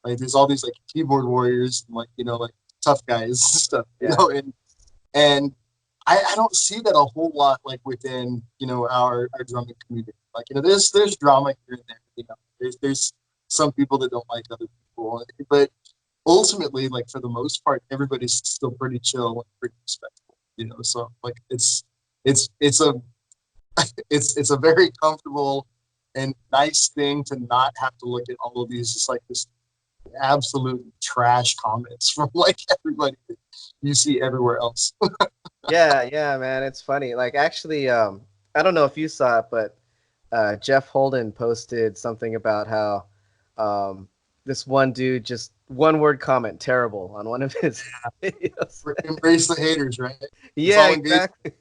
Like there's all these like keyboard warriors, and, like like tough guys and stuff, Yeah. and I don't see that a whole lot like within our drumming community. Like there's drama here and there. There's some people that don't like other people, but ultimately, like for the most part, everybody's still pretty chill and pretty respectful. So like it's a it's a very comfortable and nice thing to not have to look at all of these just like this absolute trash comments from like everybody that you see everywhere else. Yeah, yeah, man. It's funny. Like actually, I don't know if you saw it, but Jeff Holden posted something about how um, this one dude just one word comment terrible on one of his videos. Embrace the haters, right? It's Yeah, all engagement. exactly.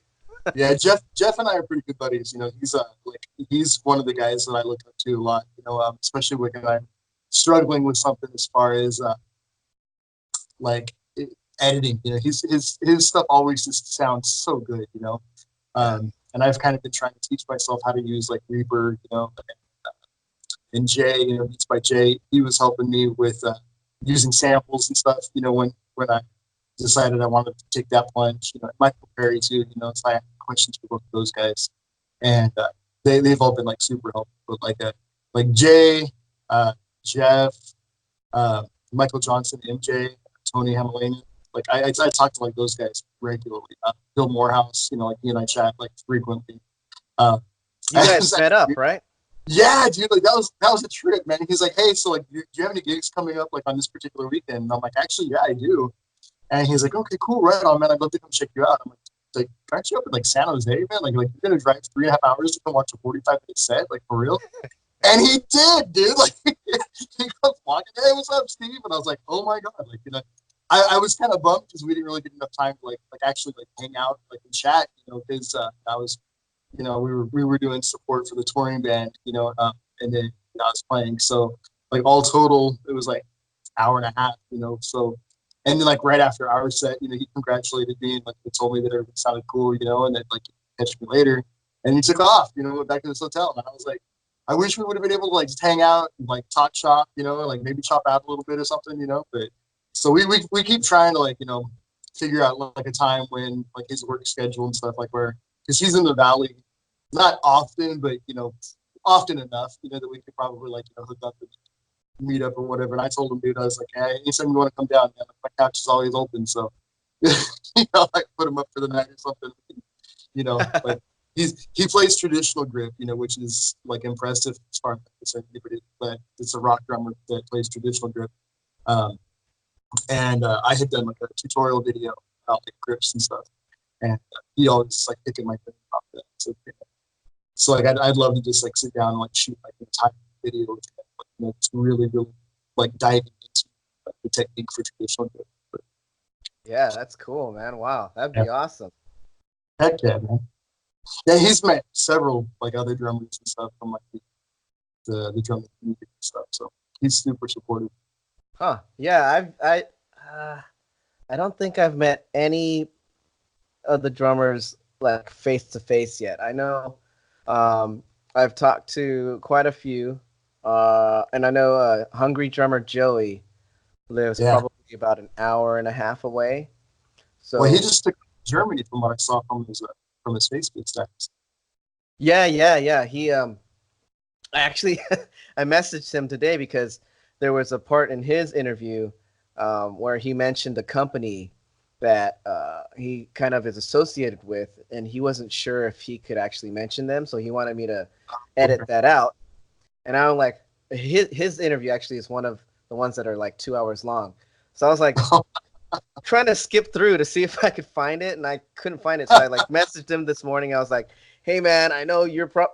Yeah, Jeff and I are pretty good buddies. He's like he's one of the guys that I look up to a lot. Especially when I'm struggling with something as far as like editing. His stuff always just sounds so good. Yeah. And I've kind of been trying to teach myself how to use like Reaper. And Jay, Beats by Jay, he was helping me with using samples and stuff. When I decided I wanted to take that plunge. Michael Perry too. So I have questions for both of those guys, and they've all been like super helpful. But like Jay, uh, Jeff, Michael Johnson, MJ, Tony Hamilanian. Like I talk to like those guys regularly. Bill Morehouse, like he and I chat like frequently. Uh, You guys met up, right? yeah, dude, like that was a trip, man. He's like, hey, so like, do you have any gigs coming up like on this particular weekend? And I'm like, actually, yeah, I do. And he's like, okay, cool, right on, man. I'd love to come check you out. I'm like, aren't you up in like San Jose, man? Like you're gonna drive 3.5 hours to come watch a 45-minute set, like for real? And he did, dude. Like he comes walking, hey, what's up, Steve? And I was like, oh my god, like I was kind of bummed because we didn't really get enough time to like actually like hang out like and chat, because I was, we were doing support for the touring band, and then I was playing. So like all total, it was like hour and a half, so. And then, like right after our set, he congratulated me and like he told me that everything sounded cool, and then like catch me later. And he took off, went back to his hotel. And I was like, I wish we would have been able to like just hang out and like talk shop, like maybe chop out a little bit or something, But so we keep trying to like figure out like a time when like his work schedule and stuff like where because he's in the valley, not often, but often enough, that we could probably like hook up and meet up or whatever. And I told him, dude, I was like, hey, anytime you want to come down, man, like, my couch is always open. So, like put him up for the night or something, but he plays traditional grip, which is like impressive as far as I'm concerned. But it's a rock drummer that plays traditional grip. Um, and I had done like a tutorial video about like grips and stuff. And he always like picking my brain about that. So like I'd love to just like sit down and like shoot like an entire video with him, it's really, really like diving into like, the technique for traditional grip. But, Yeah, that's cool, man. Wow, that'd yeah. be awesome. Heck yeah, man. Yeah, he's met several like other drummers and stuff from like the drumming community and stuff. So he's super supportive. Huh? Yeah, uh, I don't think I've met any of the drummers like face to face yet. I know, um, I've talked to quite a few, and I know Hungry drummer Joey lives Yeah. probably about an hour and a half away. Well, he So just took Germany from what I saw from his Facebook status. yeah, yeah, yeah. I actually I messaged him today because there was a part in his interview where he mentioned a company that he kind of is associated with, and he wasn't sure if he could actually mention them, so he wanted me to edit that out. And I'm like, his interview actually is one of the ones that are like 2 hours long. So I was like trying to skip through to see if I could find it, and I couldn't find it. So I like messaged him this morning. I was like, "Hey man, I know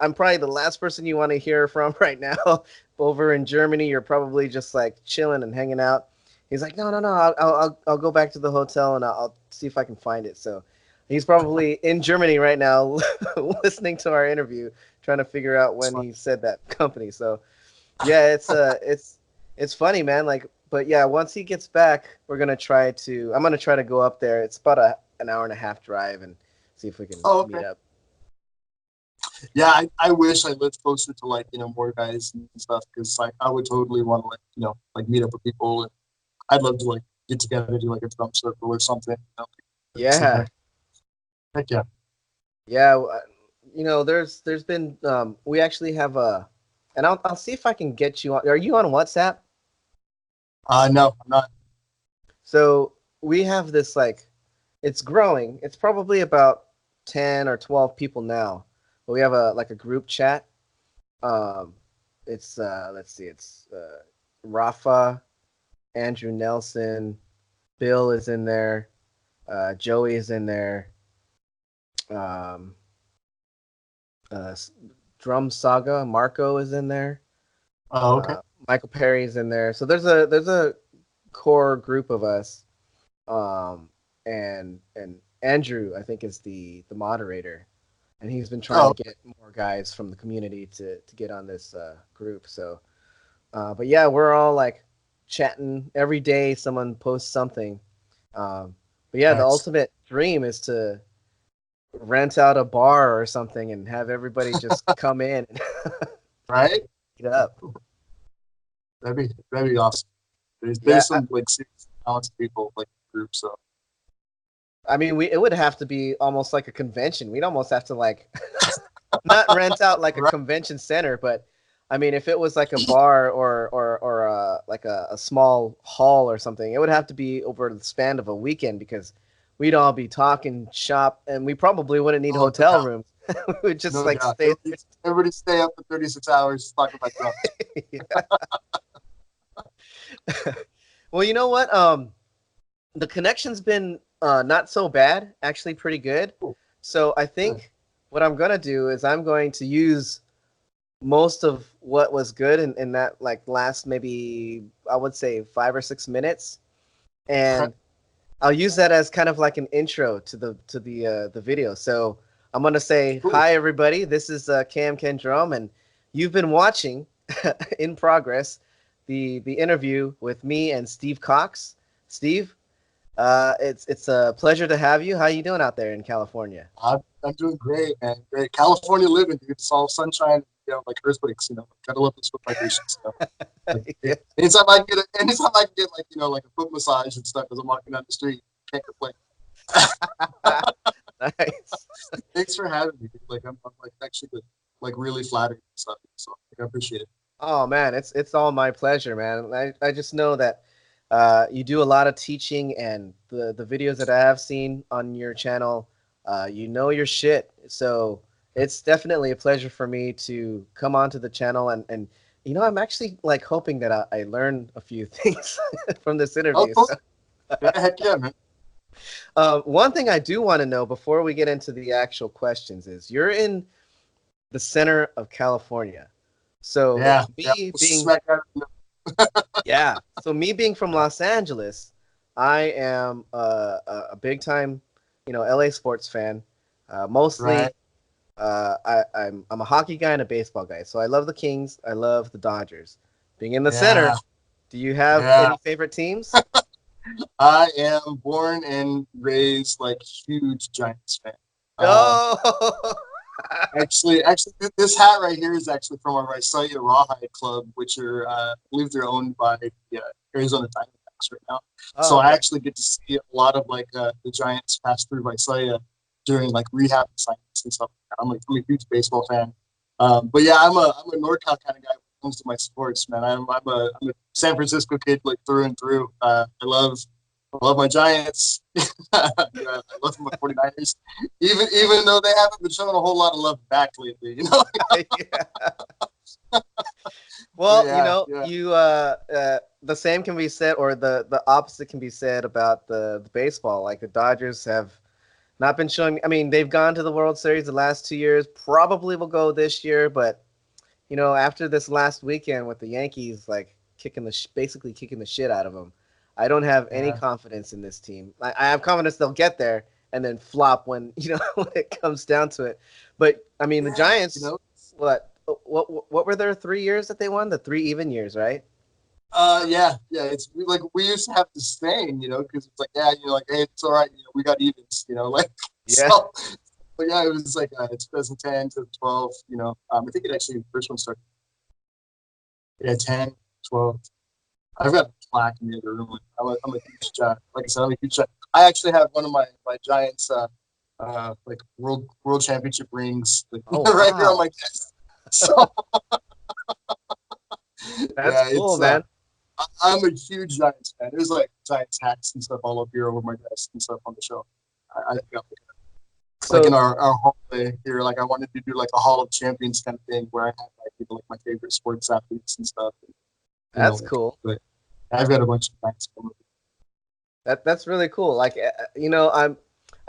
I'm probably the last person you want to hear from right now. Over in Germany, you're probably just like chilling and hanging out." He's like, "No, no, no. I'll go back to the hotel and I'll see if I can find it." So he's probably in Germany right now, listening to our interview, trying to figure out when he said that company. So yeah, it's funny, man. Like, but yeah, once he gets back, I'm gonna try to go up there. It's about an hour and a half drive and see if we can Oh, meet okay. up. Yeah, I wish I lived closer to like, more guys and stuff because like I would totally want to like, like meet up with people and I'd love to like get together, do like a drum circle or something. Yeah, Heck yeah. yeah. There's been we actually have and I'll see if I can get you on. Are you on WhatsApp? No, I'm not. So we have this like it's growing. It's probably about 10 or 12 people now. But we have a group chat. Um, it's let's see, it's Rafa, Andrew Nelson, Bill is in there, Joey is in there, um, uh, Drum Saga, Marco is in there, Oh, okay. Michael Perry is in there. So there's a core group of us, and Andrew I think is the moderator, and he's been trying Oh, to get more guys from the community to get on this group. So, but yeah, we're all like chatting every day. Someone posts something. But yeah, the nice. ultimate dream is to rent out a bar or something and have everybody just come in and Right? eat up. That'd be awesome. There's Yeah, there's some like serious talented people like in the group, so I mean, it would have to be almost like a convention. We'd almost have to like not rent out like a right. convention center, but I mean, if it was like a bar or like a small hall or something, it would have to be over the span of a weekend because we'd all be talking shop, and we probably wouldn't need Oh, no hotel doubt. rooms. We would just No like doubt. stay Everybody stay up for 36 hours talking about drums. there. Well, you know what? The connection's been not so bad, actually pretty good. Cool. So I Good. think what I'm gonna do is I'm going to use most of what was good in that like last maybe I would say 5 or 6 minutes, Okay. and I'll use that as kind of like an intro to the video. So I'm gonna say Cool. hi everybody. This is KMKanDrum, and you've been watching in progress the interview with me and Steve Cox. Steve, it's a pleasure to have you. How you doing out there in California? I'm doing great, man. Great. California living, dude. It's all sunshine, like earthquakes, Gotta love those foot vibrations, Like, Yeah. anytime I can get like, like a foot massage and stuff as I'm walking down the street, can't complain. Nice. Thanks for having me, dude. Like I'm like actually like really flattered and stuff. So like, I appreciate it. Oh man, it's all my pleasure, man. I just know that you do a lot of teaching, and the videos that I have seen on your channel, you know your shit. So it's definitely a pleasure for me to come onto the channel, and I'm actually like hoping that I learn a few things from this Oh, interview. cool. So Yeah, heck yeah, man. one thing I do want to know before we get into the actual questions is you're in the center of California. So Yeah, yeah. me being Smack out. Yeah. So me being from Los Angeles, I am a big time, LA sports fan. Right. Mostly, I'm a hockey guy and a baseball guy. So I love the Kings. I love the Dodgers. Being in the center, Yeah, do you have yeah. any favorite teams? I am born and raised like huge Giants fan. Um, Oh, actually, this hat right here is actually from our Visalia Rawhide Club, which are, I believe they're owned by the Arizona Diamondbacks right now. oh, So I okay. actually get to see a lot of like the Giants pass through Visalia during like rehab assignments and stuff. I'm a huge baseball fan. But yeah, I'm a NorCal kind of guy when it comes to my sports, man. I'm a San Francisco kid like through and through. I love my Giants. I love my 49ers. Even though they haven't been showing a whole lot of love back lately. Yeah. But Well, yeah, yeah. the same can be said, or the opposite can be said about the baseball. Like the Dodgers have not been showing. I mean, they've gone to the World Series the last 2 years. Probably will go this year, but after this last weekend with the Yankees, like basically kicking the shit out of them, I don't have any Yeah. confidence in this team. I have confidence they'll get there and then flop when when it comes down to it. But I mean, the Yeah, Giants, what were their 3 years that they won? The 3 even years, right? yeah. It's like we used to have this saying, because it's like, yeah, like, hey, it's all right, we got evens, like Yeah. so. yeah, it was like 2010 to 12. I think it actually first one started. Yeah, 10, 12. I've got a plaque in the other room. I'm a huge giant. Like I said, I'm a huge giant. I actually have one of my Giants like world championship rings like, Oh right here on wow, my desk. So that's yeah, cool, it's man. I'm a huge Giants fan. There's like Giants hats and stuff all up here over my desk and stuff on the show. I got like So in our hallway here, like I wanted to do like a Hall of Champions kind of thing where I have like like my favorite sports athletes and stuff. that's Like, cool. but I've got a bunch of Giants. That's really cool. Like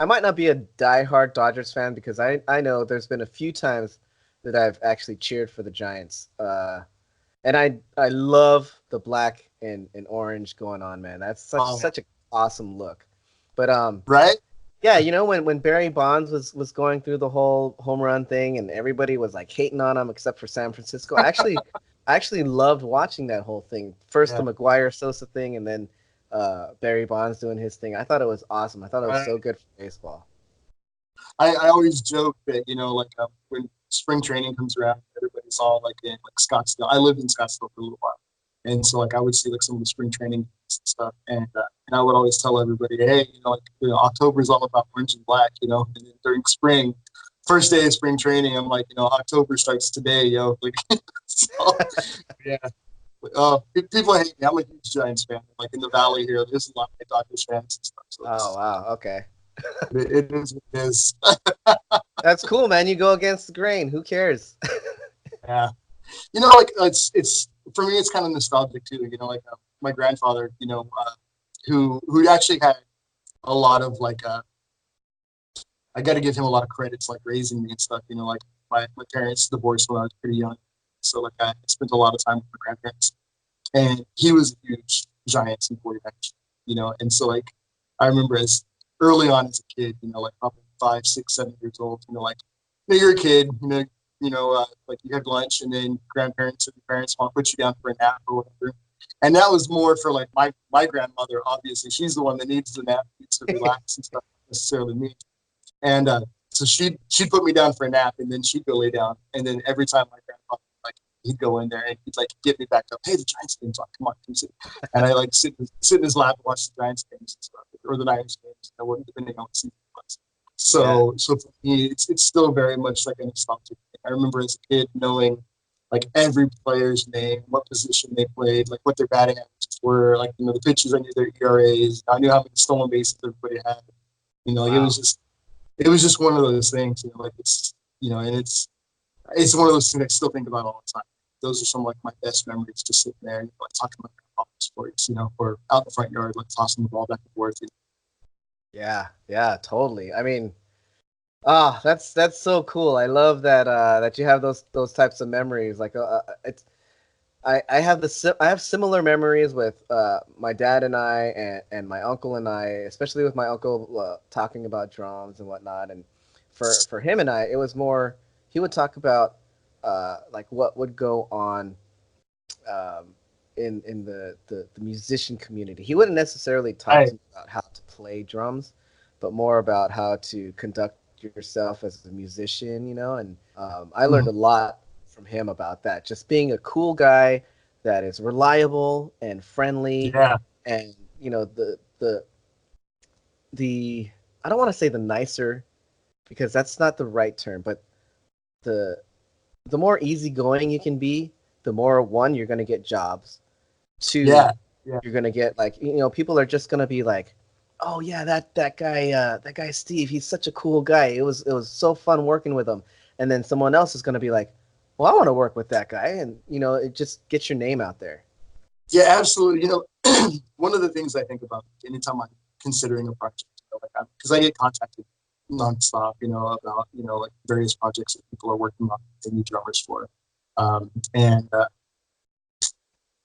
I might not be a diehard Dodgers fan because I know there's been a few times that I've actually cheered for the Giants. And I love the black and orange going on, man. That's Oh man, such an awesome look. But right? yeah, when Barry Bonds was going through the whole home run thing and everybody was like hating on him except for San Francisco. I actually loved watching that whole thing. First the Yeah, McGuire Sosa thing and then Barry Bonds doing his thing. I thought it was awesome. I thought it was so right. good for baseball. I always joke that like when spring training comes around, everybody's all like in like Scottsdale. I lived in Scottsdale for a little while, and so like I would see like some of the spring training and stuff, and I would always tell everybody, hey, October is all about orange and black, and then during spring. First day of spring training, I'm like, October starts today, yo. Like, so, yeah. People hate me. I'm a huge Giants fan. Like in the Valley here, there's a lot of Dodgers fans and stuff. So Oh wow, okay. it is what it is. That's cool, man. You go against the grain. Who cares? Yeah. Like it's for me, it's kind of nostalgic too. Like my grandfather, who actually had a lot of like I got to give him a lot of credits, like raising me and stuff. Like my parents divorced when I was pretty young, so like I spent a lot of time with my grandparents, and he was a huge Giants and 49ers, and so like I remember as early on as a kid, like probably 5, 6, 7 years old, like you're a kid, like you had lunch and then grandparents or your parents want to put you down for a nap or whatever. And that was more for like my grandmother, obviously. She's the one that needs the nap, needs to relax and stuff, not necessarily me. And so she'd put me down for a nap, and then she'd go lay down. And then every time my grandpa like he'd go in there and he'd like get me back up. Hey, the Giants game's on. Come on, come sit. And I like sit in his lap and watch the Giants games and stuff, or the Niners games, depending on what season it was. Yeah. So for me, it's still very much like a nostalgic thing. I remember as a kid knowing like every player's name, what position they played, like what their batting averages were, like the pitchers. I knew their ERAs. I knew how many stolen bases everybody had. Like Wow. it was just one of those things. Like and it's one of those things I still think about all the time. Those are some like my best memories, just sitting there, like talking about sports, or out in the front yard, like tossing the ball back and forth. Yeah, yeah, totally. I mean, that's so cool. I love that that you have those types of memories. Like it's I have I have similar memories with my dad and I and my uncle and I, especially with my uncle talking about drums and whatnot. And for him and I, it was more he would talk about like what would go on um, in the musician community. He wouldn't necessarily talk Right. to me about how to play drums, but more about how to conduct yourself as a musician, And I learned Mhm. a lot from him about that. Just being a cool guy that is reliable and friendly, Yeah. and the I don't want to say the nicer because that's not the right term, but the the more easygoing you can be, the more one you're gonna get jobs. Two, Yeah. Yeah. you're gonna get like people are just gonna be like, oh yeah, that guy Steve, he's such a cool guy. It was so fun working with him. And then someone else is gonna be like, well, I want to work with that guy, and it just gets your name out there. Yeah, absolutely. One of the things I think about anytime I'm considering a project, like because I get contacted nonstop, about like various projects that people are working on, they need drummers for, and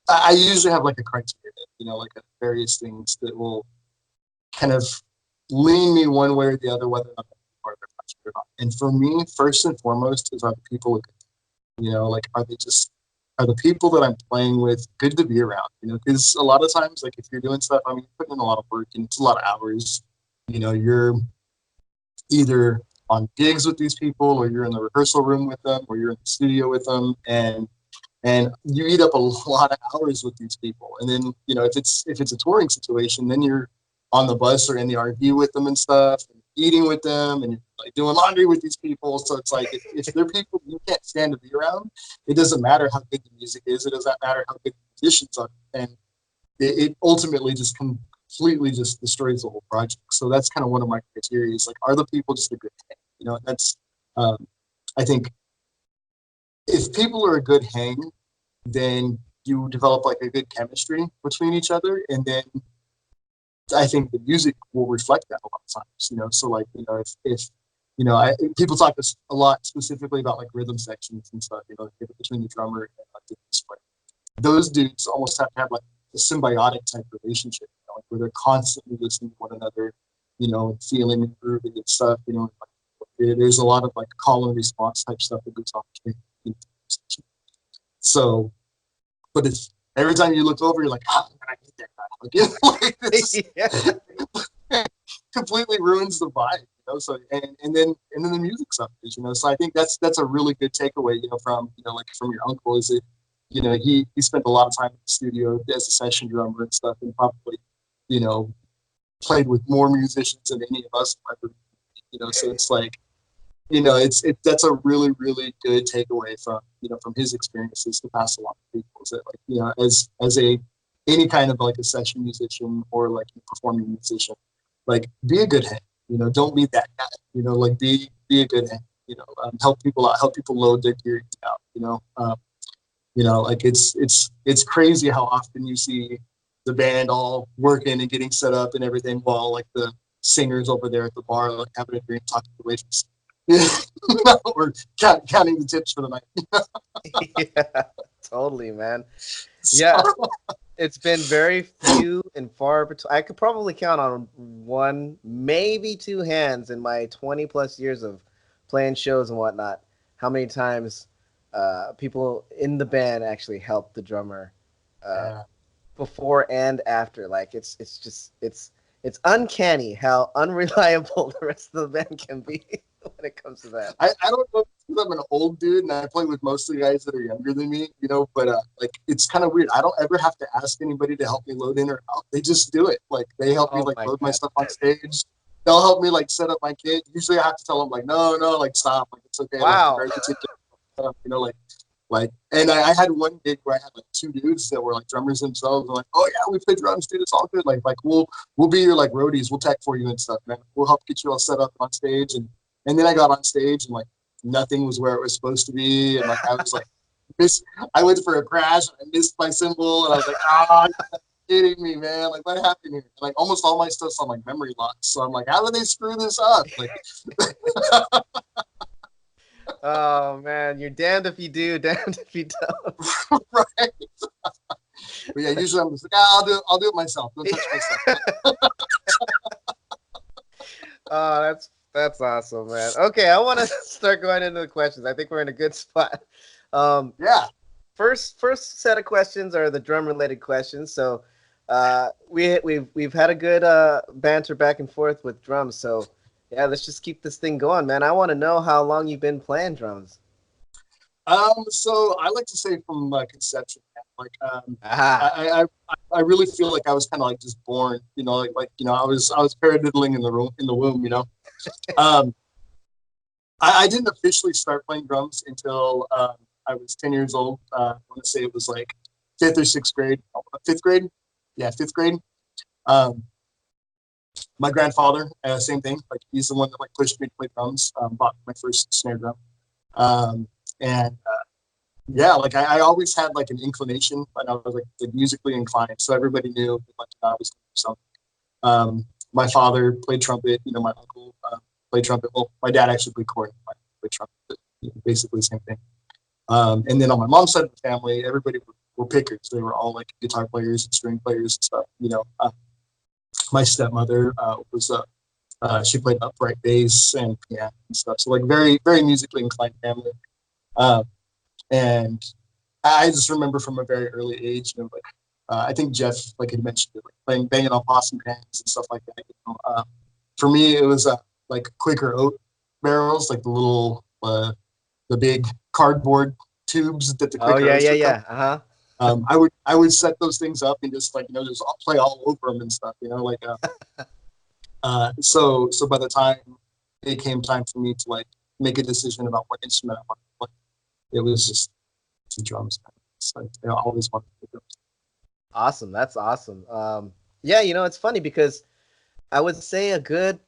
I usually have like a criteria, like various things that will kind of lean me one way or the other, whether or not I'm part of the project or not. And for me, first and foremost, is are the people, like are the people that I'm playing with good to be around? Because a lot of times, like if you're doing stuff, I mean, you're putting in a lot of work and it's a lot of hours. You're either on gigs with these people, or you're in the rehearsal room with them, or you're in the studio with them, and you eat up a lot of hours with these people. And then, you know, if it's a touring situation, then you're on the bus or in the RV with them and stuff, and eating with them, and you're like doing laundry with these people. So it's like if they're people you can't stand to be around, it doesn't matter how good the music is. It doesn't matter how good the musicians are, and it ultimately just completely just destroys the whole project. So that's kind of one of my criteria is like, are the people just a good hang? You know, that's I think if people are a good hang, then you develop like a good chemistry between each other, and then I think the music will reflect that a lot of times. You know, so like, you know, if you know, people talk a lot specifically about like rhythm sections and stuff. You know, between the drummer and the bass player. Those dudes almost have to have like a symbiotic type relationship, you know, like where they're constantly listening to one another, you know, and feeling and grooving and stuff. You know, like, there's a lot of like call and response type stuff that goes on. So, but it's every time you look over, you're like, oh, man, I hate that guy. Like, this completely ruins the vibe, you know. So and then the music suffers, you know. So I think that's a really good takeaway, you know, from, you know, like from your uncle, is that, you know, he spent a lot of time in the studio as a session drummer and stuff, and probably, you know, played with more musicians than any of us ever, you know. So it's like, you know, that's a really, really good takeaway from, you know, from his experiences to pass along to people, is that, like, you know, as a any kind of like a session musician or like a performing musician, like, be a good hand, you know, don't be that guy, you know, like be a good hand, you know, help people out, help people load their gear out, you know, like it's crazy how often you see the band all working and getting set up and everything, while like the singers over there at the bar like having a drink, talking to the waitress. Or counting the tips for the night. Yeah, totally, man. So, Yeah, it's been very few and far between. I could probably count on one, maybe two hands in my 20 plus years of playing shows and whatnot, how many times people in the band actually helped the drummer uh, yeah. before and after. Like it's just it's uncanny how unreliable the rest of the band can be when it comes to that. I don't know if I'm an old dude and I play with most of the guys that are younger than me, you know, but like, it's kind of weird. I don't ever have to ask anybody to help me load in or out. They just do it. Like, they help me Oh like my load my god! stuff on stage. They'll help me like set up my kit. Usually I have to tell them like, no, like, stop, like, it's okay, like, I'm Wow. very particular, you know, like, and I had one gig where I had like two dudes that were like drummers themselves. And like, oh yeah, we play drums, dude. It's all good. Like we'll be your like roadies. We'll tech for you and stuff, man. We'll help get you all set up on stage. And then I got on stage and like nothing was where it was supposed to be. And like I was like, I went for a crash. And I missed my cymbal, and I was like, you're kidding me, man. Like, what happened here? And, like, almost all my stuff's on like memory locks. So I'm like, how did they screw this up? Like, Oh man, you're damned if you do, damned if you don't. right. But yeah, usually I'm just like, I'll do it myself. Don't touch my stuff. Oh, that's awesome, man. Okay, I want to start going into the questions. I think we're in a good spot. Um, Yeah. first set of questions are the drum related questions. So, we've had a good banter back and forth with drums. So, yeah, let's just keep this thing going, man. I want to know how long you've been playing drums. So I like to say from conception, like, Ah, I really feel like I was kind of like just born, you know, like, you know, I was paradiddling in the womb, you know. Um, I didn't officially start playing drums until I was 10 years old. I want to say it was like fifth or sixth grade, fifth grade, yeah, fifth grade. Um, my grandfather, same thing, like, he's the one that like pushed me to play drums. Bought my first snare drum, um, and yeah, like I always had like an inclination, and I was like musically inclined, so everybody knew like I was doing something. My father played trumpet. You know, my uncle played trumpet. Well, my dad actually played cornet. My uncle played trumpet. But, you know, basically the same thing. And then on my mom's side of the family, everybody were pickers. They were all like guitar players and string players and stuff. You know, my stepmother was she played upright bass and piano and stuff. So like very, very musically inclined family. Um, and I just remember from a very early age, you know, like, I think Jeff like had mentioned it, like banging on possum pans and stuff like that. You know, for me, it was like Quaker Oat barrels, like the little the big cardboard tubes that the Oh quick yeah, arrows yeah, would come. yeah. Uh-huh. I would set those things up and just like just play all over them and stuff. Like so by the time it came time for me to like make a decision about what instrument I wanted to play, it was just the drums. It's like I always wanted to play drums. Awesome. That's awesome. Yeah, it's funny because I would say a good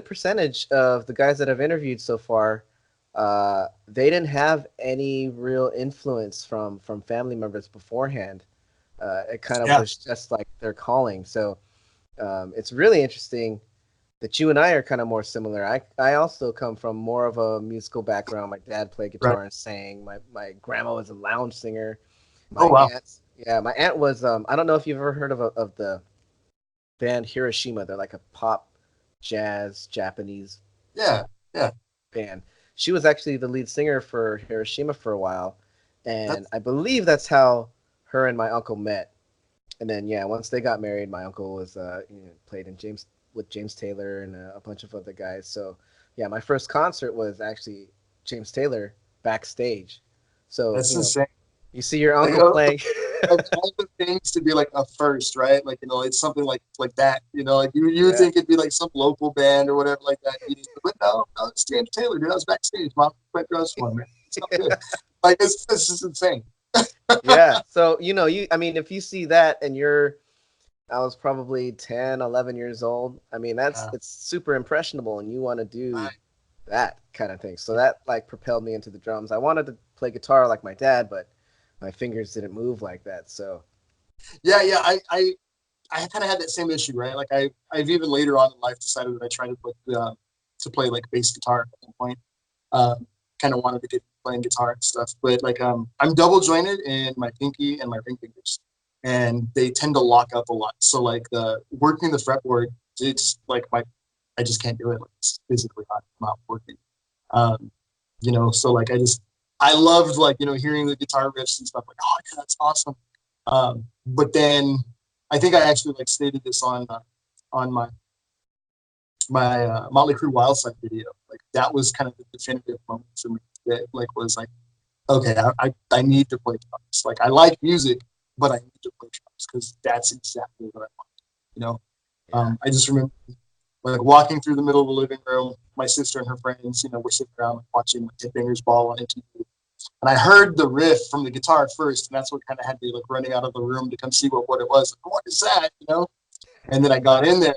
percentage of the guys that I've interviewed so far, they didn't have any real influence from family members beforehand. It kind of Yeah, was just like their calling. So it's really interesting that you and I are kind of more similar. I also come from more of a musical background. My dad played right. guitar and sang. My grandma was a lounge singer. Oh My wow. aunt, yeah, my aunt was. I don't know if you've ever heard of the band Hiroshima. They're like a pop, jazz, Japanese Yeah, yeah. band. She was actually the lead singer for Hiroshima for a while, and That's I believe that's how her and my uncle met. And then yeah, once they got married, my uncle was played in James Taylor and a bunch of other guys. So yeah, my first concert was actually James Taylor backstage. So that's insane. you see your Like uncle playing. of all the things to be like a first, right? Like it's something like that. Like you would Yeah. think it'd be like some local band or whatever like that. But no, it's James Taylor, dude. I was backstage. Mom played drums for me. It's not good. Like it's just insane. Yeah. So, I mean, if you see that and I was probably 10, 11 years old. I mean, Yeah. it's super impressionable and you want to I, do that kind of thing. So that like propelled me into the drums. I wanted to play guitar like my dad, but my fingers didn't move like that. So, yeah. I kind of had that same issue, right? Like I've even later on in life decided that I tried to play like bass guitar at one point. Um, kind of wanted to get playing guitar and stuff, but like I'm double jointed in my pinky and my ring fingers, and they tend to lock up a lot. So like the working the fretboard, it's like I just can't do it. Like it's physically not working. Um, so like I loved like hearing the guitar riffs and stuff. Like oh yeah, that's awesome. But then I think I actually like stated this on my Motley Crue Wildside video. Like that was kind of the definitive moment for me. That like was like, okay, I need to play drums. Like I like music, but I need to play drums because that's exactly what I want. You know, yeah. I just remember like walking through the middle of the living room. My sister and her friends, were sitting around like, watching like, Headbangers Ball on MTV. And I heard the riff from the guitar first, and that's what kind of had me like running out of the room to come see what it was. Like, what is that? And then I got in there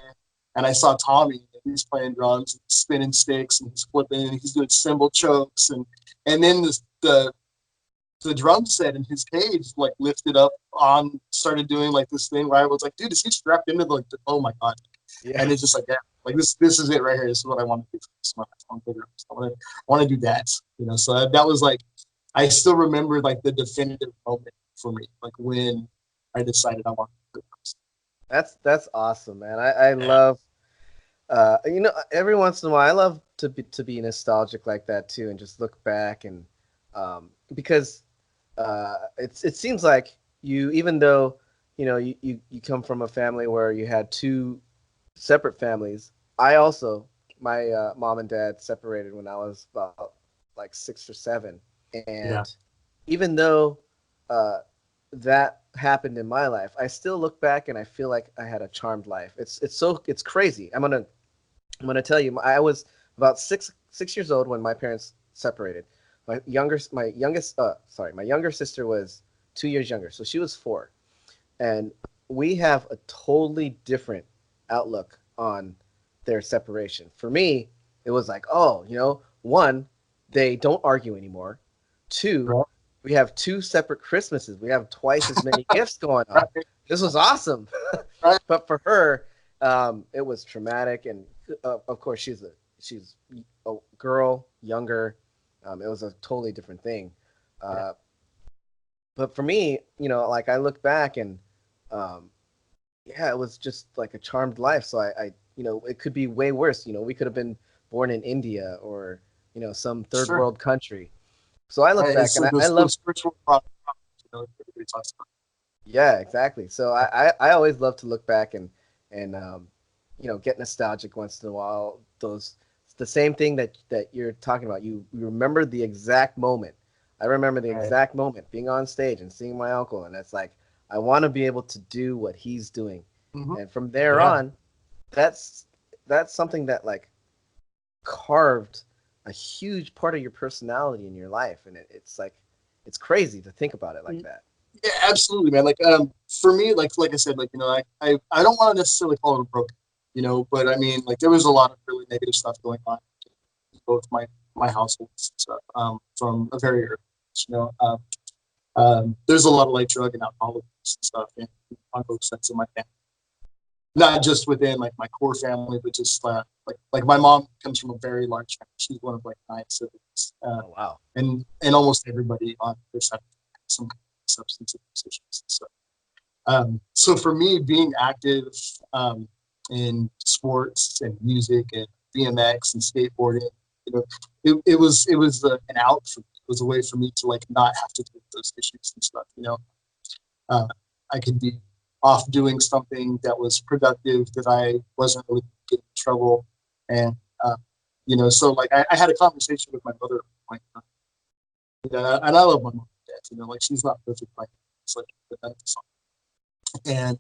and I saw Tommy. And he's playing drums, and he's spinning sticks, and he's flipping, and he's doing cymbal chokes, and then the drum set in his cage like lifted up on started doing like this thing where I was like, dude, is he strapped into oh my god? Yeah. And it's just like, yeah, like this is it right here. This is what I want to do. This is what I want to do that. So that was like I still remember like the definitive moment for me, like when I decided I wanted to do this. That's awesome, man. I love every once in a while I love to be nostalgic like that too and just look back and because it seems like you even though you come from a family where you had two separate families. I also my mom and dad separated when I was about like 6 or 7, Yeah. and even though uh, that happened in my life, I still look back and I feel like I had a charmed life. It's crazy. I'm gonna tell you. I was about six years old when my parents separated. My younger sister was 2 years younger, so she was 4, and we have a totally different outlook on their separation. For me, it was like, oh, one, they don't argue anymore. Two, Right. we have 2 separate Christmases. We have twice as many gifts going on. Right. This was awesome. Right. But for her, it was traumatic, and of course, she's a girl, younger. It was a totally different thing. Yeah. Uh, but for me, like I look back and um, yeah, it was just like a charmed life. So it could be way worse. We could have been born in India or some third Sure. world country. So I look Right. back It's and like I those love, spiritual problems, everybody talks about. yeah, exactly. So I always love to look back and get nostalgic once in a while. Those the same thing that you're talking about. You remember the exact moment. I remember the Right. exact moment being on stage and seeing my uncle, and it's like I want to be able to do what he's doing. Hmm. And from there Yeah. on, that's that's something that like carved a huge part of your personality in your life, and it's like it's crazy to think about it like that. Yeah, absolutely, man. Like, for me, like I said, like, I don't want to necessarily call it a broken, but I mean, like, there was a lot of really negative stuff going on in both my households and stuff, from a very early age, there's a lot of like drug and alcohol abuse and stuff on both sides of my family, not just within like my core family, but just like my mom comes from a very large family. She's one of like 9 siblings, Oh wow. and almost everybody on her side has some kind of substance abuse issues and stuff. So for me, being active, in sports and music and BMX and skateboarding, it was an out for me. It was a way for me to like not have to deal with those issues and stuff. Uh, I could be off doing something that was productive that I wasn't really getting in trouble, and so like I had a conversation with my mother, like, and I love my mom and dad. Like she's not perfect, like it's like the best. And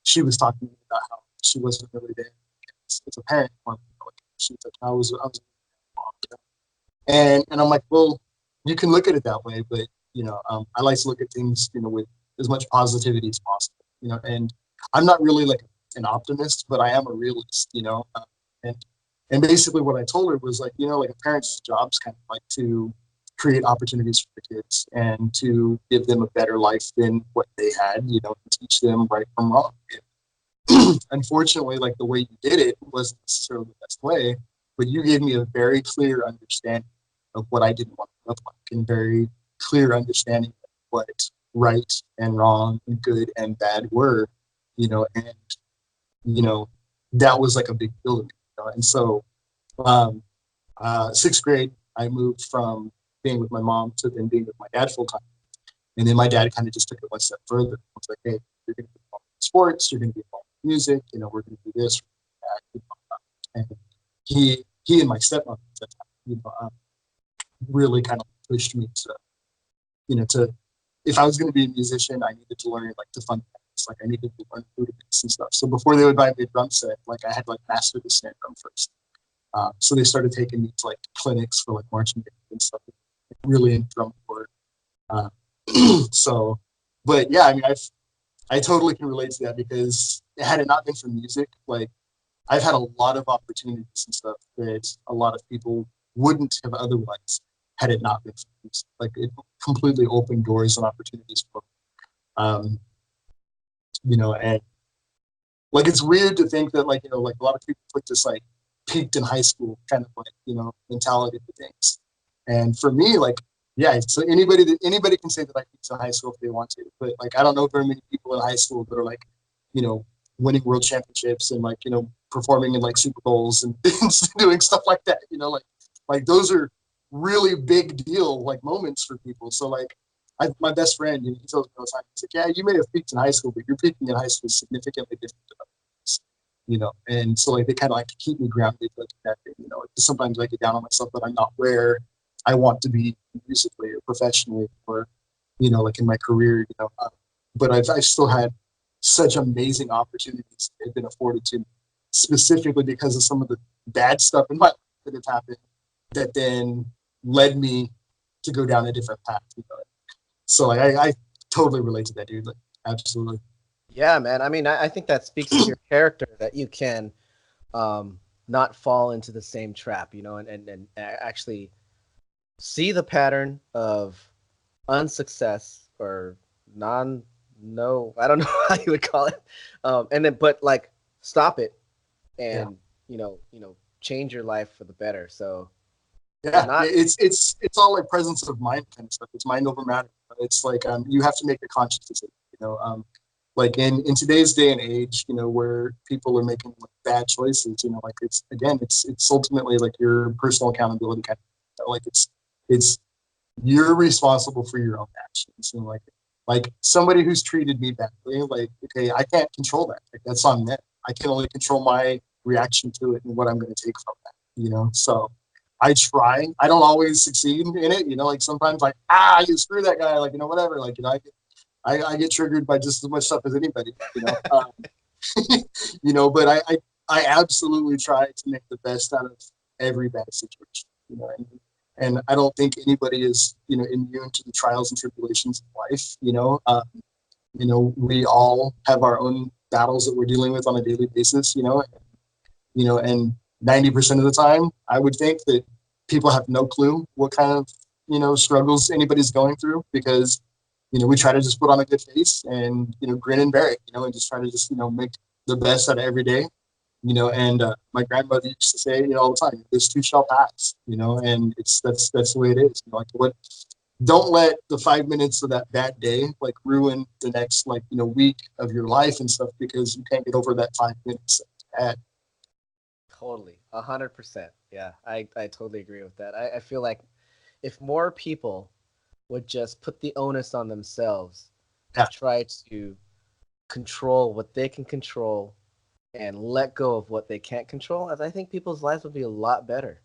she was talking to me about how she wasn't really there as a parent. Like, she was like, I was and I'm like, well, you can look at it that way, but I like to look at things, with as much positivity as possible, and I'm not really like an optimist, but I am a realist, and and basically what I told her was like, like a parent's job is kind of like to create opportunities for the kids and to give them a better life than what they had, and teach them right from wrong. Unfortunately, like the way you did it wasn't necessarily the best way, but you gave me a very clear understanding of what I didn't want to look like, and very clear understanding of what right and wrong and good and bad were, and you know that was like a big deal to me. And so, um, 6th grade, I moved from being with my mom to then being with my dad full time. And then my dad kind of just took it one step further. I was like, hey, you're going to be involved in sports, you're going to be involved in music, we're going to do this. And he and my stepmother at that time, really kind of pushed me to, to, if I was going to be a musician, I needed to learn like the fundamentals. Like I needed to learn rudiments and stuff. So before they would buy me a drum set, like I had to like master the snare drum first. So they started taking me to like clinics for like marching band and stuff, really in drum corps. Uh, so, but yeah, I mean, I totally can relate to that because had it not been for music, like I've had a lot of opportunities and stuff that a lot of people wouldn't have otherwise had it not been for music. Like it completely opened doors and opportunities for me. And like it's weird to think that like like a lot of people put this like peaked in high school kind of like mentality to things, and for me like yeah, so anybody can say that I peaked in high school if they want to, but like I don't know very many people in high school that are like you know winning world championships and like performing in like Super Bowls and doing stuff like that. Like those are really big deal like moments for people. So like my best friend, he tells me all the time, he's like, yeah, you may have peaked in high school, but your peaking in high school is significantly different than others, and so like they kind of like to keep me grounded, like that, sometimes I get down on myself that I'm not where I want to be musically or professionally or, like in my career, but I've still had such amazing opportunities that have been afforded to me, specifically because of some of the bad stuff in my life that have happened that then led me to go down a different path. So like I totally relate to that, dude. Like absolutely. Yeah, man. I mean, I think that speaks to your character that you can not fall into the same trap, and actually see the pattern of unsuccess or no, I don't know how you would call it, and then but like stop it Yeah. and change your life for the better. So Yeah, not it's all like presence of mind kind of stuff. It's mind over matter. It's like you have to make a conscious decision. Like in today's day and age, where people are making like bad choices. Like it's ultimately like your personal accountability kind of. Like it's you're responsible for your own actions, and like somebody who's treated me badly. Like okay, I can't control that. Like that's on them. I can only control my reaction to it and what I'm going to take from that. So I try. I don't always succeed in it, like sometimes like, you screw that guy, like, whatever, like, I get triggered by just as much stuff as anybody, but I absolutely try to make the best out of every bad situation, and I don't think anybody is, immune to the trials and tribulations of life, we all have our own battles that we're dealing with on a daily basis, and 90% of the time, I would think that people have no clue what kind of, struggles anybody's going through, because, we try to just put on a good face and, grin and bear it, and just try to just, make the best out of every day, and my grandmother used to say, all the time, this too shall pass, and that's the way it is. Like, don't let the 5 minutes of that bad day like ruin the next, like, week of your life and stuff, because you can't get over that 5 minutes bad. Totally, 100%. Yeah, I totally agree with that. I feel like if more people would just put the onus on themselves to try to control what they can control and let go of what they can't control, I think people's lives would be a lot better.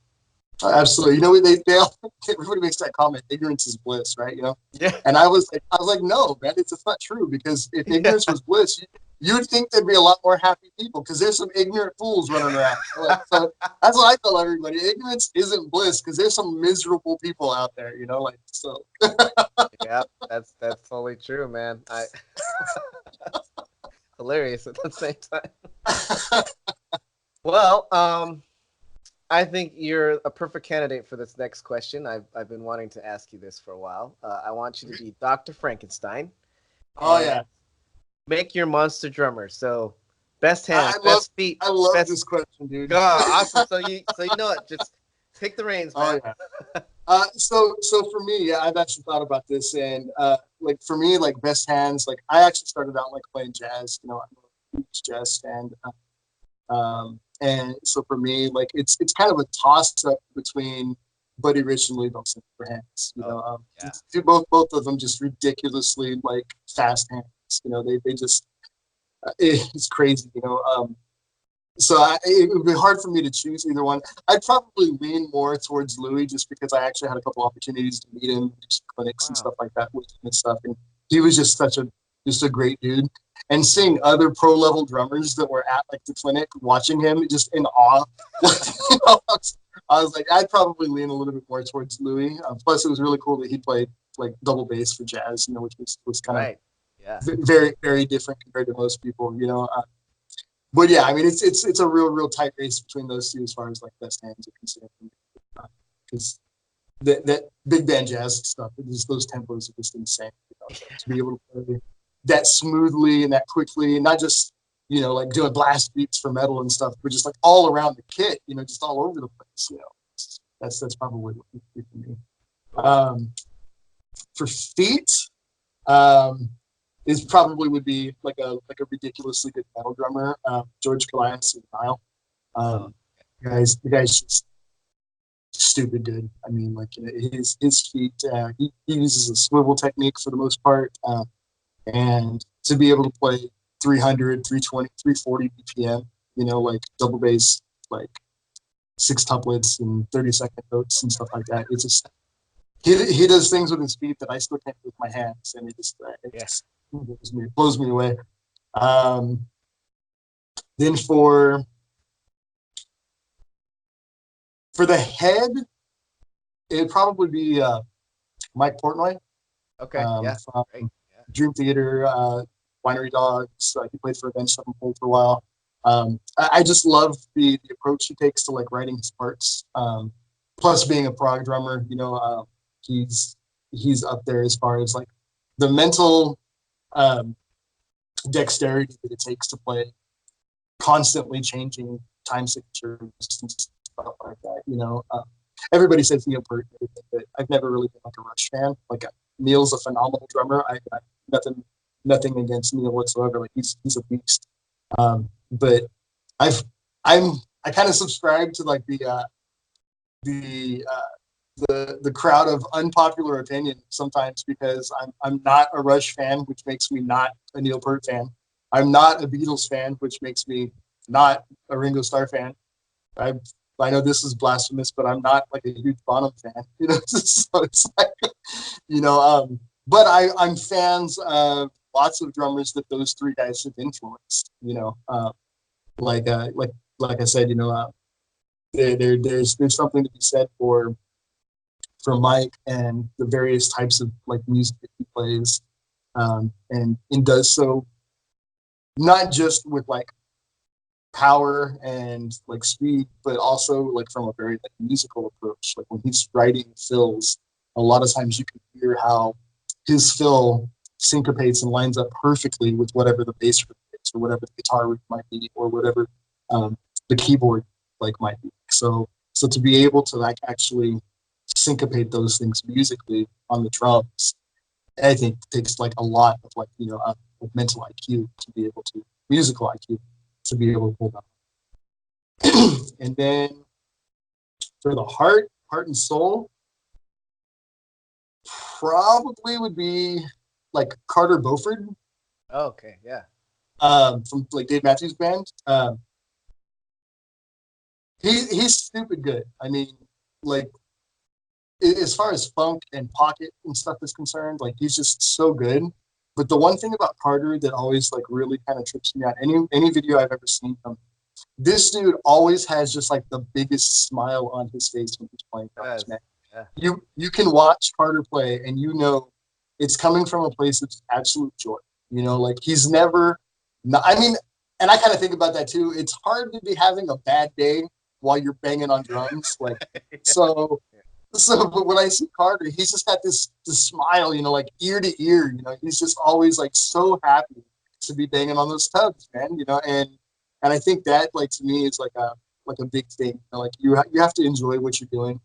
Absolutely. Everybody makes that comment, ignorance is bliss, right? Yeah. And I was like, no, man, it's not true, because if ignorance was bliss, you would think there'd be a lot more happy people, because there's some ignorant fools running around. So that's what I tell everybody. Ignorance isn't bliss, because there's some miserable people out there, so. Yeah, that's totally true, man. Hilarious at the same time. Well, I think you're a perfect candidate for this next question. I've been wanting to ask you this for a while. I want you to be Dr. Frankenstein. Oh yeah. Make your monster drummer. So best hands, best feet. I love this question, dude. Oh, awesome. So you know it. Just take the reins, man. Oh yeah. So for me, yeah, I've actually thought about this, and like for me, like best hands, like I actually started out like playing jazz. I'm a huge jazz fan. And so for me, like it's kind of a toss up between Buddy Rich and Louis Bellson for hands. Both of them just ridiculously like fast hands. They just it's crazy. So it would be hard for me to choose either one. I'd probably lean more towards Louis, just because I actually had a couple opportunities to meet him, do some clinics and stuff like that with him and stuff, and he was just a great dude. And seeing other pro level drummers that were at like the clinic, watching him just in awe, I was like, I'd probably lean a little bit more towards Louis. Plus, it was really cool that he played like double bass for jazz, which was kind of very, very different compared to most people, But yeah, I mean, it's a real tight race between those two as far as like best hands are concerned, because that big band jazz stuff, just those tempos are just insane. To be able to play that smoothly and that quickly, and not just like doing blast beats for metal and stuff, but just like all around the kit, just all over the place. That's probably what it would be for me. For feet, is probably would be like a ridiculously good metal drummer, George Colias and Nile. The guy's just stupid good. I mean, like his feet, he uses a swivel technique for the most part, and to be able to play 300, 320, 340 BPM, like double bass, like 6 tuplets and 30-second notes and stuff like that. It's just he does things with his feet that I still can't do with my hands, and it just blows me away. Then for the head, it'd probably be Mike Portnoy. Okay. From Dream Theater, Winery Dogs. He played for Avenged Sevenfold for a while. I just love the approach he takes to like writing his parts. Plus, being a prog drummer, he's up there as far as like the mental dexterity that it takes to play constantly changing time signatures and stuff like that. Everybody says Neil Peart, but I've never really been like a Rush fan. Like Neil's a phenomenal drummer. I nothing against Neil whatsoever. Like he's a beast. But I kind of subscribe to like the crowd of unpopular opinion sometimes, because I'm not a Rush fan, which makes me not a Neil Peart fan. I'm not a Beatles fan, which makes me not a Ringo Starr fan. I know this is blasphemous, but I'm not like a huge Bonham fan, you know. So it's like, you know, but I'm fans of lots of drummers that those three guys have influenced, you know, like like I said, you know, there's something to be said for Mike and the various types of like music that he plays, and does so not just with like power and like speed, but also like from a very like musical approach. Like when he's writing fills, a lot of times you can hear how his fill syncopates and lines up perfectly with whatever the bass riff is, or whatever the guitar riff might be, or whatever the keyboard like might be. So to be able to like actually syncopate those things musically on the drums, I think takes like a lot of like, you know, mental IQ to be able to, musical IQ to be able to pull that. And then for the heart and soul, probably would be like Carter Beauford, Oh, okay, yeah. from like Dave Matthews Band. He's stupid good. I mean, like as far as funk and pocket and stuff is concerned, like he's just so good. But the one thing about Carter that always like really kind of trips me out, any video I've ever seen from this dude always has just like the biggest smile on his face when he's playing drums, man. Yeah. You can watch Carter play and you know it's coming from a place of absolute joy. You know, like he's never I mean, and I kind of think about that too. It's hard to be having a bad day while you're banging on drums. Like so but when I see Carter, he's just got this smile, you know, like ear to ear, you know, he's just always like so happy to be banging on those tubs, man, you know, and I think that like to me is like a big thing. You know, like you have to enjoy what you're doing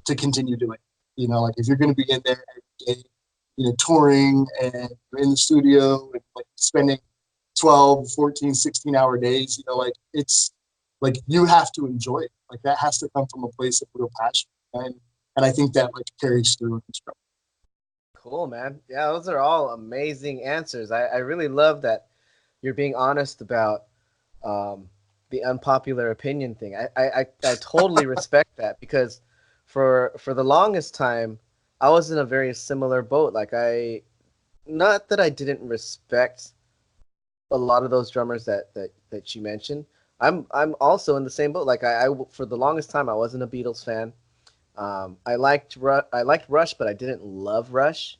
to continue doing. You know, like if you're going to be in there every day, you know, touring and you're in the studio and like spending 12, 14, 16-hour days, you know, like it's like you have to enjoy it. Like that has to come from a place of real passion. And I think that like carries through in construction. Cool, man. Yeah, those are all amazing answers. I really love that you're being honest about um, the unpopular opinion thing. I totally respect that because for the longest time, I was in a very similar boat. Like not that I didn't respect a lot of those drummers that you mentioned. I'm also in the same boat. Like I for the longest time, I wasn't a Beatles fan. I liked Rush, but I didn't love Rush.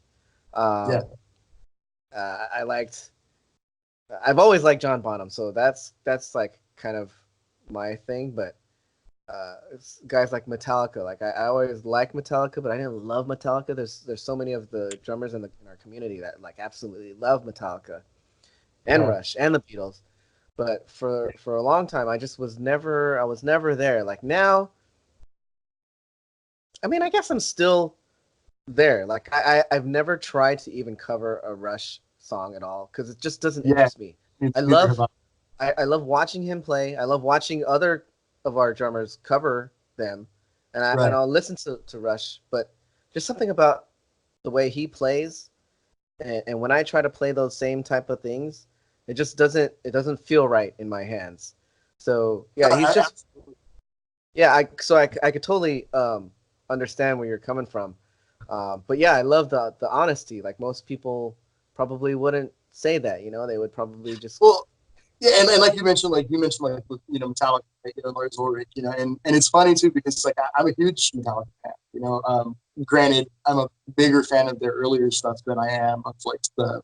Yeah. Um, I liked. I've always liked John Bonham, so that's like kind of my thing. But it's guys like Metallica, like I always liked Metallica, but I didn't love Metallica. There's so many of the drummers in our community that like absolutely love Metallica and Yeah. Rush and the Beatles. But for a long time, I was never there. Like now, I mean, I guess I'm still there. Like I've never tried to even cover a Rush song at all because it just doesn't Yeah. interest me. I Neither have love I. I love watching him play. I love watching other of our drummers cover them, and Right. I'll listen to Rush. But just something about the way he plays, and when I try to play those same type of things, it doesn't feel right in my hands. So No, yeah, he's just absolutely. yeah. I could totally understand where you're coming from. But yeah, I love the honesty. Like most people probably wouldn't say that. You know, they would probably just Well, yeah, and like you mentioned like with, you know, Metallica, you know, Lars Ulrich, you know, and it's funny too because like I'm a huge Metallica fan, you know. Granted, I'm a bigger fan of their earlier stuff than I am of like the,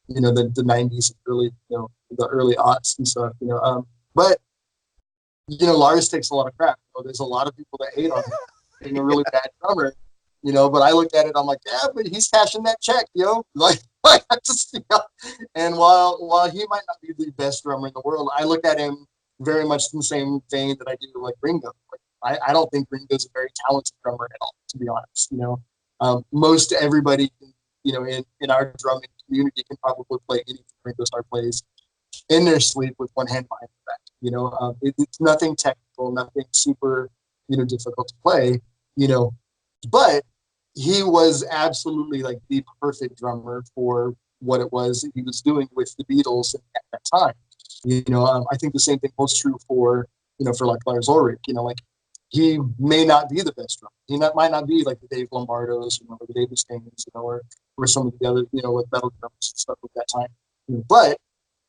you know, the '90s, early, you know, the early aughts and stuff, you know. But you know, Lars takes a lot of crap. You know, there's a lot of people that hate on him being a really bad drummer, you know. But I look at it, I'm like, yeah, but he's cashing that check, yo. Like I just, you know. And while he might not be the best drummer in the world, I look at him very much in the same vein that I do like Ringo. Like, I don't think Ringo's a very talented drummer at all, to be honest. You know, most everybody, you know, in our drumming community can probably play anything Ringo Starr plays in their sleep with one hand behind their back. You know, it's nothing technical, nothing super, you know, difficult to play. You know, but he was absolutely like the perfect drummer for what it was he was doing with the Beatles at that time. You know, I think the same thing holds true for, you know, for like Lars Ulrich. You know, like he may not be the best drummer. Might not be like the Dave Lombardos, or the Dave Mustaines, or some of the other, like metal drummers and stuff at that time. But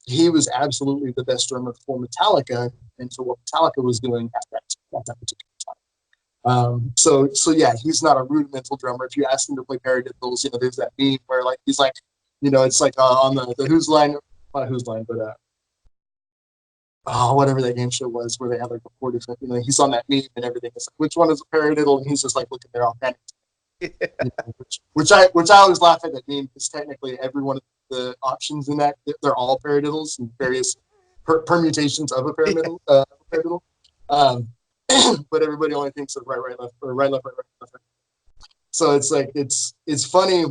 he was absolutely the best drummer for Metallica and for what Metallica was doing at that particular time. So yeah, he's not a rudimental drummer. If you ask him to play paradiddles, there's that meme where like he's like, it's like on the Who's Line, not Who's Line, but whatever that game show was where they had like 4 different, he's on that meme and everything. It's like, which one is a paradiddle? And he's just like looking there all panicked. Which I always laugh at that meme because technically every one of the options in that, they're all paradiddles and various permutations of a paradiddle. But everybody only thinks of right, left, or right, left, right, left. So it's like it's funny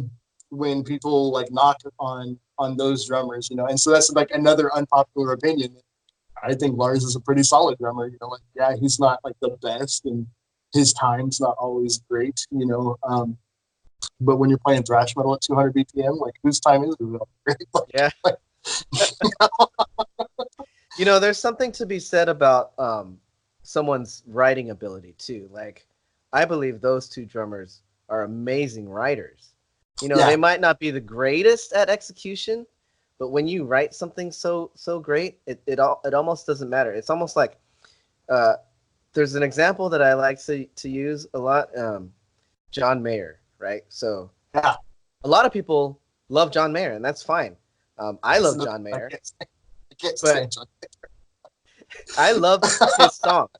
when people like knock on those drummers, and so that's like another unpopular opinion. I think Lars is a pretty solid drummer. Like, yeah, he's not like the best, and his time's not always great. But when you're playing thrash metal at 200 BPM, like whose time is it really great? Like, yeah. There's something to be said about someone's writing ability too. Like, I believe those two drummers are amazing writers. They might not be the greatest at execution, but when you write something so great, it almost doesn't matter. It's almost like there's an example that I like to use a lot. John Mayer, right? So yeah, a lot of people love John Mayer, and that's fine. I love John Mayer, but I love his songs.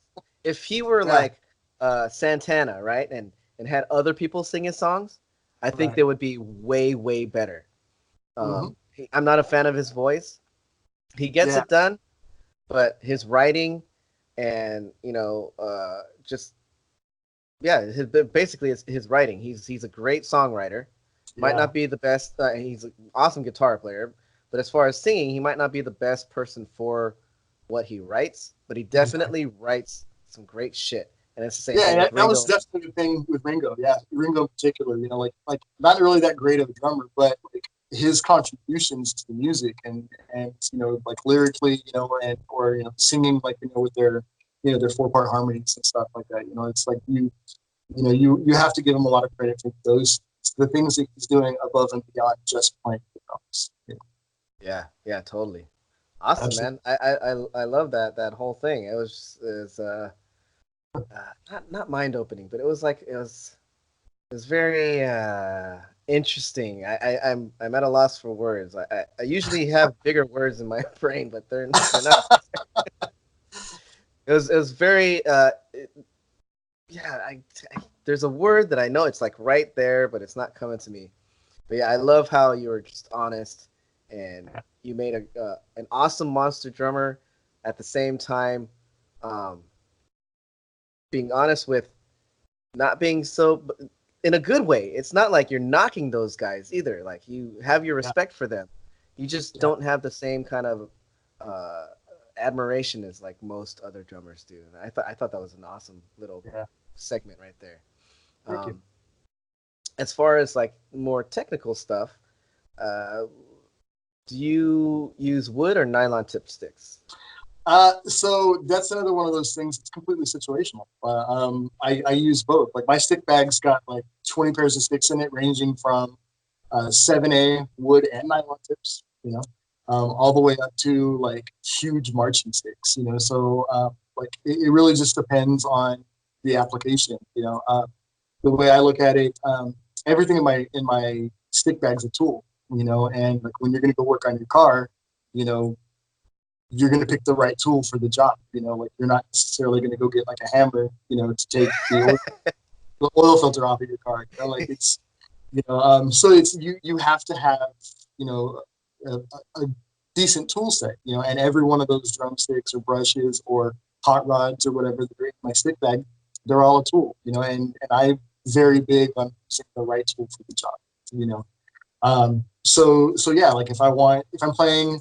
If he were like Santana, right, and had other people sing his songs, I think they would be way better. I'm not a fan of his voice. He gets it done, but his writing and basically it's his writing. He's a great songwriter. Might not be the best. He's an awesome guitar player, but as far as singing, he might not be the best person for what he writes, but he definitely writes some great shit. And it's the same thing with Ringo. That was definitely the thing with Ringo. Yeah, Ringo in particular. Like not really that great of a drummer, but like his contributions to the music and like lyrically, or singing like with their their 4-part harmonies and stuff like that. It's like you have to give him a lot of credit for the things that he's doing above and beyond just playing the drums. Yeah, totally. Awesome, absolutely. Man. I love that whole thing. It was not mind opening, but it was very interesting. I'm at a loss for words. I usually have bigger words in my brain, but they're not. It was very there's a word that I know it's like right there, but it's not coming to me. But yeah, I love how you were just honest and you made an awesome monster drummer at the same time being honest with not being so in a good way. It's not like you're knocking those guys either. Like, you have your respect for them. You just don't have the same kind of admiration as like most other drummers do. And I thought that was an awesome little segment right there. Thank you. As far as like more technical stuff, do you use wood or nylon tip sticks? So that's another one of those things. It's completely situational. I use both. Like, my stick bag's got like 20 pairs of sticks in it, ranging from 7A wood and nylon tips, all the way up to like huge marching sticks, So like it really just depends on the application. The way I look at it, everything in my stick bag's a tool, and like when you're gonna go work on your car, you're going to pick the right tool for the job. Like, you're not necessarily going to go get like a hammer, to take the oil filter off of your car. Like, it's, so it's, you have to have, a decent tool set, and every one of those drumsticks or brushes or hot rods or whatever they're in my stick bag, they're all a tool, and I'm very big on using the right tool for the job, So yeah, like if I'm playing,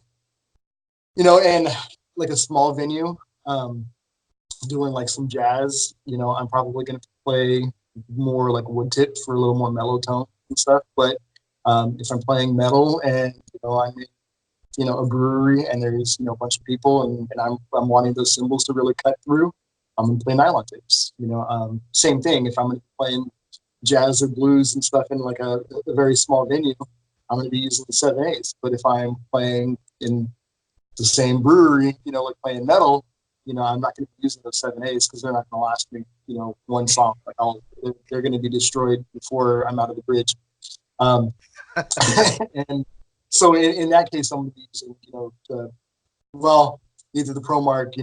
and like a small venue, doing like some jazz, I'm probably going to play more like wood tip for a little more mellow tone and stuff. But if I'm playing metal and, I'm in, a brewery and there's, a bunch of people and I'm wanting those cymbals to really cut through, I'm gonna play nylon tapes. Same thing. If I'm gonna be playing jazz or blues and stuff in like a very small venue, I'm gonna be using the 7/8. But if I'm playing in the same brewery, like playing metal, I'm not gonna be using those 7/8 because they're not gonna last me, one song. Like they're gonna be destroyed before I'm out of the bridge. Um, and so in that case, I'm gonna be using, either the ProMark,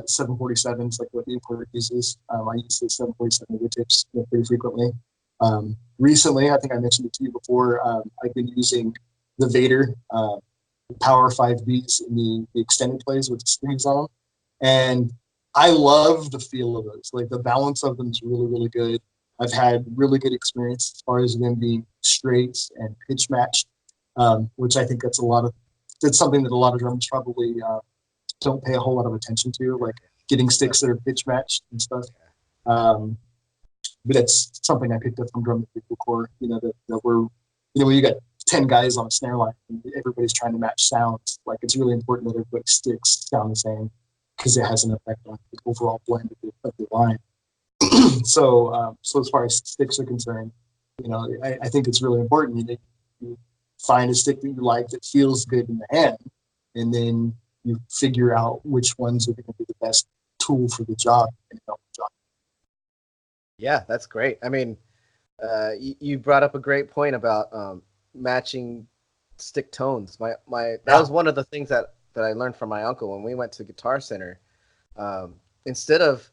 747s, like what the importer uses. I use the 747 wood tips pretty frequently. Recently, I think I mentioned it to you before, I've been using the Vader Power 5Bs in the extended plays with the sleeves on them. And I love the feel of those. Like the balance of them is really, really good. I've had really good experience as far as them being straight and pitch matched, which I think that's something that a lot of drummers probably don't pay a whole lot of attention to, like getting sticks that are pitch matched and stuff. But that's something I picked up from Drum People Core, that we're, when you got 10 guys on a snare line and everybody's trying to match sounds, like it's really important that everybody's sticks sound the same because it has an effect on the overall blend of the line. So as far as sticks are concerned, I think it's really important that you find a stick that you like that feels good in the hand, and then you figure out which ones are going to be the best tool for the job. Yeah, that's great. I mean, you brought up a great point about matching stick tones. That was one of the things that I learned from my uncle when we went to Guitar Center. Instead of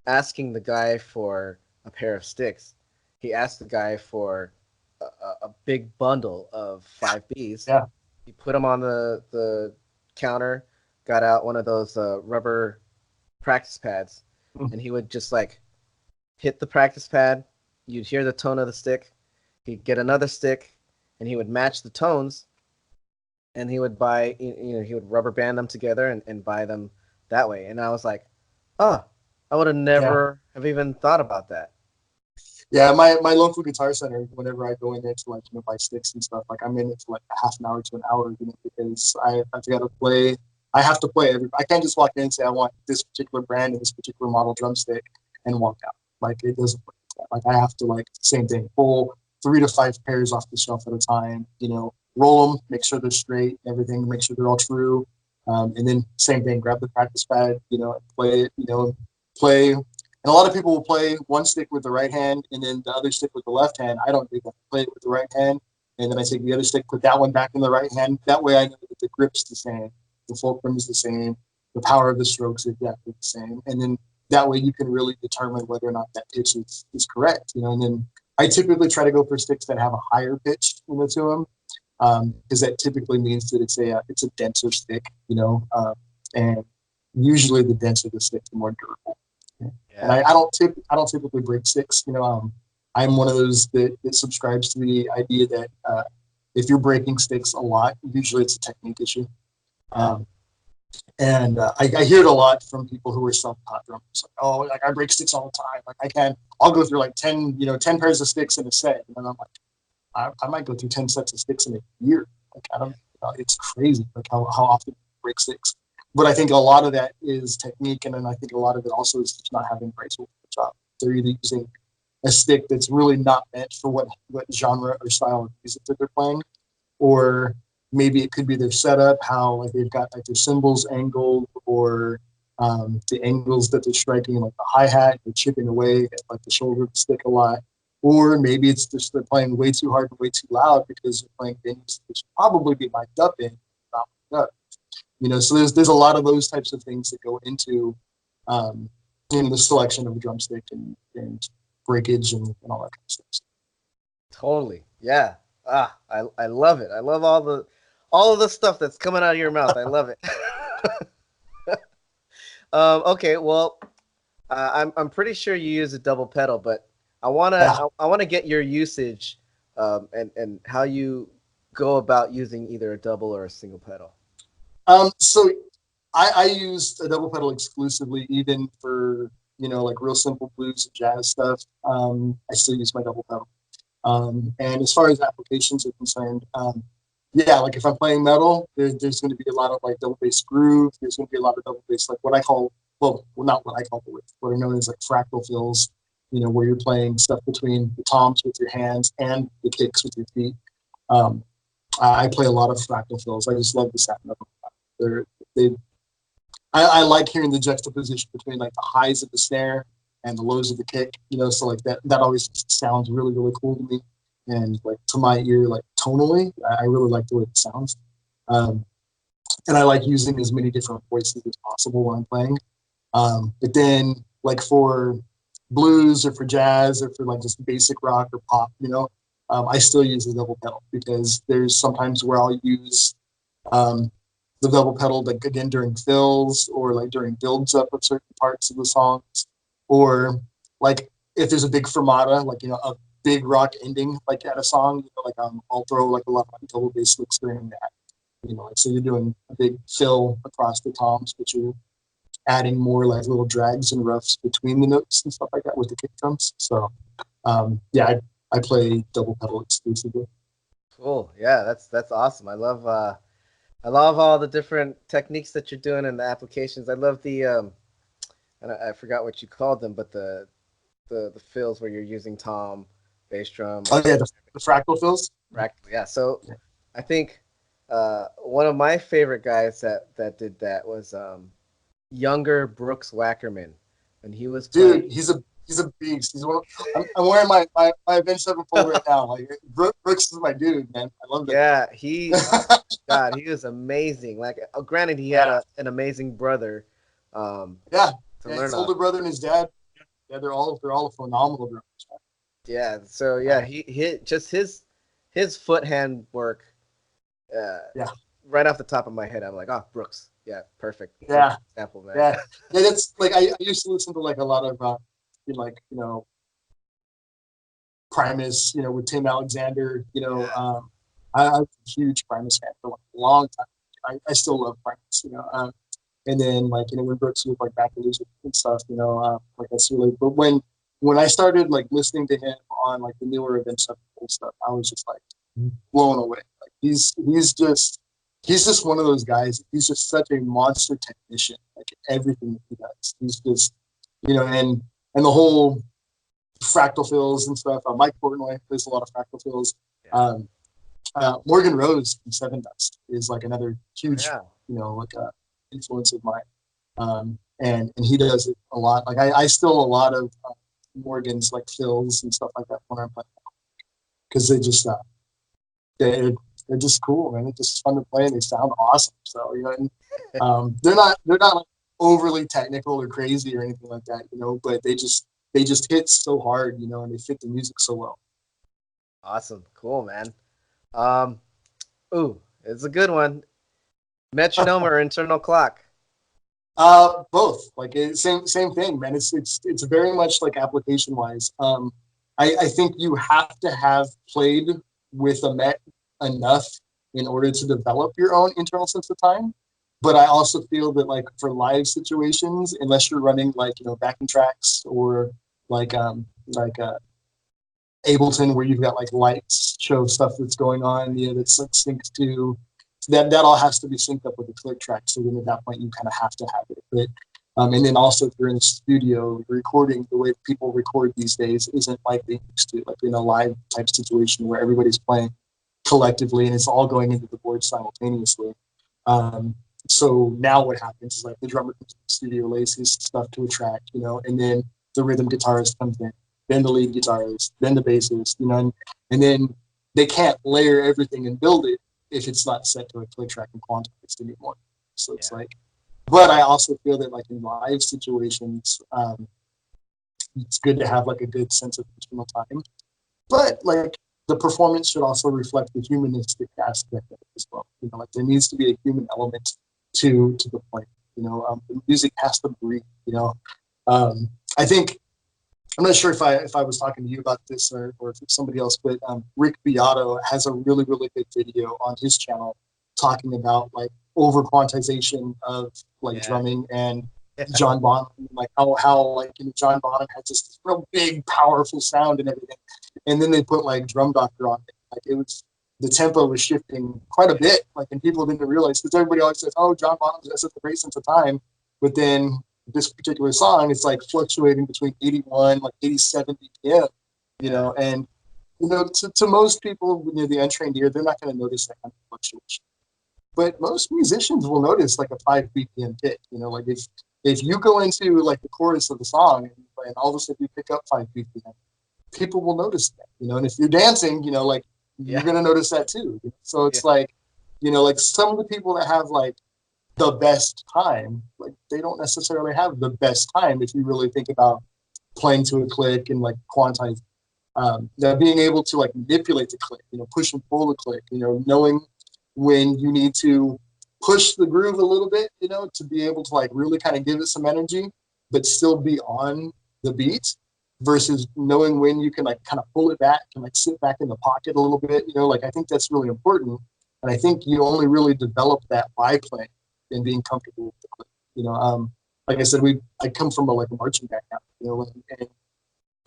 asking the guy for a pair of sticks, he asked the guy for a big bundle of 5Bs. Yeah. He put them on the counter, got out one of those rubber practice pads, and he would just like hit the practice pad. You'd hear the tone of the stick. He'd get another stick, and he would match the tones, and he would buy, he would rubber band them together and buy them that way. And I was like, oh, I would have never have even thought about that. Yeah, my local Guitar Center, whenever I go in there to buy sticks and stuff, like I'm in it for like a half an hour to an hour, because I've got to play. I have to play I can't just walk in and say I want this particular brand and this particular model drumstick and walk out. Like it doesn't work like that. Like I have to same thing, pull 3 to 5 pairs off the shelf at a time. Roll them, make sure they're straight, everything, make sure they're all true, and then same thing, grab the practice pad, and play it, play. And a lot of people will play one stick with the right hand and then the other stick with the left hand. I don't do that. I play it with the right hand, and then I take the other stick, put that one back in the right hand. That way I know that the grip's the same, the fulcrum is the same, the power of the strokes is exactly the same. And then that way you can really determine whether or not that pitch is correct. And then I typically try to go for sticks that have a higher pitch to them, because that typically means that it's a denser stick, and usually the denser the stick, the more durable. Yeah. And I don't typically break sticks. I'm one of those that subscribes to the idea that if you're breaking sticks a lot, usually it's a technique issue. And I hear it a lot from people who are self-taught drummers. Like, oh, like I break sticks all the time. Like I'll go through like 10 pairs of sticks in a set, and I'm like, I might go through 10 sets of sticks in a year. Like I don't, it's crazy. Like how often you break sticks. But I think a lot of that is technique, and then I think a lot of it also is just not having the right tool for the job. They're either using a stick that's really not meant for what genre or style of music that they're playing, or maybe it could be their setup, how they've got their cymbals angled, or the angles that they're striking, like the hi-hat, they're chipping away at the shoulder of the stick a lot. Or maybe it's just they're playing way too hard and way too loud because they're playing venues that should probably be mic'd up in, not mic'd up. So there's a lot of those types of things that go into the selection of a drumstick and breakage and all that kind of stuff. Totally, yeah. I love it. I love all of the stuff that's coming out of your mouth. I love it. Okay, well, I'm pretty sure you use a double pedal, but I wanna get your usage and how you go about using either a double or a single pedal. So I use a double pedal exclusively, even for like real simple blues and jazz stuff. I still use my double pedal. And as far as applications are concerned, like if I'm playing metal, there's going to be a lot of like double bass groove. There's going to be a lot of double bass, like what well, not what I call the width, what are known as like fractal fills, where you're playing stuff between the toms with your hands and the kicks with your feet. I play a lot of fractal fills. I just love the sound of them. They I like hearing the juxtaposition between like the highs of the snare and the lows of the kick, so like that always sounds really, really cool to me. And like to my ear, like tonally, I really like the way it sounds. And I like using as many different voices as possible when I'm playing. But then like for blues or for jazz or for like just basic rock or pop, I still use the double pedal because there's sometimes where I'll use the double pedal, like again during fills or like during builds up of certain parts of the songs, or like if there's a big fermata, like a big rock ending like at a song, like I'll throw like a lot of double bass licks during that. Like, so you're doing a big fill across the toms, but you're adding more like little drags and roughs between the notes and stuff like that with the kick drums. So yeah, I play double pedal exclusively. Cool. Yeah, that's awesome. I love all the different techniques that you're doing in the applications. I love the and I forgot what you called them, but the fills where you're using tom, bass drum. Oh yeah, the fractal fills. Fractal. Yeah. So I think one of my favorite guys that did that was younger Brooks Wackerman, and he was playing. Dude, he's a beast. He's one. I'm wearing my Avenged Sevenfold right now. Like Brooks is my dude, man. I love that. Yeah, God, he was amazing. Like, granted, he had an amazing brother. His older brother and his dad. Yeah, they're all phenomenal drummers. Yeah, so yeah, he just his foot hand work. Right off the top of my head, I'm like, oh, Brooks. Yeah, perfect. Yeah, example, man. Yeah, that's like I used to listen to like a lot of Primus, with Tim Alexander. I was a huge Primus fan for like a long time. I still love Primus. And then like when Brooks was like back in music and stuff, like that's really. But when I started like listening to him on like the newer Avenged Sevenfold stuff, I was just like blown away. Like he's just one of those guys. He's just such a monster technician. Like everything that he does, he's just and the whole fractal fills and stuff. Mike Portnoy plays a lot of fractal fills. Morgan Rose from Seven Dust is like another huge, influence of mine. And he does it a lot. Like I steal a lot of Morgan's like fills and stuff like that when I'm playing because they just they're just cool, man. It's just fun to play and they sound awesome. So and, they're not like overly technical or crazy or anything like that, but they just hit so hard, and they fit the music so well. Awesome. Cool, man. It's a good one. Metronome or internal clock? Both. Like same thing, man. It's very much like application wise. I think you have to have played with a Met enough in order to develop your own internal sense of time. But I also feel that like for live situations, unless you're running like backing tracks or like Ableton where you've got like lights show stuff that's going on, that's like synced to that all has to be synced up with the click track. So then at that point you kind of have to have it. But and then also if you're in the studio recording, the way people record these days isn't like they used to, like in a live type situation where everybody's playing collectively and it's all going into the board simultaneously. So now what happens is like the drummer comes to the studio, lays his stuff to a track, and then the rhythm guitarist comes in, then the lead guitarist, then the bassist, and then they can't layer everything and build it if it's not set to a click track and quantized anymore. So it's like, but I also feel that like in live situations, it's good to have like a good sense of personal time, but like the performance should also reflect the humanistic aspect of it as well. Like there needs to be a human element to the point. The music has to breathe. I think I'm not sure if I was talking to you about this or if it's somebody else, but Rick Beato has a really, really good video on his channel talking about like over quantization of like drumming and John Bonham, like how like John Bonham had just this real big, powerful sound and everything, and then they put like Drum Doctor on it. Like it was the tempo was shifting quite a bit, like and people didn't realize because everybody always says, "Oh, John Bonham has such a great sense of time," but then this particular song is like fluctuating between 81, like 87 BPM, you know, and to most people, the untrained ear, they're not going to notice that kind of fluctuation. But most musicians will notice like a 5 BPM kick, like if you go into like the chorus of the song and all of a sudden you pick up 5 BPM, people will notice that, and if you're dancing, like you're going to notice that too. So it's like, like some of the people that have like the best time, like they don't necessarily have the best time if you really think about playing to a click and like quantize, being able to like manipulate the click, push and pull the click, knowing when you need to push the groove a little bit, to be able to like really kind of give it some energy, but still be on the beat, versus knowing when you can like kind of pull it back and like sit back in the pocket a little bit, like I think that's really important. And I think you only really develop that by playing and being comfortable with the click. Like I said, I come from a marching background, and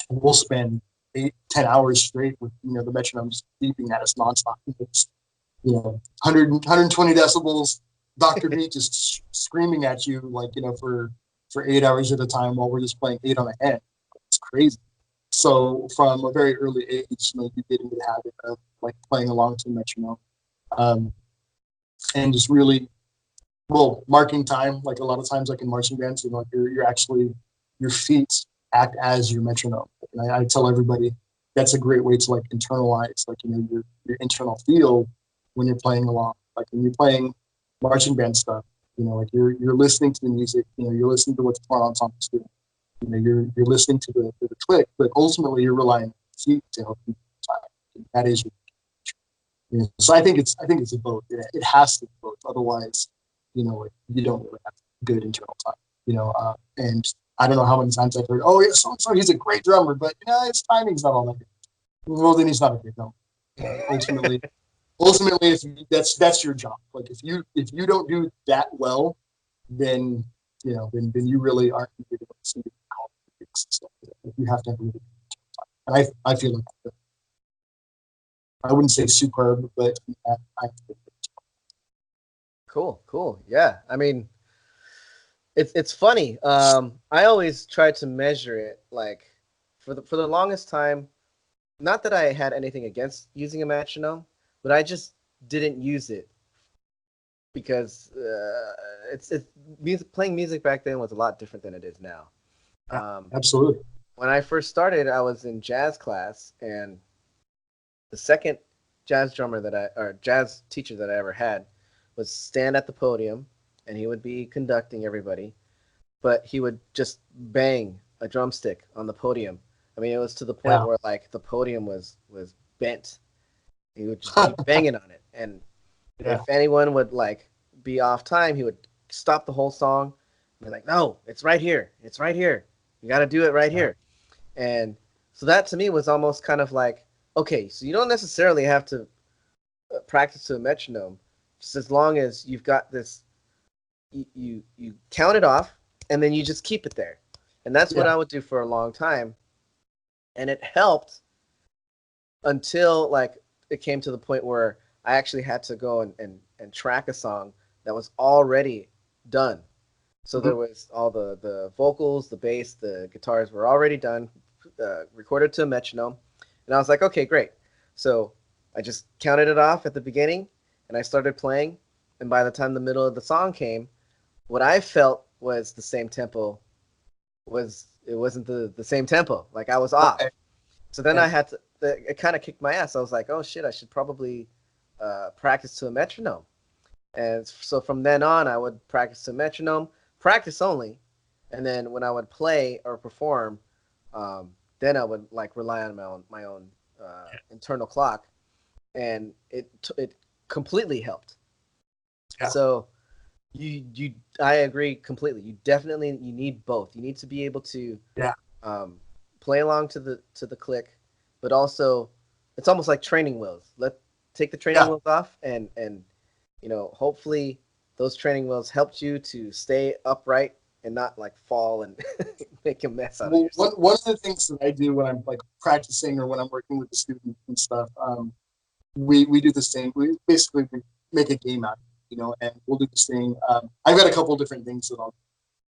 we'll spend 8-10 hours straight with, the metronomes beeping at us nonstop. It's, 120 decibels, Dr. Beat just screaming at you, like, for 8 hours at a time while we're just playing 8 on a hand. It's crazy. So from a very early age, you get into the habit of like playing along to the metronome, and just really, marking time. Like a lot of times, like in marching bands, like you're actually, your feet act as your metronome. And I tell everybody that's a great way to like internalize, like, your internal feel when you're playing along. Like when you're playing marching band stuff, like you're listening to the music, you're listening to what's going on ensembles doing. You're listening to the click, but ultimately you're relying on your feet to help you time. That is your, so I think it's a both. It has to be both. Otherwise, like you don't really have good internal time. And I don't know how many times I've heard, oh yeah, so he's a great drummer, but his timing's not all that good. Well, then he's not a great drummer. Ultimately, if that's your job. Like if you don't do that well, then then you really aren't going to see stuff. You have to have really good time. And I feel like I wouldn't say superb, but I Cool. Yeah. I mean, it's funny. I always try to measure it like for the longest time. Not that I had anything against using a metronome, but I just didn't use it because playing music back then was a lot different than it is now. Absolutely. When I first started, I was in jazz class, and the second jazz teacher that I ever had was stand at the podium, and he would be conducting everybody, but he would just bang a drumstick on the podium. I mean, it was to the point where like the podium was bent. He would just keep banging on it, and if anyone would like be off time, he would stop the whole song and be like, "No, it's right here. It's right here. You got to do it right here." And so that to me was almost kind of like, okay, so you don't necessarily have to practice to a metronome, just as long as you've got this, you count it off, and then you just keep it there. And that's what I would do for a long time. And it helped until like it came to the point where I actually had to go and track a song that was already done. So there was all the vocals, the bass, the guitars were already done, recorded to a metronome. And I was like, okay, great. So I just counted it off at the beginning, and I started playing. And by the time the middle of the song came, what I felt was the same tempo. It wasn't the same tempo. Like I was off. So then I had to. It kind of kicked my ass. I was like, oh shit, I should probably practice to a metronome. And so from then on, I would practice to a metronome, practice only, and then when I would play or perform, then I would like rely on my own internal clock, and it completely helped. Yeah. So I agree completely. You need both. You need to be able to play along to the click, but also it's almost like training wheels. Take the training wheels off, and hopefully those training wheels helped you to stay upright and not like fall and make a mess out of yourself. One of the things that I do when I'm like practicing or when I'm working with the student and stuff, we do the same. We basically make a game out of it, and we'll do this thing. I've got a couple of different things that I'll do.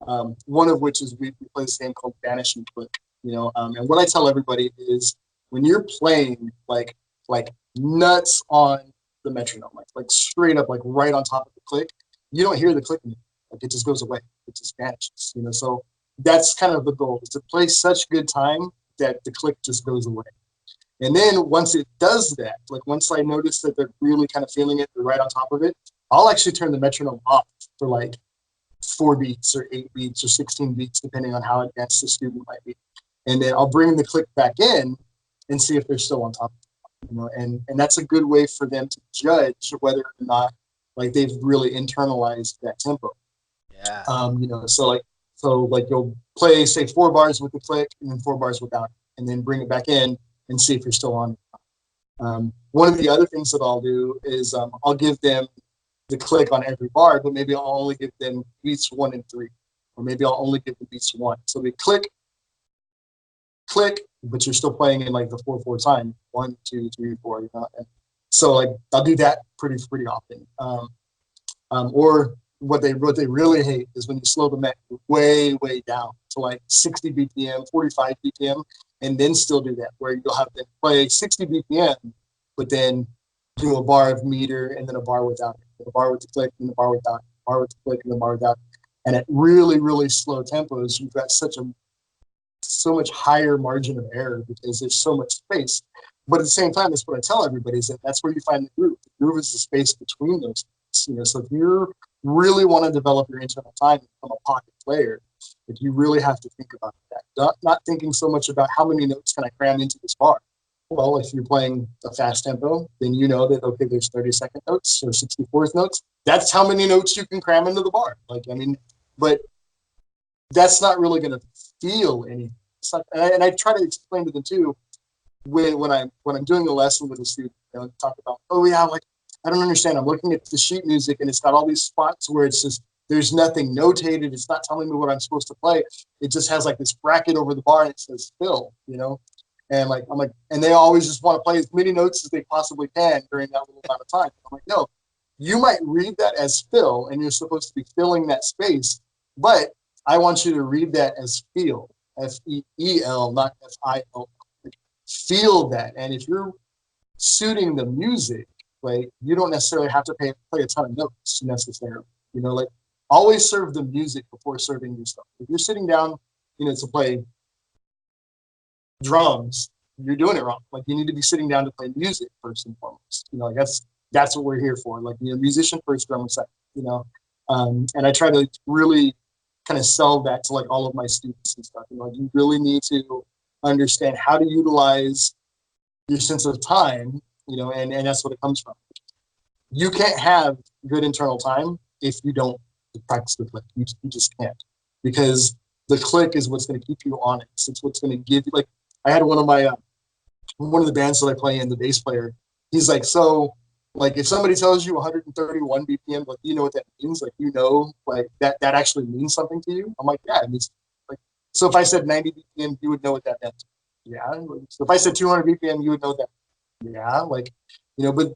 One of which is we play this game called Vanish and Click. And what I tell everybody is when you're playing like nuts on the metronome, like straight up, like right on top of the click, you don't hear the click anymore. Like it just goes away. It just vanishes. So that's kind of the goal, is to play such good time that the click just goes away. And then once it does that, like once I notice that they're really kind of feeling it, they're right on top of it, I'll actually turn the metronome off for like 4 beats or 8 beats or 16 beats, depending on how advanced the student might be. And then I'll bring the click back in and see if they're still on top of it. And that's a good way for them to judge whether or not like they've really internalized that tempo. Yeah. So you'll play, say, 4 bars with the click and then 4 bars without it, and then bring it back in and see if you're still on. One of the other things that I'll do is I'll give them the click on every bar, but maybe I'll only give them beats 1 and 3, or maybe I'll only give them beats 1. So they click, but you're still playing in like the 4/4 time, 1, 2, 3, 4. And so like I'll do that pretty often. Or what they really hate is when you slow the met way down to like 60 BPM, 45 BPM, and then still do that, where you'll have them play 60 BPM, but then do a bar of meter and then a bar without it, a bar with the click and a bar without it, a bar with the click and a bar without it. And at really slow tempos, you've got so much higher margin of error because there's so much space. But at the same time, that's what I tell everybody, is that that's where you find the groove. The groove is the space between those things. So if you really want to develop your internal time and become a pocket player, if you really have to think about that, not thinking so much about how many notes can I cram into this bar. Well, if you're playing a fast tempo, then you know that, okay, there's 32nd notes or 64th notes. That's how many notes you can cram into the bar. But that's not really going to feel anything. And I try to explain to them too, when I'm doing a lesson with a student, talk about, oh yeah, like I don't understand. I'm looking at the sheet music and it's got all these spots where it's just there's nothing notated. It's not telling me what I'm supposed to play. It just has like this bracket over the bar and it says fill, And I'm like, and they always just want to play as many notes as they possibly can during that little amount of time. I'm like, no, you might read that as fill and you're supposed to be filling that space, but I want you to read that as feel, F-E-E-L, not F-I-L. Feel that. And if you're suiting the music, like you don't necessarily have to play a ton of notes necessarily. Like always serve the music before serving your stuff. If you're sitting down, to play drums, you're doing it wrong. Like you need to be sitting down to play music first and foremost. Like that's what we're here for. Like musician first, drummer second. And I try to really kind of sell that to like all of my students and stuff. You really need to understand how to utilize your sense of time, and that's what it comes from. You can't have good internal time if you don't practice the click. You just can't, because the click is what's going to keep you honest. It's what's going to give you, like, I had one of the bands that I play in, the bass player, he's like, so like if somebody tells you 131 BPM, like, you know what that means? Like, like that actually means something to you? I'm like, yeah, it means, like, so if I said 90 BPM, you would know what that meant. Yeah. So if I said 200 BPM, you would know that. Yeah. Like, but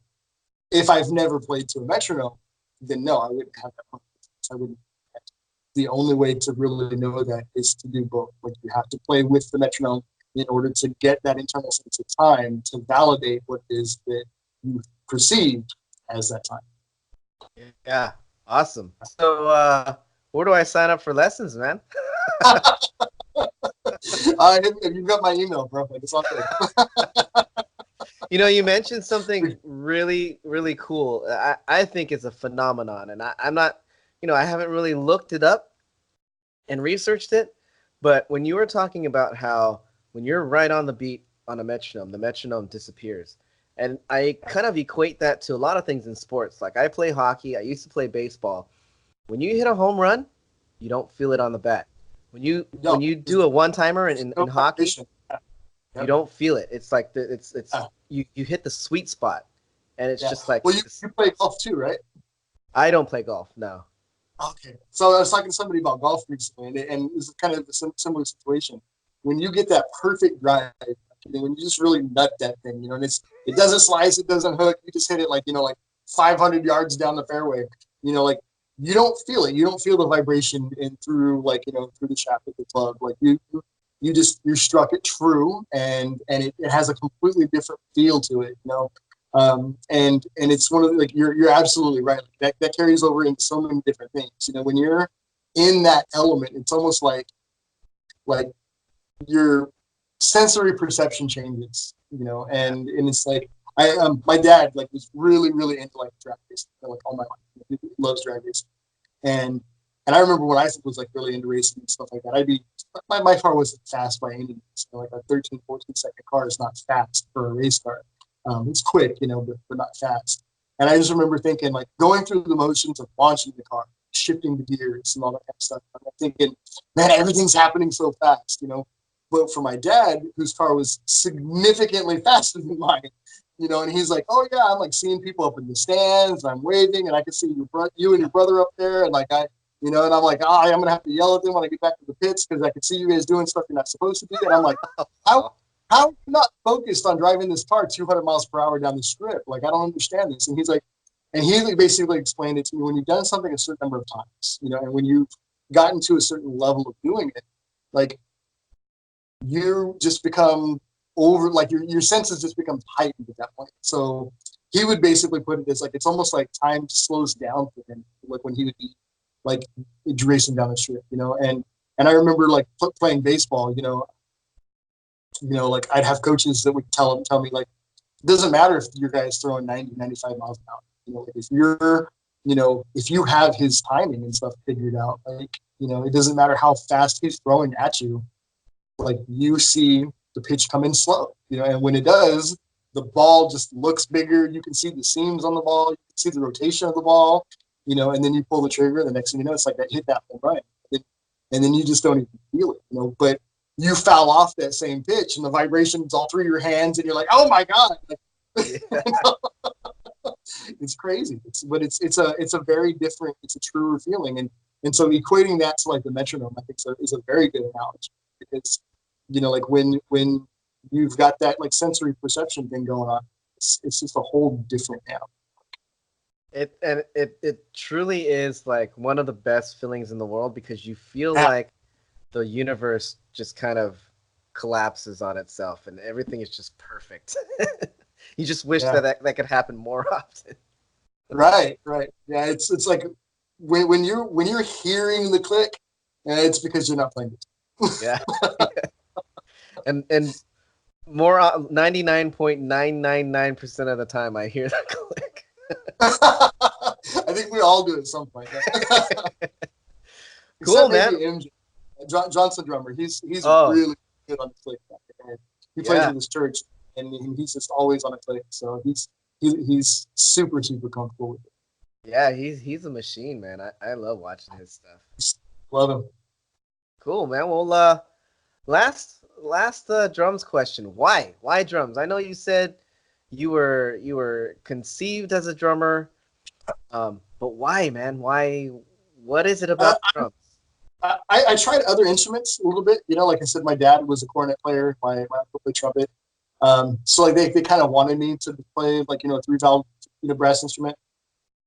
if I've never played to a metronome, then no, I wouldn't have that confidence. I wouldn't. The only way to really know that is to do both. Like you have to play with the metronome in order to get that internal sense of time to validate what it is that you perceived as that time. Yeah, awesome. So where do I sign up for lessons, man? You've got my email, bro. Like, it's all good. You mentioned something really, really cool. I think it's a phenomenon, and I'm not, I haven't really looked it up and researched it, but when you were talking about how when you're right on the beat on a metronome, the metronome disappears. And I kind of equate that to a lot of things in sports. Like I play hockey, I used to play baseball. When you hit a home run, you don't feel it on the bat. When you do a one-timer in hockey, you don't feel it. It's like you hit the sweet spot, and it's just like. Well, you play golf too, right? I don't play golf, no. Okay, so I was talking to somebody about golf recently, and it's kind of a similar situation. When you get that perfect drive, when you just really nut that thing, and it doesn't slice, it doesn't hook, you just hit it like 500 yards down the fairway, like you don't feel it. You don't feel the vibration in through like, through the shaft of the club. Like you're struck it true, and it has a completely different feel to it, and it's one of the, like, you're absolutely right. That carries over into so many different things. When you're in that element, it's almost like your sensory perception changes, and it's like my dad like was really really into like drag racing like all my life. He loves drag racing, and I remember when I was like really into racing and stuff like that. My car wasn't fast by any means. Like a 13-14 second car is not fast for a race car. It's quick, but not fast. And I just remember thinking, like, going through the motions of launching the car, shifting the gears, and all that kind of stuff. I'm thinking, man, everything's happening so fast. But for my dad, whose car was significantly faster than mine, and he's like, oh yeah, I'm like seeing people up in the stands, and I'm waving, and I can see you and your brother up there, and like and I'm like, I'm gonna have to yell at them when I get back to the pits because I can see you guys doing stuff you're not supposed to do, and I'm like, how are you not focused on driving this car 200 miles per hour down the strip? Like, I don't understand this. And he's like, and he basically explained it to me, when you've done something a certain number of times, and when you've gotten to a certain level of doing it, like, you just become over, like your senses just become heightened at that point. So he would basically put it as like, it's almost like time slows down for him, like when he would be like racing down the strip, and I remember like playing baseball, like I'd have coaches that would tell me like, it doesn't matter if your guy's throwing 90, 95 miles an hour, like if you have his timing and stuff figured out, like, it doesn't matter how fast he's throwing at you, like you see the pitch come in slow, and when it does, the ball just looks bigger. You can see the seams on the ball, you can see the rotation of the ball, and then you pull the trigger, and the next thing you know, it's like that hit that home run, and then you just don't even feel it, but you foul off that same pitch, and the vibrations all through your hands, and you're like, oh my god, yeah. It's crazy. It's a very different, it's a truer feeling, and so equating that to like the metronome, I think is a very good analogy, because like when you've got that like sensory perception thing going on, it's just a whole different animal. It truly is like one of the best feelings in the world, because you feel like the universe just kind of collapses on itself and everything is just perfect. You just wish that could happen more often. Right. Yeah, it's like when you're hearing the click, it's because you're not playing it. Yeah. and more 99.999% of the time I hear that click. I think we all do at some point. Cool, man. MJ. Johnson drummer. He's really good on the click. He plays with his church, and he's just always on a click. So he's super comfortable with it. Yeah, he's a machine, man. I love watching his stuff. Love him. Cool, man. Well, last drums question. Why drums? I know you said you were conceived as a drummer, but why, man? Why? What is it about drums? I tried other instruments a little bit. Like I said, my dad was a cornet player. My uncle played trumpet. So like they kind of wanted me to play like, a 3-valve, brass instrument.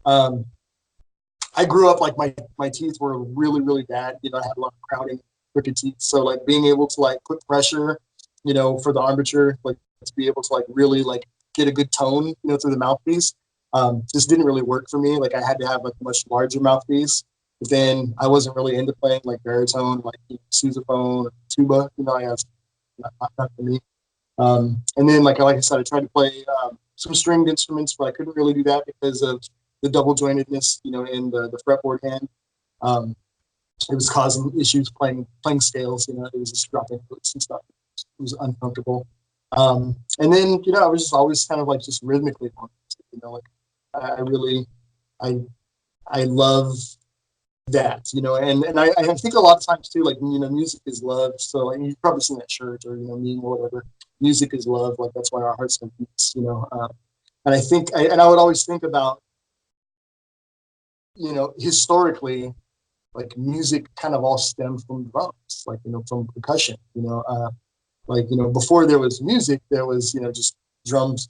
I grew up like my teeth were really, really bad. I had a lot of crowding, crooked teeth. So like being able to like put pressure, for the armature, like to be able to like really like get a good tone, through the mouthpiece, just didn't really work for me. Like I had to have like a much larger mouthpiece. But then I wasn't really into playing like baritone, like sousaphone, tuba. I was not for me. And then like I said, I tried to play some stringed instruments, but I couldn't really do that because of the double jointedness, in the fretboard hand. It was causing issues playing scales. It was just dropping notes and stuff. It was uncomfortable. And then I was just always kind of like just rhythmically oriented. Like I love that, and I think a lot of times too, like, music is love. So like, you've probably seen that shirt or, meme or whatever, music is love. Like that's why our hearts beats, and I think, and I would always think about, historically, like music kind of all stemmed from drums, like, from percussion, like, before there was music, there was, just drums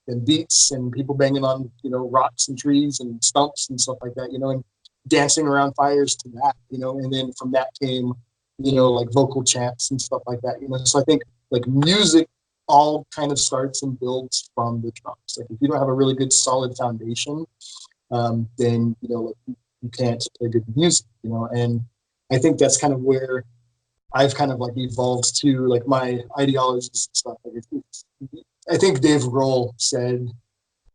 and beats and people banging on, rocks and trees and stumps and stuff like that, and dancing around fires to that, and then from that came, like vocal chants and stuff like that, So I think like music all kind of starts and builds from the drums. Like if you don't have a really good solid foundation, then like you can't play good music, And I think that's kind of where I've kind of like evolved to like my ideologies and stuff. Like I think Dave Grohl said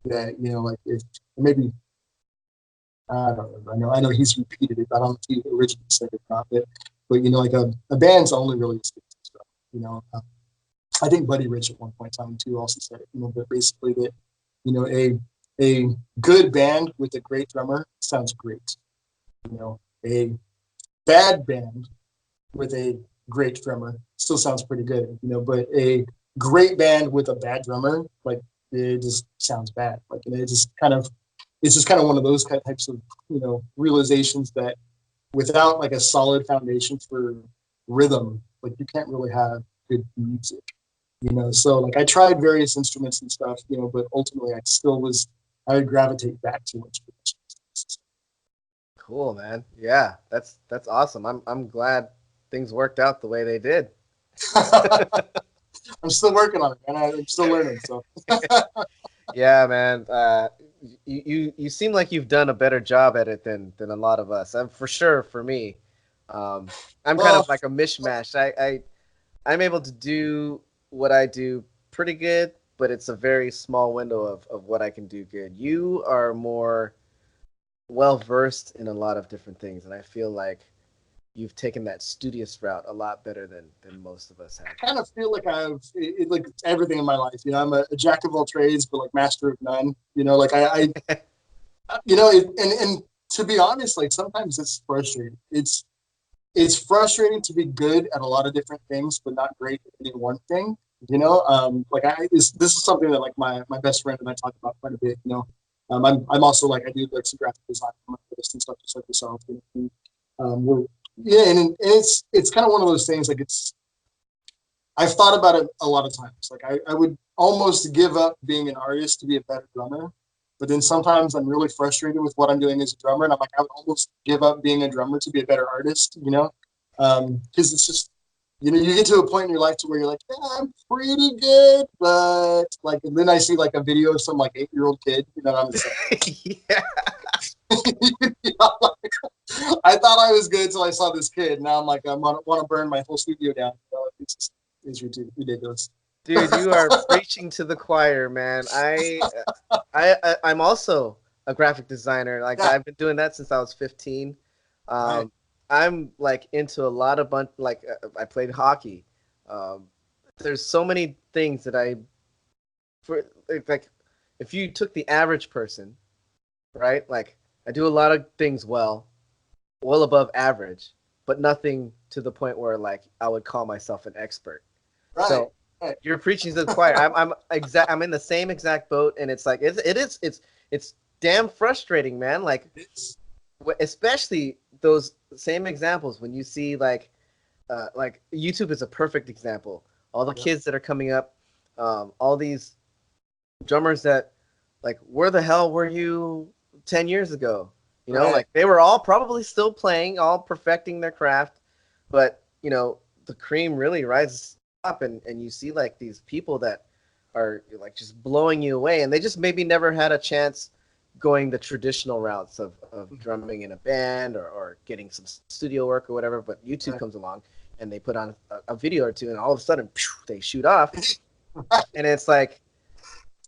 that like if maybe I don't know. I know he's repeated it. I don't know if he originally said it or not, but like a band's only really as good as its drummer. I think Buddy Rich at one point in time too also said it. But basically that a good band with a great drummer sounds great. A bad band with a great drummer still sounds pretty good. But a great band with a bad drummer, like it just sounds bad. Like it's just kind of one of those types of realizations that without like a solid foundation for rhythm, like you can't really have good music. So like I tried various instruments and stuff, but ultimately I would gravitate back to instruments. Cool, man. Yeah, that's awesome. I'm glad things worked out the way they did. I'm still working on it, and I'm still learning. So yeah, man. You seem like you've done a better job at it than a lot of us. For sure, for me, I'm kind of like a mishmash. I'm able to do what I do pretty good, but it's a very small window of what I can do good. You are more well versed in a lot of different things, and I feel like you've taken that studious route a lot better than most of us have. I kind of feel like I've like everything in my life. I'm a jack of all trades, but like master of none. Like I and to be honest, like sometimes it's frustrating. It's frustrating to be good at a lot of different things, but not great at any one thing. Like this is something that like my best friend and I talk about quite a bit. I'm also like I do like some graphic design for my artist and stuff just like yourself. We're and it's kind of one of those things like I've thought about it a lot of times. Like I would almost give up being an artist to be a better drummer, but then sometimes I'm really frustrated with what I'm doing as a drummer, and I'm like I would almost give up being a drummer to be a better artist. Because it's just you get to a point in your life to where you're like, yeah, I'm pretty good, but like, and then I see like a video of some like 8-year-old kid, and I'm just like, yeah. I thought I was good until I saw this kid. Now I'm like, I want to burn my whole studio down. It's ridiculous. Dude, you are preaching to the choir, man. I'm also a graphic designer. Like I've been doing that since I was 15. Right. I'm like into a lot of I played hockey. There's so many things that like if you took the average person, right? Like I do a lot of things well above average, but nothing to the point where like I would call myself an expert. Right. So you're preaching to the choir. I'm in the same exact boat, and it's like it's damn frustrating, man. Like especially those same examples when you see like YouTube is a perfect example. All the kids that are coming up, all these drummers that like where the hell were you 10 years ago? Like they were all probably still playing, all perfecting their craft, but the cream really rises up, and you see like these people that are like just blowing you away, and they just maybe never had a chance going the traditional routes of drumming in a band or getting some studio work or whatever. But YouTube comes along and they put on a video or two, and all of a sudden they shoot off. And it's like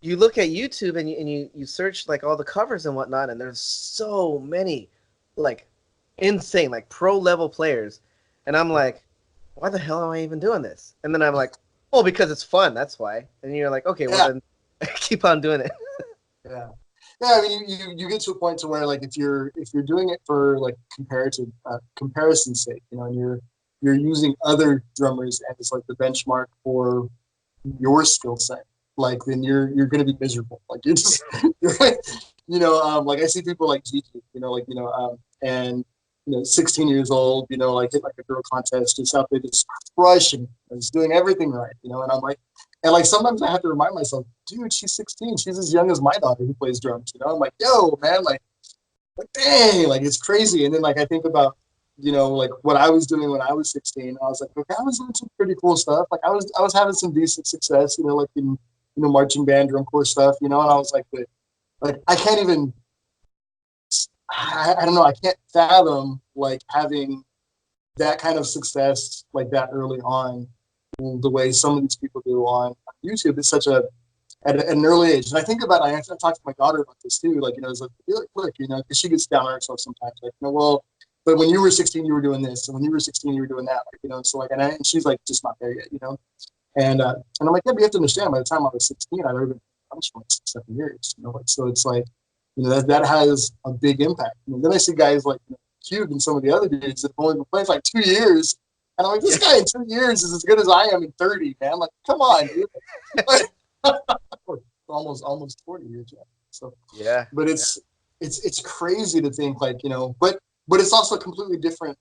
you look at YouTube and you search like all the covers and whatnot, and there's so many like insane like pro level players, and I'm like, why the hell am I even doing this? And then I'm like, oh, because it's fun, that's why. And you're like, okay, well then keep on doing it. Yeah. I mean, you get to a point to where like if you're doing it for like comparison's sake, and you're using other drummers as like the benchmark for your skill set, like then you're gonna be miserable. Like you're just like I see people like Gigi, and 16 years old, like hit like a girl contest, just out there just crushing, just doing everything right, and I'm like, and like sometimes I have to remind myself, dude, she's 16, she's as young as my daughter who plays drums, I'm like, yo, man, like like, dang, like it's crazy. And then like I think about, like what I was doing when I was 16. I was like, okay, I was doing some pretty cool stuff. Like I was having some decent success, like in marching band, drum corps stuff, and I was like, but like I can't even, I don't know, I can't fathom like having that kind of success like that early on, the way some of these people do on YouTube. It's such a at an early age. And I think about, I talked to my daughter about this too. Like, it's like, look, because she gets down on herself sometimes. Like, well, but when you were 16, you were doing this, and when you were 16, you were doing that. Like, so like, and she's like, just not there yet. And I'm like, yeah, but you have to understand. By the time I was 16, I'd already been punished for like 6, 7 years. Like, so it's like, that has a big impact. Then I see guys like Cube and some of the other dudes that have only been playing for like 2 years. And I'm like, this guy in 2 years is as good as I am in 30, man. Like, come on, dude. almost 40 years. Yeah. So Yeah. But it's crazy to think like, but it's also a completely different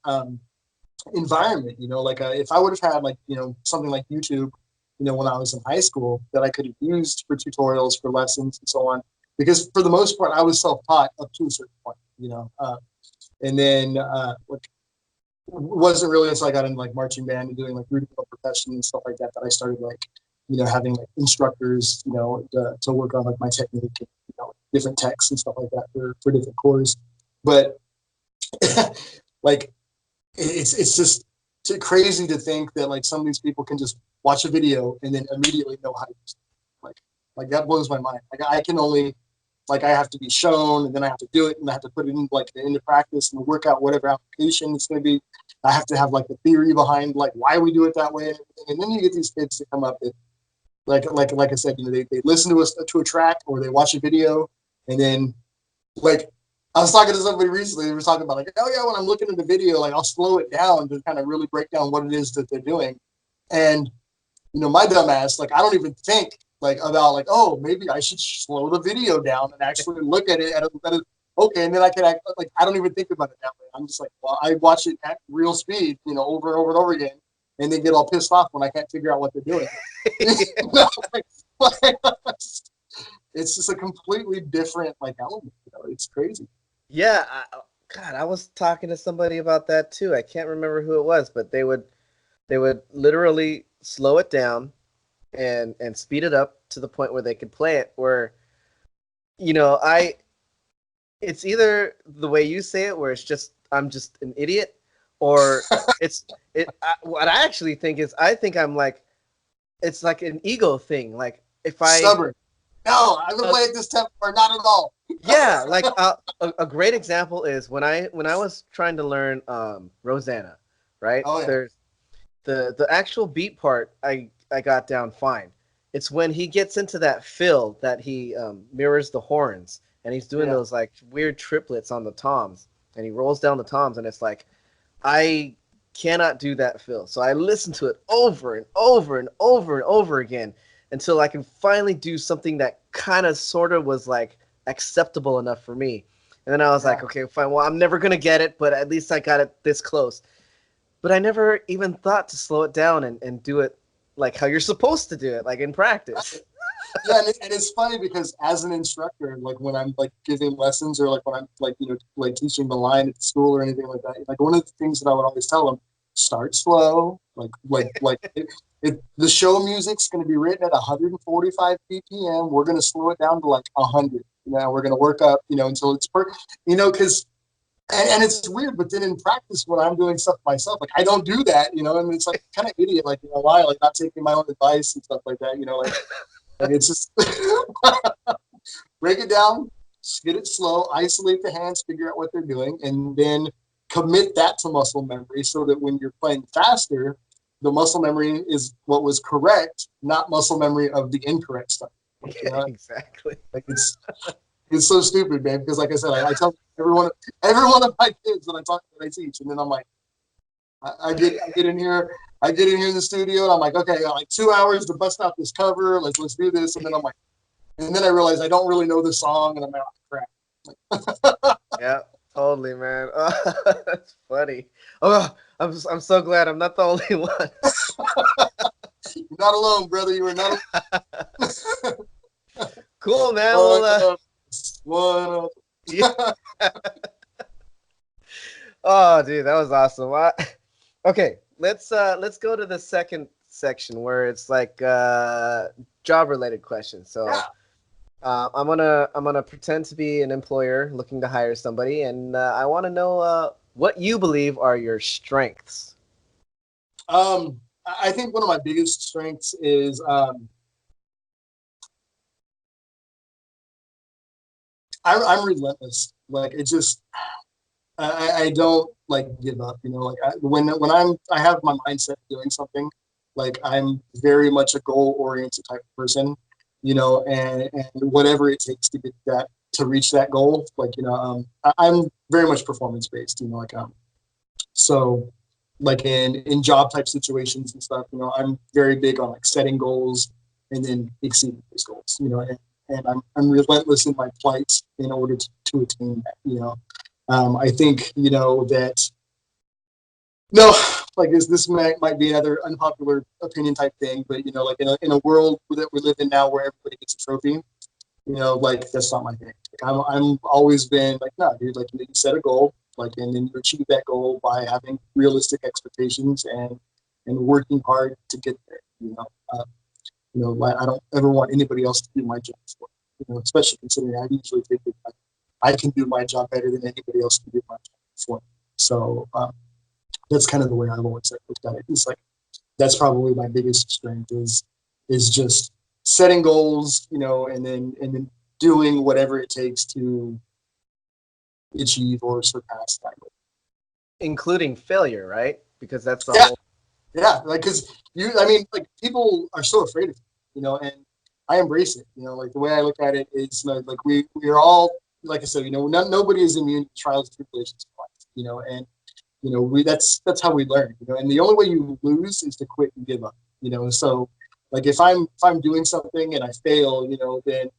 environment. Like if I would have had like, something like YouTube, when I was in high school, that I could have used for tutorials, for lessons, and so on. Because for the most part, I was self-taught up to a certain point. And then like, it wasn't really until I got into like marching band and doing like rudimental percussion and stuff like that that I started like, having like instructors, to work on like my technique, and, different texts and stuff like that for different chords. But like, it's just crazy to think that like some of these people can just watch a video and then immediately know how to use it. Like that blows my mind. Like I can only, like I have to be shown, and then I have to do it, and I have to put it in like into practice and work out whatever application it's going to be. I have to have like the theory behind like why we do it that way, and then you get these kids to come up that like I said, they listen to us to a track, or they watch a video, and then like I was talking to somebody recently. They were talking about like, oh yeah, when I'm looking at the video, like I'll slow it down to kind of really break down what it is that they're doing, and my dumb ass, like I don't even think like about like, oh, maybe I should slow the video down and actually look at it okay, and then I can act like I don't even think about it that way. I'm just like, well, I watch it at real speed, over and over and over again, and then get all pissed off when I can't figure out what they're doing. It's just a completely different like element. It's crazy. Yeah, God, I was talking to somebody about that too. I can't remember who it was, but they would literally slow it down and speed it up to the point where they could play it. Where, it's either the way you say it, where it's just I'm just an idiot, or what I actually think is I think I'm like, it's like an ego thing. Like if I stubborn. No, I would play at this tempo, or not at all. Yeah, like a great example is when I was trying to learn Rosanna, right? Oh, yeah. There's the actual beat part I got down fine. It's when he gets into that fill that he mirrors the horns, and he's doing those like weird triplets on the toms, and he rolls down the toms, and it's like I cannot do that fill. So I listen to it over and over and over and over again until I can finally do something that kind of sort of was like acceptable enough for me. And then I was like, okay, fine. Well, I'm never going to get it, but at least I got it this close. But I never even thought to slow it down and do it like how you're supposed to do it, like in practice. Yeah, and it's funny because as an instructor, like when I'm like giving lessons, or like when I'm like, like teaching the line at school or anything like that, like one of the things that I would always tell them, start slow. The show music's going to be written at 145 BPM. We're going to slow it down to like 100. We're going to work up, until it's because and it's weird, but then in practice when I'm doing stuff myself, like I don't do that, and it's like kind of idiot, like why, like not taking my own advice and stuff like that, like it's just break it down, get it slow, isolate the hands, figure out what they're doing, and then commit that to muscle memory so that when you're playing faster, the muscle memory is what was correct, not muscle memory of the incorrect stuff. Exactly. Like it's so stupid, man. Because like I said, I tell every one of my kids that I teach, and then I'm like, I get in here in the studio, and I'm like, okay, I got like 2 hours to bust out this cover. Let's do this, and then I'm like, and then I realize I don't really know the song, and I'm like, oh, crap. Yeah, totally, man. Oh, that's funny. Oh, I'm so glad I'm not the only one. You're not alone, brother. You are not alone. Cool, man. Well, Yeah. Oh, dude, that was awesome. Okay, let's go to the second section where it's like job related questions. So Yeah. I'm gonna pretend to be an employer looking to hire somebody, and I want to know what you believe are your strengths. I think one of my biggest strengths is I'm relentless. Like it just I don't like give up. You know, like when I have my mindset doing something, like I'm very much a goal oriented type of person. You know, and whatever it takes to get that to reach that goal, like I'm very much performance based. You know, like so like in job type situations and stuff, you know, I'm very big on like setting goals and then exceeding those goals. You know, and I'm relentless in my plight in order to attain that. You know, I think you know that no, like this might be another unpopular opinion type thing, but you know, like in a world that we live in now where everybody gets a trophy, you know, like that's not my thing. Like, I'm always been like, no, dude, like you set a goal, like, and then you achieve that goal by having realistic expectations and working hard to get there. You know, like, I don't ever want anybody else to do my job for me, you know, especially considering I usually think that I can do my job better than anybody else can do my job for me. So that's kind of the way I've always looked at it. It's like that's probably my biggest strength is just setting goals, you know, and then doing whatever it takes to achieve or surpass that goal. Including failure, right? Because that's the Yeah, whole. yeah, like because I mean, like people are so afraid of it, you know, and I embrace it. You know, like the way I look at it is like we're all like I said, you know, nobody is immune to trials and tribulations of life, you know, and you know we that's how we learn, you know, and the only way you lose is to quit and give up, you know. So like if I'm doing something and I fail, you know, then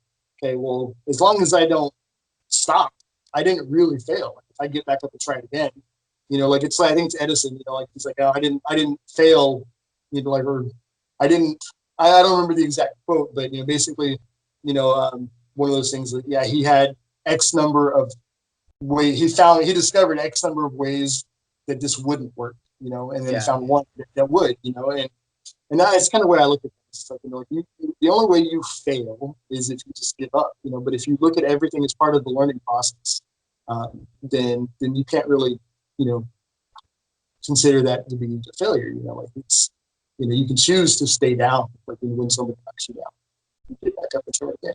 okay, well, as long as I don't stop, I didn't really fail. Like, if I get back up and try it again, you know, like it's like I think it's Edison, you know, like he's like, oh, I didn't fail, you know, like or I didn't I don't remember the exact quote, but you know, basically, you know, one of those things that yeah, he had X number of he discovered X number of ways that this wouldn't work, you know, and then he Yeah. found one that would, you know, and that's kind of where I look at this. It's like, you know, the only way you fail is if you just give up, you know. But if you look at everything as part of the learning process, then you can't really, you know, consider that to be a failure. You know, like it's, you know, you can choose to stay down, like when somebody knocks you down, you get back up and try again.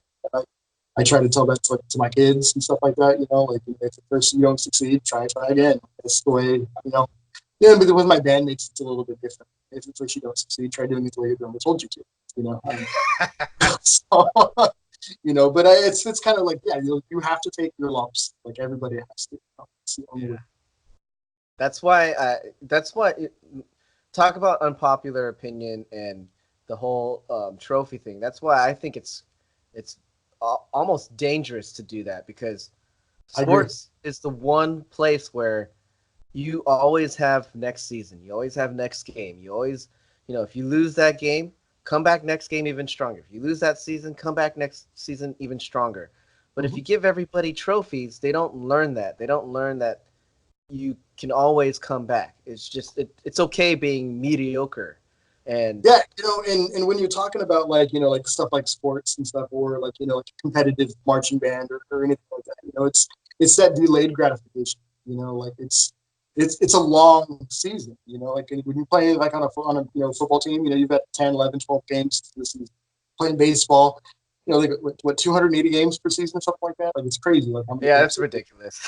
I try to tell that to my kids and stuff like that. You know, like if at first you don't succeed, try again. That's the way, you know. Yeah, but with my bandmates, it's a little bit different. If at first you don't succeed, try doing it the way your grandma told you to. You know, so you know, but it's kind of like yeah, you have to take your lumps, like everybody has to. You know? It's the only Yeah. way. That's why. That's what. Talk about unpopular opinion and the whole trophy thing. That's why I think it's almost dangerous to do that because I agree. sports is the one place where you always have next season. You always have next game. You always, if you lose that game, come back next game even stronger. If you lose that season, come back next season even stronger. But if Mm-hmm. you give everybody trophies, they don't learn that. They don't learn that you can always come back. It's just it's okay being mediocre. And Yeah, you know, and when you're talking about like, you know, like stuff like sports and stuff, or like, you know, like competitive marching band or anything like that, you know, it's that delayed gratification, you know, like it's a long season, you know, like when you play like on a you know football team, you know, you've got 10, 11, 12 games this season. Playing baseball, you know, like what 280 games per season or something like that. Like it's crazy, like how many yeah, games that's ridiculous.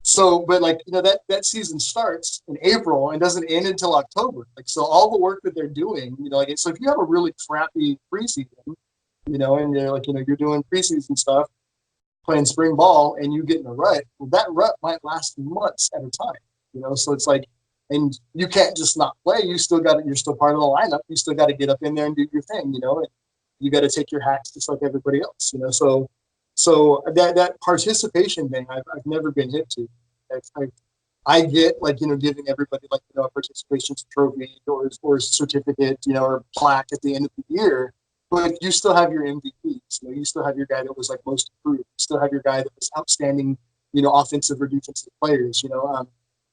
so, but like you know that season starts in April and doesn't end until October. Like so, all the work that they're doing, you know, like so if you have a really crappy preseason, you know, and you're like you know you're doing preseason stuff, playing spring ball, and you get in a rut, well, that rut might last months at a time. You know, so it's like, and you can't just not play. You still got you're still part of the lineup. You still got to get up in there and do your thing. You know, and you got to take your hacks just like everybody else. You know, so that participation thing, I've never been hip to. I, I get like you know giving everybody like you know a participation trophy or certificate, you know, or plaque at the end of the year. but you still have your MVPs. You still have your guy that was like most improved. You still have your guy that was outstanding, offensive or defensive players.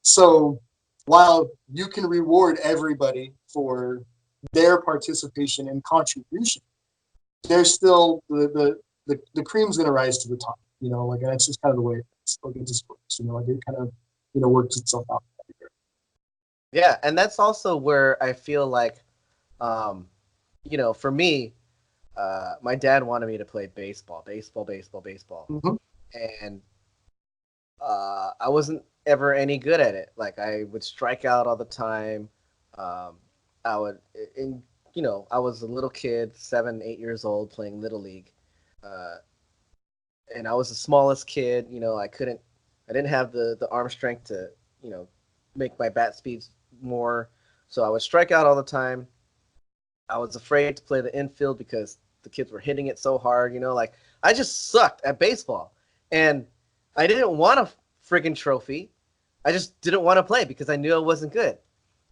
So while you can reward everybody for their participation and contribution, there's still the cream's going to rise to the top. And that's just kind of the way it's like it just works. It kind of works itself out. Yeah, and that's also where I feel like, for me, my dad wanted me to play baseball, Mm-hmm. and I wasn't ever any good at it. Like I would strike out all the time. Um, I would, and I was a little kid, 7, 8 years old, playing little league, uh, and I was the smallest kid. I didn't have the arm strength to, make my bat speeds more. So I would strike out all the time. I was afraid to play the infield because the kids were hitting it so hard. Like I just sucked at baseball, and I didn't want a friggin' trophy. I just didn't want to play because I knew I wasn't good.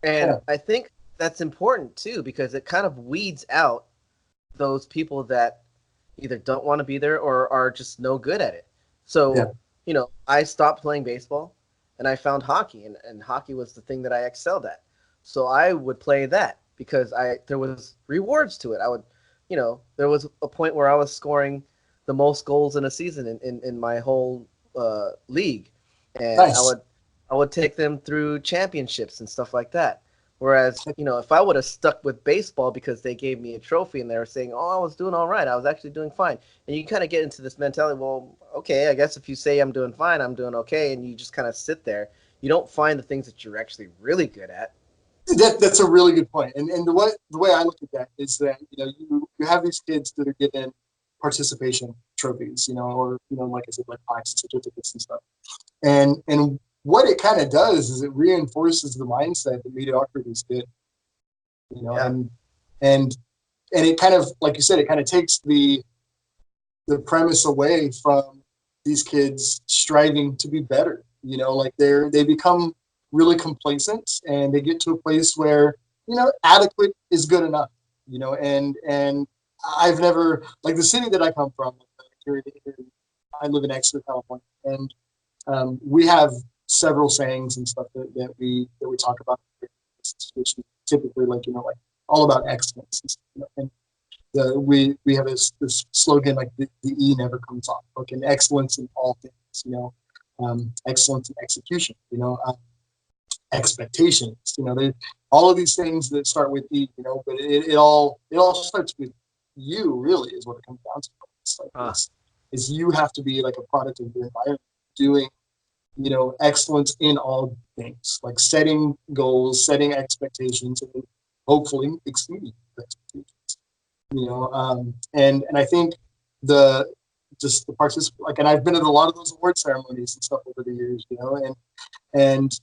And Yeah. I think that's important too because it kind of weeds out those people that either don't want to be there or are just no good at it. Yeah. So, I stopped playing baseball and I found hockey, and hockey was the thing that I excelled at. So I would play that because there was rewards to it. There was a point where I was scoring the most goals in a season in my whole league, and Nice. I would take them through championships and stuff like that. Whereas, if I would have stuck with baseball because they gave me a trophy and they were saying, "Oh, I was doing all right. I was actually doing fine," and you kind of get into this mentality, well, okay, I guess if you say I'm doing fine, I'm doing okay, and you just kind of sit there, you don't find the things that you're actually really good at. That's a really good point. And the way I look at that is that you have these kids that are getting participation trophies, or like I said, like plaques and certificates and stuff. And what it kind of does is it reinforces the mindset that mediocrity is good. Yeah, And and it kind of, like you said, it kind of takes the premise away from these kids striving to be better. Like they become really complacent and they get to a place where adequate is good enough. And I've never, like, the city that I come from. I live in Exeter, California, and we have several sayings and stuff that we talk about, which is typically like all about excellence. And we have this slogan like the E never comes off. Like in excellence in all things, excellence in execution, expectations, all of these things that start with E, but it all starts with you. Really, is what it comes down to. It's like is you have to be like a product of your environment, doing excellence in all things, like setting goals, setting expectations, and hopefully exceeding expectations. And I think the just the participant, like, and I've been at a lot of those award ceremonies and stuff over the years, and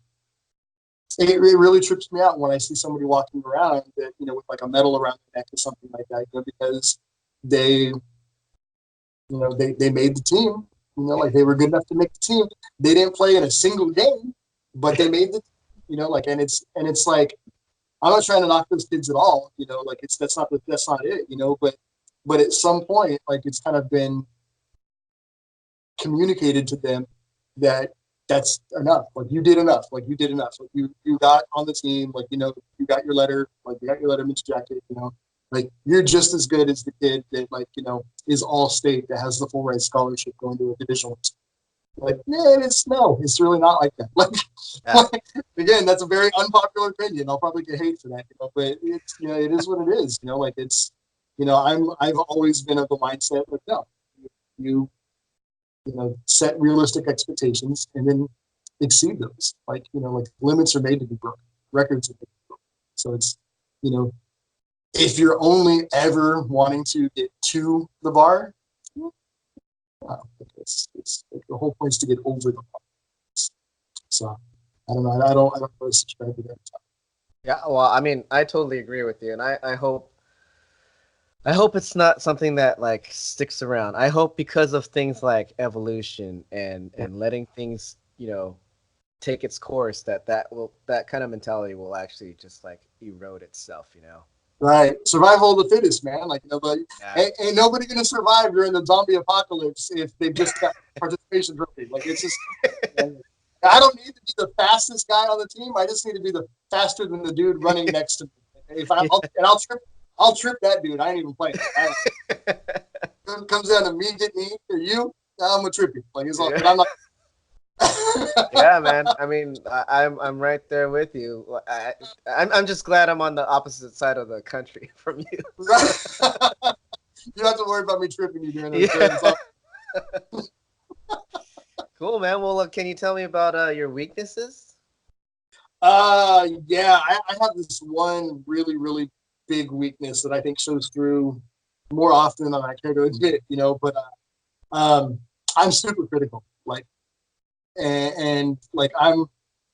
it really trips me out when I see somebody walking around that with like a medal around their neck or something like that, because they they made the team, like they were good enough to make the team. They didn't play in a single game, but they made the, like, and it's like, I'm not trying to knock those kids at all, like that's not it, but at some point, like, it's kind of been communicated to them that that's enough. Like you did enough. Like you did enough. Like you got on the team. Like you got your letter. Like you got your letterman's jacket. Like you're just as good as the kid that is all state, that has the full ride scholarship going to a division one. Like, man, it's really not like that. yeah, Like again, that's a very unpopular opinion. I'll probably get hate for that, but it's it is what it is. Like it's I've always been of the mindset like, no, you set realistic expectations and then exceed those. Like limits are made to be broken, records are made to be broken. So it's you know if you're only ever wanting to get to the bar, it's the whole point is to get over the bar. So I don't know. I don't really subscribe to that. yeah. Well, I mean, I totally agree with you, and I hope it's not something that like sticks around. I hope because of things like evolution Yeah. and letting things, take its course, that kind of mentality will actually just like erode itself. Right, survival of the fittest, man. Like nobody, Yeah. ain't nobody gonna survive during the zombie apocalypse if they've just got participation trophy. Like it's just, I don't need to be the fastest guy on the team. I just need to be the faster than the dude running next to me. If I'll trip that dude. I ain't even playing. It comes down to me getting eat or you, I'm gonna trip you. Like it's all, Yeah. but I'm not. Yeah, man. I mean, I'm right there with you. I'm just glad I'm on the opposite side of the country from you. You don't have to worry about me tripping you during Yeah. the Cool, man. Well, can you tell me about your weaknesses? Yeah, I have this one really, really big weakness that I think shows through more often than I care to admit, but I'm super critical. Like, and like I'm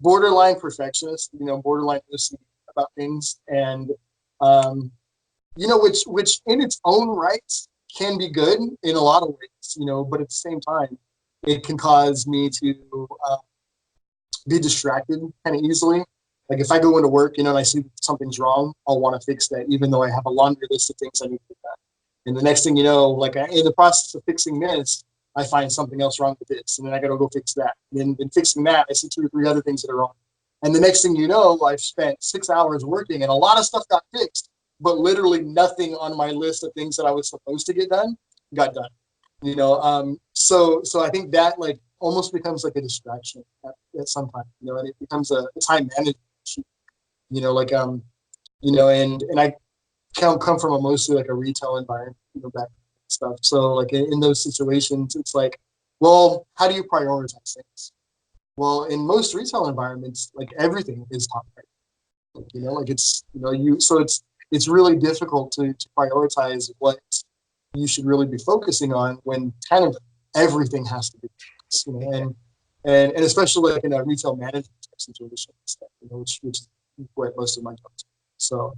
borderline perfectionist, borderline OCD about things, and um, which in its own right can be good in a lot of ways, but at the same time, it can cause me to be distracted kind of easily. Like if I go into work, and I see something's wrong, I'll want to fix that, even though I have a laundry list of things I need to get done. And the next thing you know, like in the process of fixing this, I find something else wrong with this, and then I got to go fix that. And then in fixing that, I see 2 or 3 other things that are wrong. And the next thing you know, I've spent 6 hours working, and a lot of stuff got fixed, but literally nothing on my list of things that I was supposed to get done got done. So I think that like almost becomes like a distraction at some time, and it becomes a time management issue, like and I come from a mostly like a retail environment, back stuff. So like in those situations, it's like, well, how do you prioritize things? Well, in most retail environments, like everything is top priority. Like it's you so it's really difficult to prioritize what you should really be focusing on when kind of everything has to be, and especially like in a retail management type situation, which is what most of my jobs are. So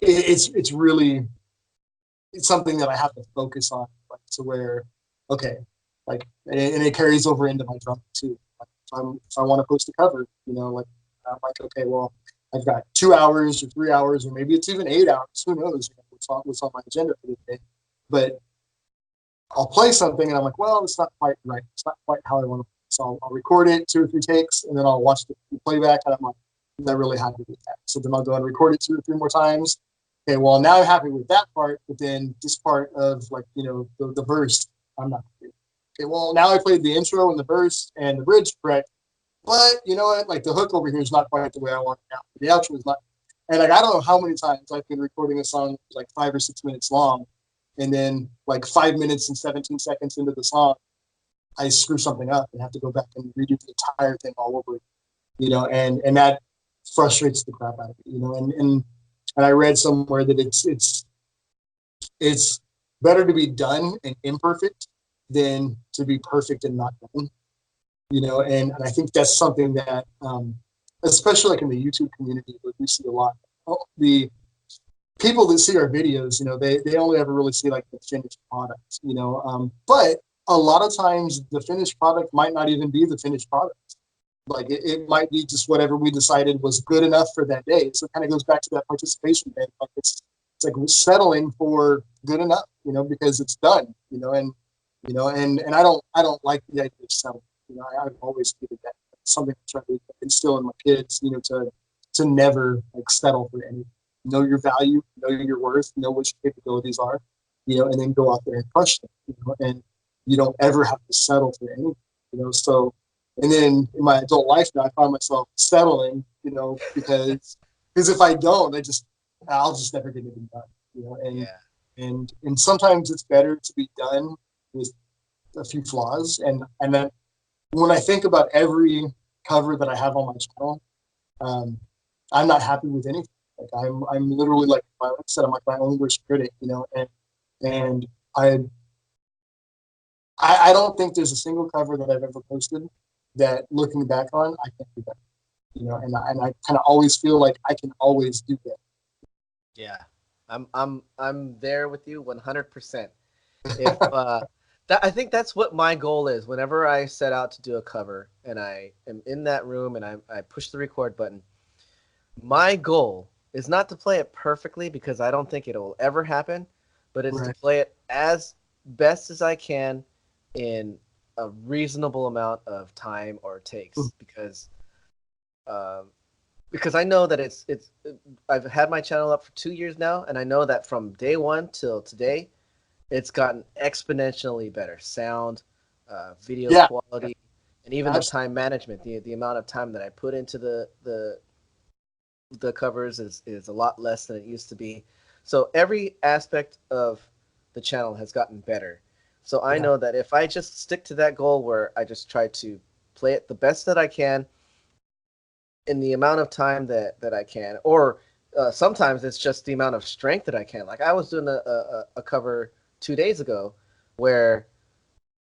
it's really it's something that I have to focus on, like, to where, okay, like, and it carries over into my drum too. Like, if I want to post a cover, like I'm like, okay, well, I've got 2 hours or 3 hours, or maybe it's even 8 hours. Who knows? What's on my agenda for the day? But I'll play something, and I'm like, well, it's not quite right. It's not quite how I want to. So I'll record it 2 or 3 takes, and then I'll watch the playback, and I'm like, I'm not really happy with that. So then I'll go and record it 2 or 3 more times. Okay, well, now I'm happy with that part, but then this part of like the verse, I'm not happy. Okay, well, now I played the intro and the verse and the bridge correct, but you know what? Like the hook over here is not quite the way I want it now. The outro is not. And like I don't know how many times I've been recording a song like 5 or 6 minutes long, and then like 5 minutes and 17 seconds into the song, I screw something up and have to go back and redo the entire thing all over. And that frustrates the crap out of me. And I read somewhere that it's better to be done and imperfect than to be perfect and not done. And I think that's something that, especially like in the YouTube community, like we see a lot. The people that see our videos, they only ever really see like the finished product, but a lot of times the finished product might not even be the finished product. Like it might be just whatever we decided was good enough for that day. So it kind of goes back to that participation thing. Like it's like we're settling for good enough, because it's done, and I don't like the idea of settling. I've always hated that. It's something I try to instill in my kids, to never like settle for anything. Know your value, know your worth, know what your capabilities are, and then go out there and crush them, and you don't ever have to settle for anything, so. And then in my adult life now, I find myself settling, because if I don't, I'll just never get anything done, Yeah. and sometimes it's better to be done with a few flaws. And then when I think about every cover that I have on my channel, um, I'm not happy with anything. Like I'm literally like I said, I'm like my own worst critic, and I I don't think there's a single cover that I've ever posted that looking back on, I can't do that. And I kind of always feel like I can always do that. Yeah. I'm there with you 100%. If I think that's what my goal is. Whenever I set out to do a cover and I am in that room and I push the record button, my goal is not to play it perfectly because I don't think it'll ever happen, but it's to Right. play it as best as I can in a reasonable amount of time or Mm. takes um, because I know that I've had my channel up for 2 years now, and I know that from day one till today, it's gotten exponentially better. Sound, video Yeah, quality, and even the absolutely. time management. The amount of time that I put into the covers is a lot less than it used to be. So every aspect of the channel has gotten better. So I Yeah, know that if I just stick to that goal where I just try to play it the best that I can in the amount of time that I can, or sometimes it's just the amount of strength that I can. Like I was doing a cover 2 days ago where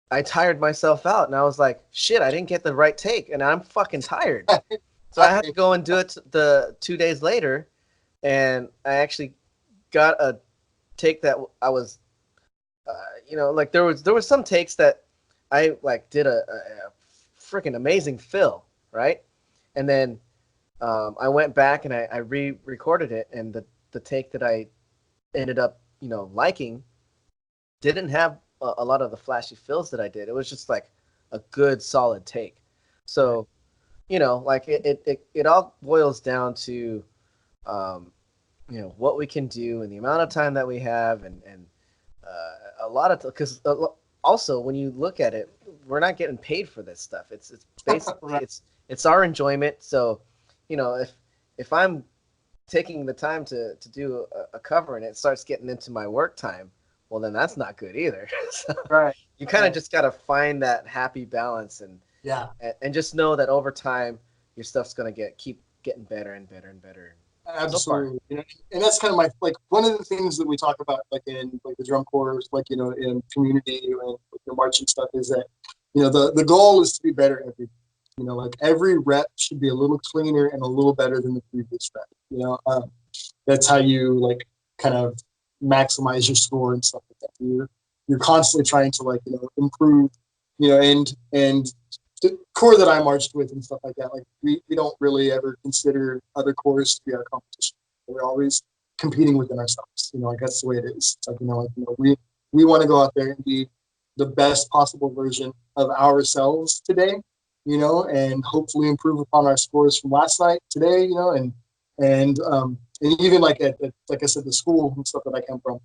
I tired myself out, and I was like, shit, I didn't get the right take, and I'm fucking tired. So I had to right. go and do it the 2 days later, and I actually got a take that I was, like there was some takes that I like did a freaking amazing fill, right? And then I went back and I re-recorded it, and the take that I ended up liking didn't have a lot of the flashy fills that I did. It was just like a good solid take. Right. So like it all boils down to um, what we can do and the amount of time that we have, and a lot of because also when you look at it, we're not getting paid for this stuff. It's basically Right. it's our enjoyment. So if I'm taking the time to do a cover and it starts getting into my work time, well then that's not good either. So Right. you kind of Right. just got to find that happy balance, Yeah. and just know that over time your stuff's gonna keep getting better and better and better. So far, Absolutely. And that's kind of my like one of the things that we talk about like in like the drum corps, like in community and like, the marching stuff is that the goal is to be better every like every rep should be a little cleaner and a little better than the previous rep. That's how you like kind of maximize your score and stuff like that. You're constantly trying to like improve, and the corps that I marched with and stuff like that, like we don't really ever consider other corps to be our competition. We're always competing within ourselves. Like that's the way it is. It's like we want to go out there and be the best possible version of ourselves today, and hopefully improve upon our scores from last night today, and even like like I said, the school and stuff that I come from,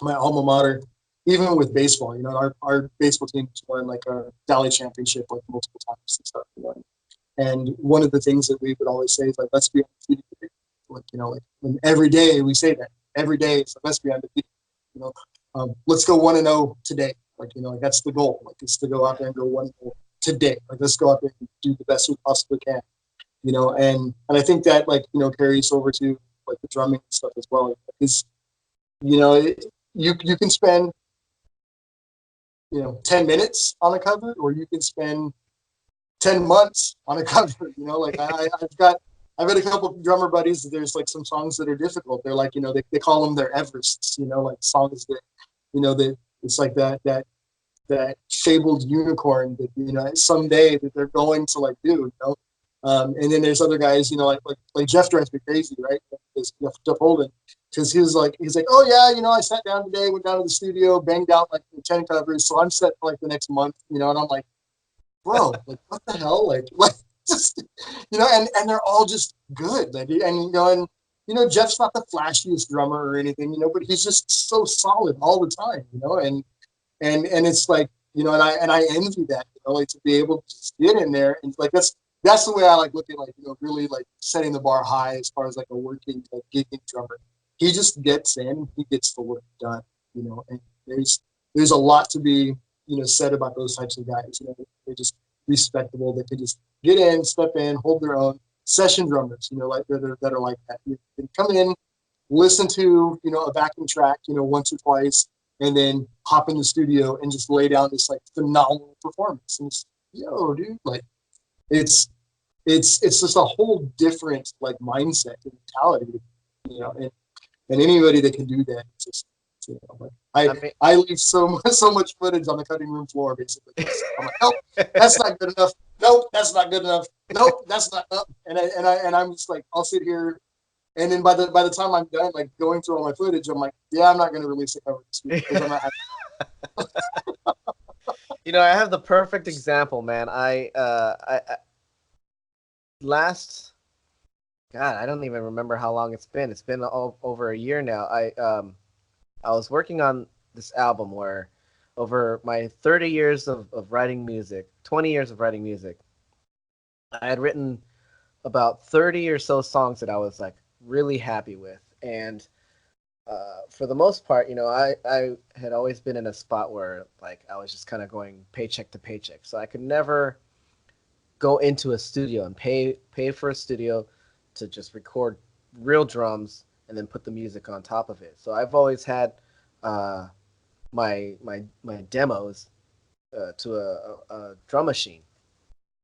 my alma mater, even with baseball, our baseball team won like a Valley championship like multiple times and stuff. And one of the things that we would always say is like, let's be undefeated today. Like and every day we say that. Every day it's like, let's be undefeated. You know, let's go 1-0 today. Like that's the goal. Like it's to go out there and go 1-0 today. Like let's go out there and do the best we possibly can. And I think that like carries over to like the drumming and stuff as well. Because you know it, you can spend 10 minutes on a cover, or you can spend 10 months on a cover. Like I've got a couple of drummer buddies that there's like some songs that are difficult. They're like, they call them their Everests, like songs that, that it's like that fabled unicorn that, someday that they're going to like do. And then there's other guys, like Jeff drives me crazy, right? Because Jeff Holden, because he's like, oh yeah, I sat down today, went down to the studio, banged out like 10 covers, so I'm set for like the next month, and I'm like, bro, like what the hell, like just and they're all just good, like, and Jeff's not the flashiest drummer or anything, but he's just so solid all the time, and it's like and I envy that, like to be able to just get in there and like that's the way I like looking, like really like setting the bar high as far as like a working like gigging drummer. He just gets in, he gets the work done, and there's a lot to be said about those types of guys. They're just respectable. They can just get in, step in, hold their own. Session drummers, like that are like that. You can come in, listen to a backing track, once or twice, and then hop in the studio and just lay down this like phenomenal performance. And it's, dude, like it's it's just a whole different like mindset and mentality, and anybody that can do that, it's just like I mean, I leave so much footage on the cutting room floor basically. I'm like, nope, that's not good enough. Nope, that's not good enough. Nope, that's not up. And I'm just like, I'll sit here And then by the time I'm done, like going through all my footage, I'm like, yeah, I'm not going to release a cover this week because I'm not. You know, I have the perfect example, man. I last God, I don't even remember how long it's been. It's been over a year now. I was working on this album where over my 30 years of writing music, 20 years of writing music, I had written about 30 or so songs that I was like really happy with. And for the most part, you know, I had always been in a spot where like I was just kind of going paycheck to paycheck. So I could never go into a studio and pay for a studio to just record real drums and then put the music on top of it. So I've always had uh, my demos to a drum machine.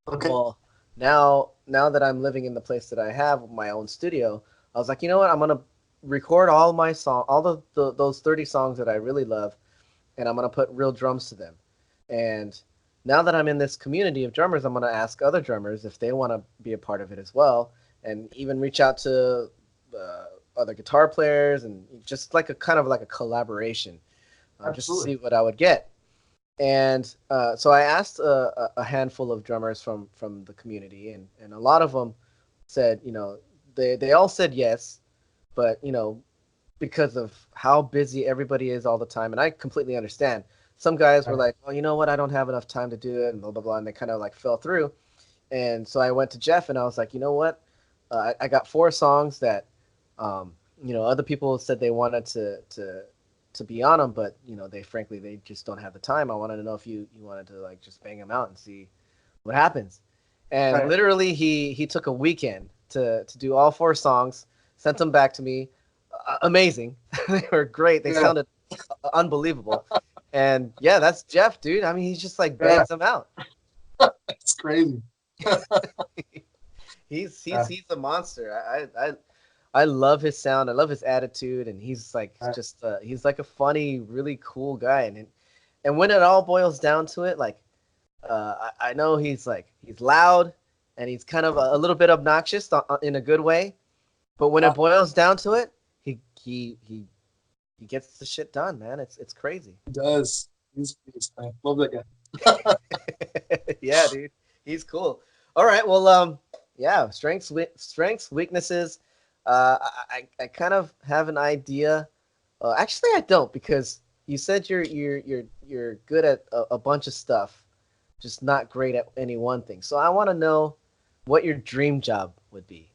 Okay. Well, now that I'm living in the place that I have my own studio, I was like, you know what? I'm gonna record all my song, all those 30 songs that I really love, and I'm gonna put real drums to them. And now that I'm in this community of drummers, I'm gonna ask other drummers if they want to be a part of it as well, and even reach out to other guitar players and just like a kind of like a collaboration, just to Absolutely. see what I would get. And so I asked a handful of drummers from the community, and a lot of them said, you know, they all said yes, but you know, because of how busy everybody is all the time, and I completely understand. Some guys were Right. like, "Oh, you know what? I don't have enough time to do it," and blah blah blah, and they kind of like fell through. And so I went to Jeff, and I was like, "You know what? I got four songs that, you know, other people said they wanted to be on them, but you know, they just don't have the time. I wanted to know if you wanted to like just bang them out and see what happens." And Right. literally, he took a weekend to do all four songs, sent them back to me. Amazing. They were great. They Yeah. sounded unbelievable. And yeah, that's Jeff, dude. I mean, he just like Yeah. bangs them out. It's crazy. He's Yeah. he's a monster. I love his sound. I love his attitude, and he's like Right. just he's like a funny, really cool guy. And when it all boils down to it, like I know he's loud and he's kind of a little bit obnoxious in a good way. But when it boils down to it, he gets the shit done, man. It's crazy. He does. I love that guy. Yeah, dude, he's cool. All right, well, yeah, strengths, weaknesses. I kind of have an idea. Actually, I don't because you said you're good at a bunch of stuff, just not great at any one thing. So I want to know what your dream job would be.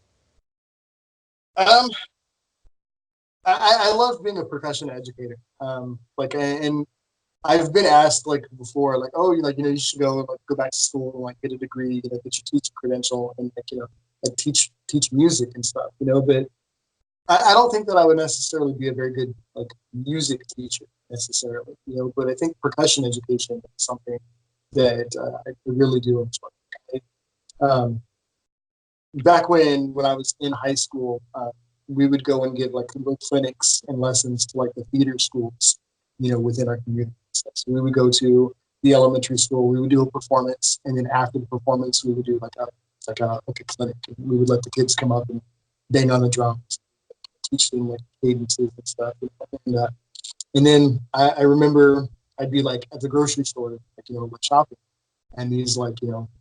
Um, I love being a professional educator. Like, and I've been asked like before, like, oh, you should go back to school and like get a degree, get your teacher credential, and like, like teach music and stuff, But I don't think that I would necessarily be a very good like music teacher necessarily, But I think percussion education is something that I really do enjoy. Um, Back when I was in high school, we would go and give like little clinics and lessons to like the theater schools, within our community. So we would go to the elementary school, we would do a performance, and then after the performance, we would do like a clinic. We would let the kids come up and bang on the drums, teach them like cadences and stuff. And then I remember I'd be like at the grocery store, like like shopping, and these like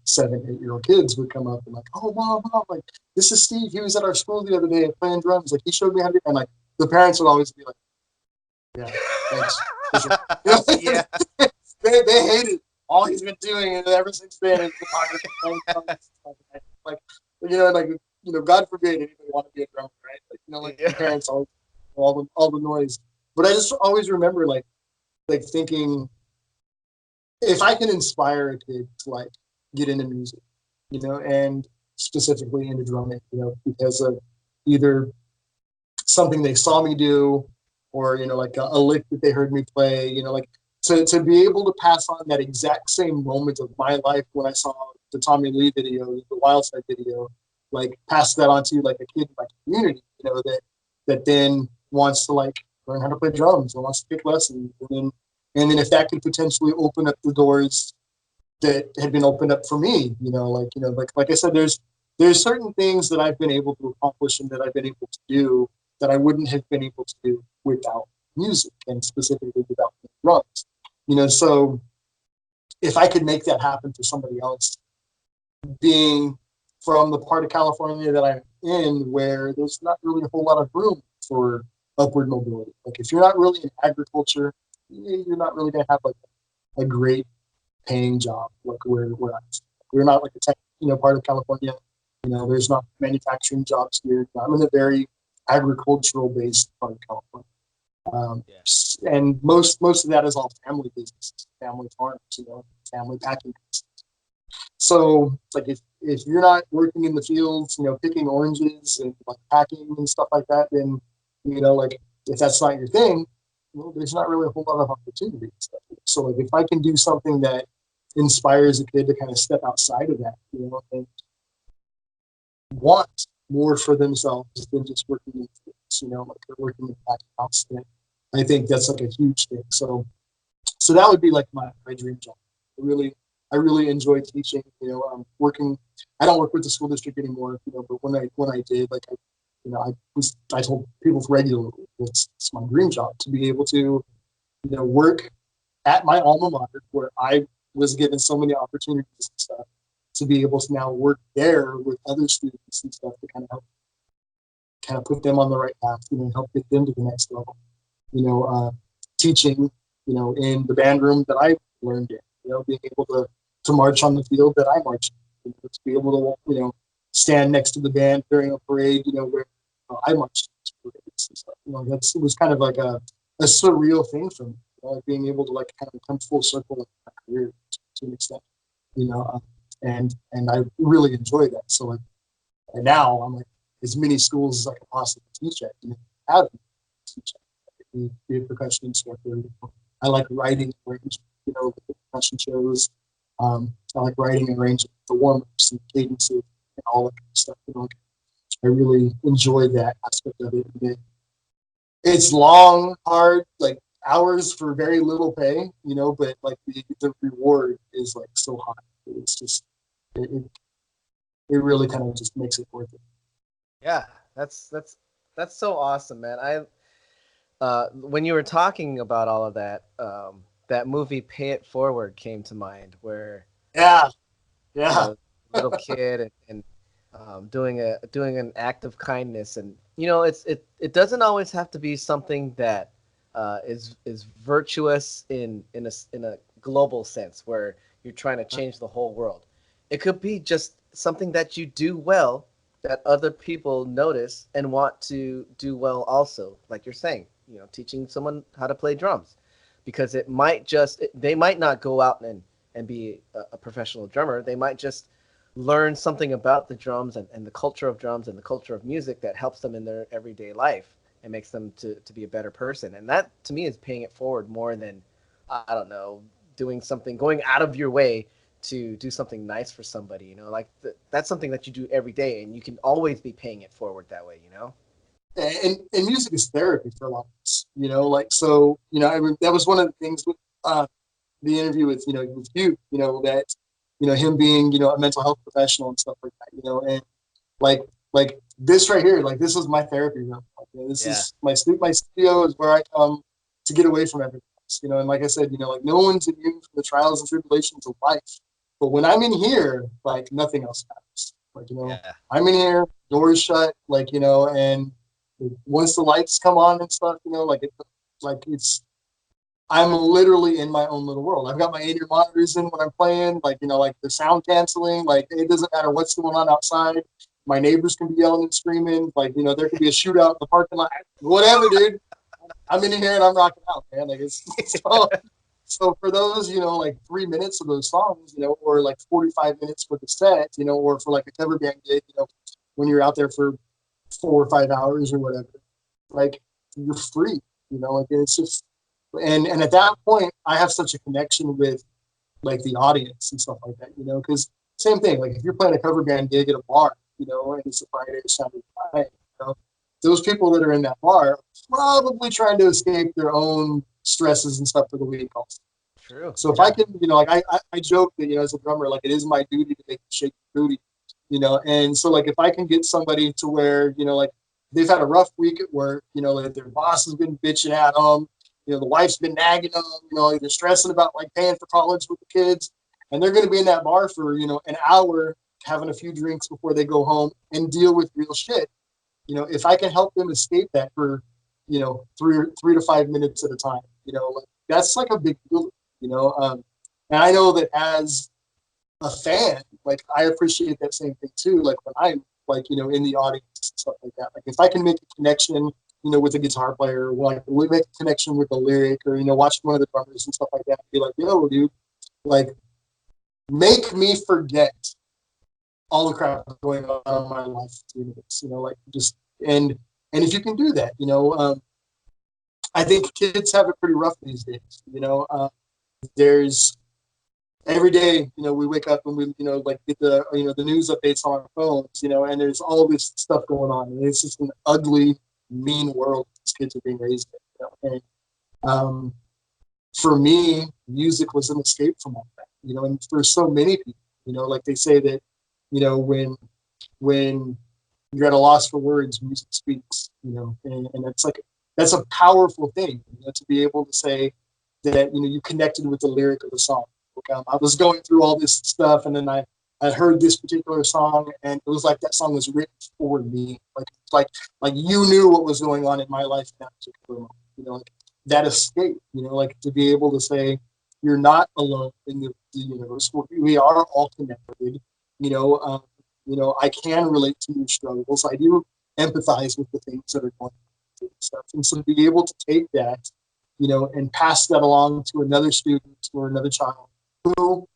7, 8-year-old kids would come up and like, oh mom, like this is Steve. He was at our school the other day playing drums. Like he showed me how to. And like the parents would always be like, yeah, thanks. Yeah. They hated all he's been doing, and ever since then, it's been talking about playing drums. Like like God forbid anybody want to be a drummer, right? Like like the Yeah. parents always all the noise. But I just always remember like thinking if I can inspire a kid to like get into music, and specifically into drumming, because of either something they saw me do or, like a lick that they heard me play, like to be able to pass on that exact same moment of my life when I saw the Tommy Lee video, the Wildside video, like pass that on to like a kid in my community, that then wants to like learn how to play drums and wants to take lessons. And then if that could potentially open up the doors that had been opened up for me, like I said, there's certain things that I've been able to accomplish and that I've been able to do that I wouldn't have been able to do without music and specifically without drums. So if I could make that happen for somebody else, being from the part of California that I'm in, where there's not really a whole lot of room for upward mobility. Like if you're not really in agriculture, you're not really going to have like a great paying job. Like we're not like a tech, part of California. There's not manufacturing jobs here. I'm in a very agricultural based part of California. And most of that is all family businesses, family farms, family packing businesses. So it's like if you're not working in the fields, picking oranges and like packing and stuff like that, then like if that's not your thing, well, there's not really a whole lot of opportunities. So like if I can do something that inspires a kid to kind of step outside of that, and want more for themselves than just working in the fields, like they're working in the packing house, then I think that's like a huge thing. So that would be like my dream job. I really enjoy teaching. Working. I don't work with the school district anymore. But when I did, like, I told people regularly, it's my dream job to be able to, work at my alma mater where I was given so many opportunities and stuff, to be able to now work there with other students and stuff to kind of put them on the right path, help get them to the next level. Teaching, in the band room that I learned in, being able to march on the field that I marched in, to be able to, stand next to the band during a parade, where I marched in parades and stuff. It was kind of like a surreal thing for me, like being able to like kind of come full circle in my career to an extent, and I really enjoy that. So like, and now I'm like as many schools as I can possibly teach at, have teach at, be a percussion instructor. I like writing, arranging, the percussion shows. I like writing and arranging the warm-ups and cadences and all that kind of stuff. I really enjoy that aspect of it. It's long, hard, like hours for very little pay, but like the reward is like so high. It's just it really kind of just makes it worth it. Yeah, that's so awesome, man. When you were talking about all of that, that movie Pay It Forward came to mind, where Yeah, little kid and doing an act of kindness, and it doesn't always have to be something that is virtuous in a global sense, where you're trying to change the whole world. It could be just something that you do well, that other people notice and want to do well also, like you're saying, teaching someone how to play drums, because they might not go out and be a professional drummer. They might just learn something about the drums and the culture of drums and the culture of music that helps them in their everyday life and makes them to be a better person. And that to me is paying it forward more than, I don't know, going out of your way to do something nice for somebody. Like that's something that you do every day, and you can always be paying it forward that way. And music is therapy for a lot of us, like, so, I mean, that was one of the things with the interview with, with you, that, him being, a mental health professional and stuff like that, and like this right here, like this is my therapy room. Like, this is my studio is where I come to get away from everything else, and like I said, like no one's immune from the trials and tribulations of life. But when I'm in here, like nothing else matters. Like, I'm in here, doors shut, like, and once the lights come on and stuff, I'm literally in my own little world. I've got my in-ear monitors in when I'm playing, like, like the sound canceling, like it doesn't matter what's going on outside. My neighbors can be yelling and screaming, like, there could be a shootout in the parking lot, whatever, dude. I'm in here and I'm rocking out, man. Like so for those, like 3 minutes of those songs, or like 45 minutes for the set, or for like a cover band gig, when you're out there for 4 or 5 hours or whatever, like you're free, like it's just, and at that point I have such a connection with like the audience and stuff like that, because same thing, like if you're playing a cover band gig at a bar, and it's a Friday or Saturday night, those people that are in that bar are probably trying to escape their own stresses and stuff for the week also. True. So if I can, like I joke that, as a drummer, like it is my duty to make you shake your booty. And so like if I can get somebody to where, like they've had a rough week at work, like their boss has been bitching at them, the wife's been nagging them, like they're stressing about like paying for college with the kids, and they're going to be in that bar for, an hour having a few drinks before they go home and deal with real shit. If I can help them escape that for, 3 to 5 minutes at a time, like, that's like a big deal, and I know that as a fan, like I appreciate that same thing too. Like when I'm like, in the audience and stuff like that. Like if I can make a connection, with a guitar player, or like we make a connection with a lyric, or watch one of the drummers and stuff like that, be like, yo, dude, like make me forget all the crap going on in my life for 3 minutes, like just and if you can do that, I think kids have it pretty rough these days. There's every day, we wake up and we, like get the, the news updates on our phones, and there's all this stuff going on. And it's just an ugly, mean world these kids are being raised in. And for me, music was an escape from all that, and for so many people, like they say that, when you're at a loss for words, music speaks, and that's a powerful thing, to be able to say that, you connected with the lyric of the song. I was going through all this stuff, and then I heard this particular song, and it was like that song was written for me. Like you knew what was going on in my life in that particular moment. Like that escape. Like to be able to say you're not alone in the universe. We are all connected. I can relate to your struggles. I do empathize with the things that are going on and stuff. And so to be able to take that, and pass that along to another student or another child who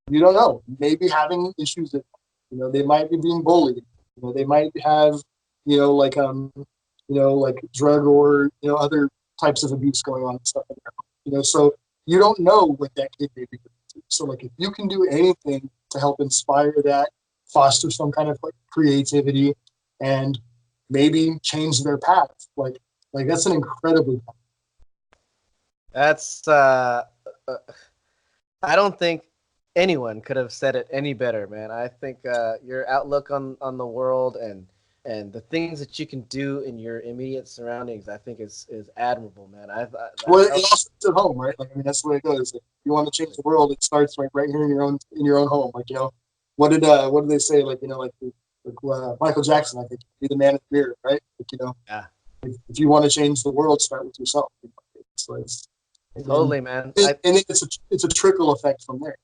you don't know, maybe having issues that, they might be being bullied, they might have, like drug or, other types of abuse going on and stuff like that. So you don't know what that kid may be going through. So like if you can do anything to help inspire that, foster some kind of like creativity and maybe change their path, like that's an incredibly That's I don't think anyone could have said it any better, man. I think your outlook on the world and the things that you can do in your immediate surroundings, I think is admirable, man. Well, it all starts at home, right? Like, I mean, that's the way it goes. If you want to change the world, it starts right here in your own home. Like, what did they say? Like, Michael Jackson, I think, be the man of the mirror, right? Like, yeah, if you want to change the world, start with yourself. So totally, man. And then it's a trickle effect from there.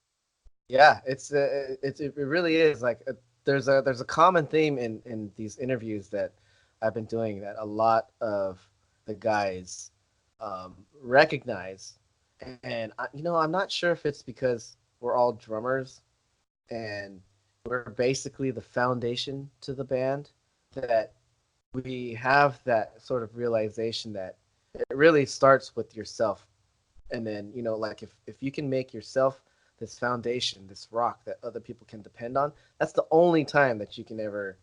Yeah, it really is like there's a common theme in these interviews that I've been doing that a lot of the guys recognize, and I'm not sure if it's because we're all drummers and we're basically the foundation to the band, that we have that sort of realization that it really starts with yourself. And then, like if you can make yourself this foundation, this rock that other people can depend on, that's the only time that you can ever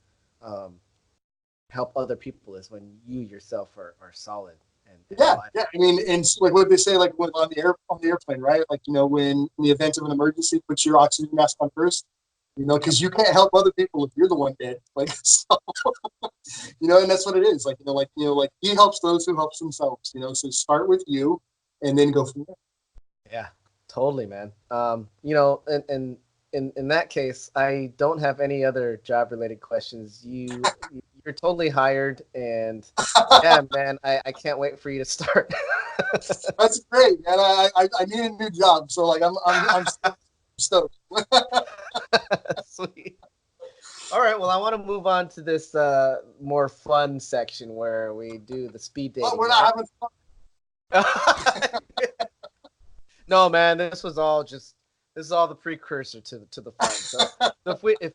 help other people, is when you yourself are solid. And yeah. I mean, and like what they say, like on the airplane, right? Like, when in the event of an emergency, put your oxygen mask on first, because you can't help other people if you're the one dead. Like, so, and that's what it is. Like, like he helps those who helps themselves, so start with you and then go from there. Yeah, totally, man. And in that case, I don't have any other job related questions. You're totally hired, and yeah, man, I can't wait for you to start. That's great, man. I need a new job, so like I'm stoked. Sweet. All right, well, I want to move on to this more fun section where we do the speed dating. Oh, we're not having fun. No, man, this is all the precursor to the fun. So if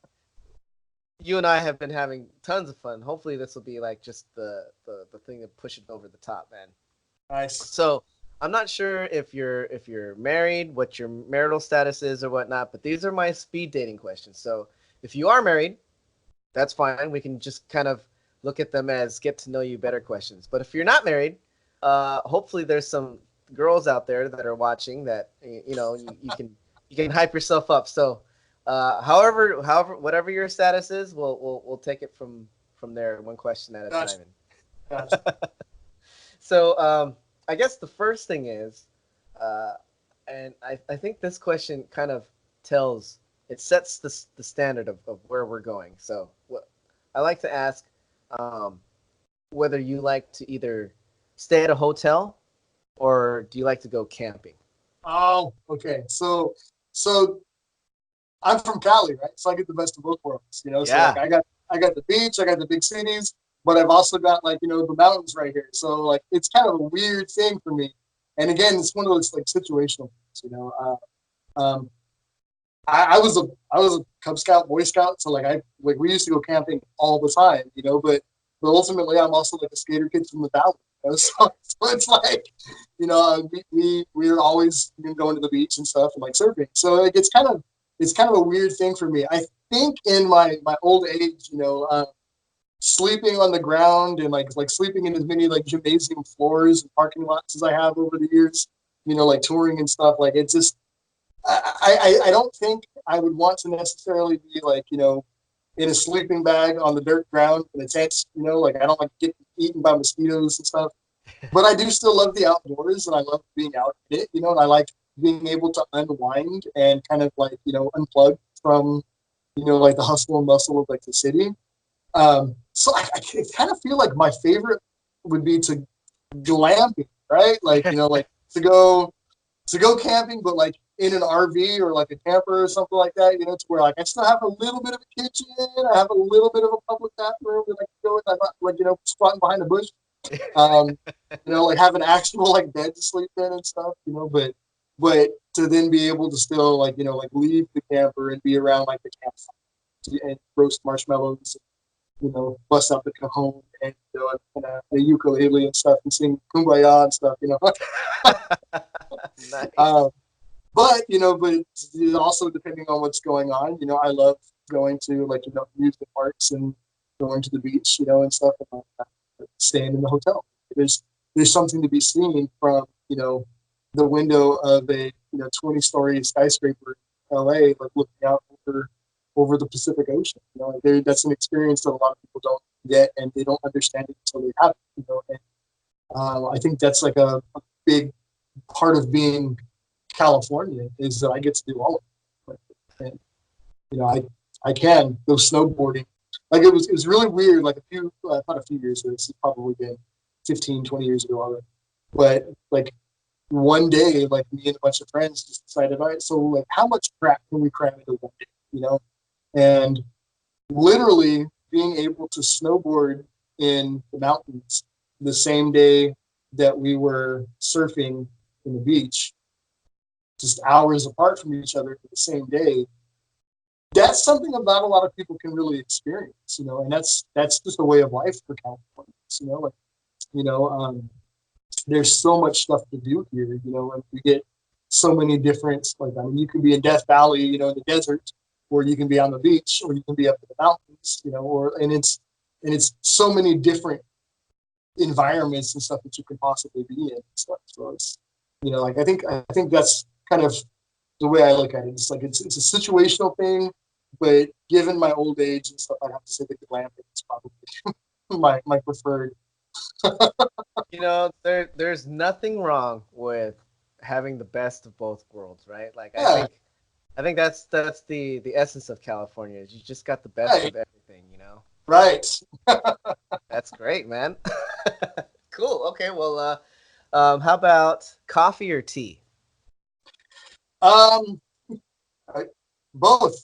you and I have been having tons of fun, hopefully this will be like just the thing that push it over the top, man. Nice. So I'm not sure if you're married, what your marital status is or whatnot, but these are my speed dating questions. So if you are married, that's fine. We can just kind of look at them as get to know you better questions. But if you're not married, hopefully there's some girls out there that are watching that you can hype yourself up. So However, whatever your status is, we'll take it from there, one question at a Gotcha. time. Gotcha. So I guess the first thing is, uh, and I think this question kind of tells it sets the standard of where we're going. So what I like to ask, um, whether you like to either stay at a hotel or do you like to go camping? Oh, okay. So I'm from Cali, right? So I get the best of both worlds, you know. So like Yeah. I got the beach, I got the big cities, but I've also got like, you know, the mountains right here. So like it's kind of a weird thing for me. And again, it's one of those like situational things, you know. Um, I was a Cub Scout, Boy Scout, so like we used to go camping all the time, you know. But ultimately, I'm also like a skater kid from the valley, you know? So it's like, you know, we're always going to the beach and stuff and like surfing. So like it's kind of a weird thing for me. I think in my old age, you know, sleeping on the ground and like sleeping in as many like gymnasium floors and parking lots as I have over the years, you know, like touring and stuff. Like it's just I don't think I would want to necessarily be like, you know, in a sleeping bag on the dirt ground in a tent, you know, like I don't like getting eaten by mosquitoes and stuff. But I do still love the outdoors and I love being out in it, you know, and I like being able to unwind and kind of like, you know, unplug from, you know, like the hustle and bustle of like the city. So I kind of feel like my favorite would be to glamping, right? Like, you know, like to go camping, but like in an RV or like a camper or something like that, you know, to where like I still have a little bit of a kitchen, I have a little bit of a public bathroom that I can go in. I'm not like, you know, squatting behind a bush. Um, you know, like have an actual like bed to sleep in and stuff, you know, but to then be able to still like, you know, like leave the camper and be around like the campfire and roast marshmallows, you know, bust out the cajon and you know, and the ukulele and stuff and sing kumbaya and stuff, you know. Nice. um, but you know, but it's also depending on what's going on. You know, I love going to like you know amusement parks and going to the beach, you know, and stuff, and staying in the hotel. There's something to be seen from you know the window of a you know 20-story skyscraper in LA, like looking out over the Pacific Ocean. You know, like that's an experience that a lot of people don't get and they don't understand it until they have it. You know, and I think that's like a big part of being California is that I get to do all of it. And, you know, I can go snowboarding. Like it was really weird. Like not a few years ago. This has probably been 15, 20 years ago already. But like one day, like me and a bunch of friends just decided, all right, so like how much crap can we cram into one day? You know, and literally being able to snowboard in the mountains the same day that we were surfing in the beach just hours apart from each other the same day. That's something that not a lot of people can really experience, you know, and that's just a way of life for Californians, you know, like you know, there's so much stuff to do here, you know, and we get so many different like I mean you can be in Death Valley, you know, in the desert, or you can be on the beach, or you can be up in the mountains, you know, or and it's so many different environments and stuff that you can possibly be in and stuff. So it's you know, like I think that's kind of the way I look at it. It's like it's a situational thing, but given my old age and stuff, I'd have to say that the glamping is probably my preferred. You know, there's nothing wrong with having the best of both worlds, right? Like Yeah, I think that's the essence of California is you just got the best right, of everything, you know. right. That's great, man. Cool. Okay, well how about coffee or tea? Um, I, both.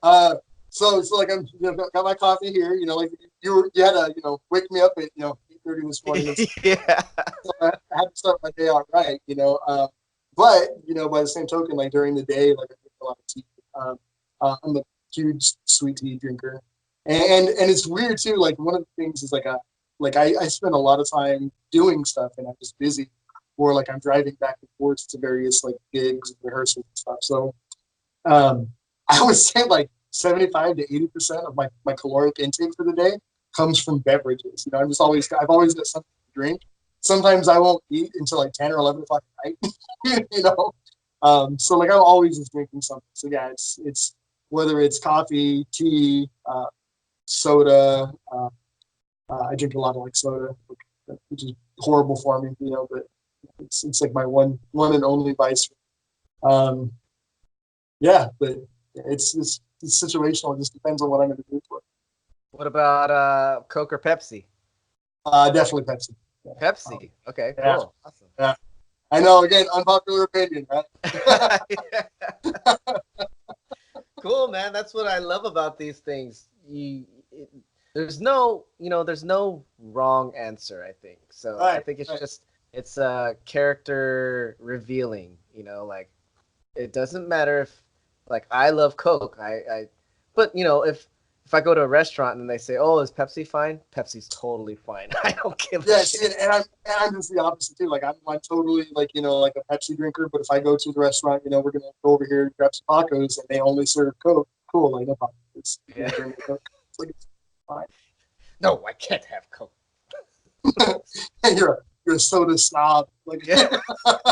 uh, so like I'm you know, got my coffee here. You know, like you had to you know wake me up at you know 8:30 this morning. And Yeah. so I had to start my day out right. You know, but you know by the same token, like during the day, like I drink a lot of tea. Um, I'm a huge sweet tea drinker, and it's weird too. Like one of the things is like I spend a lot of time doing stuff, and I'm just busy, or like I'm driving back and forth to various like gigs and rehearsals and stuff. So um, I would say like 75 to 80% of my caloric intake for the day comes from beverages. You know, I've always got something to drink. Sometimes I won't eat until like 10 or 11 o'clock at night, you know, So like I'm always just drinking something. So yeah, it's whether it's coffee, tea, soda. I drink a lot of like soda, which is horrible for me, but it's like my one and only vice. Um, yeah, but it's situational. It just depends on what I'm going to do for it. What about Coke or Pepsi? Definitely Pepsi. Yeah. Pepsi. Okay, Yeah, cool. Awesome. yeah. I know. Again, unpopular opinion, right? Cool, man. That's what I love about these things. There's no, there's no wrong answer, I think. So I Right, think it's right. just it's character revealing, like it doesn't matter if like I love Coke. But if I go to a restaurant and they say, "Oh, is Pepsi fine?" Pepsi's totally fine. I don't give a Yeah, see, shit. and I'm just the opposite too. Like I'm totally like like a Pepsi drinker. But if I go to the restaurant, we're gonna go over here and grab some tacos, and they only serve Coke. Cool, like no problem. You Yeah. can bring me Coke. It's like it's fine. No, I can't have Coke. You're a soda snob. Like Yeah,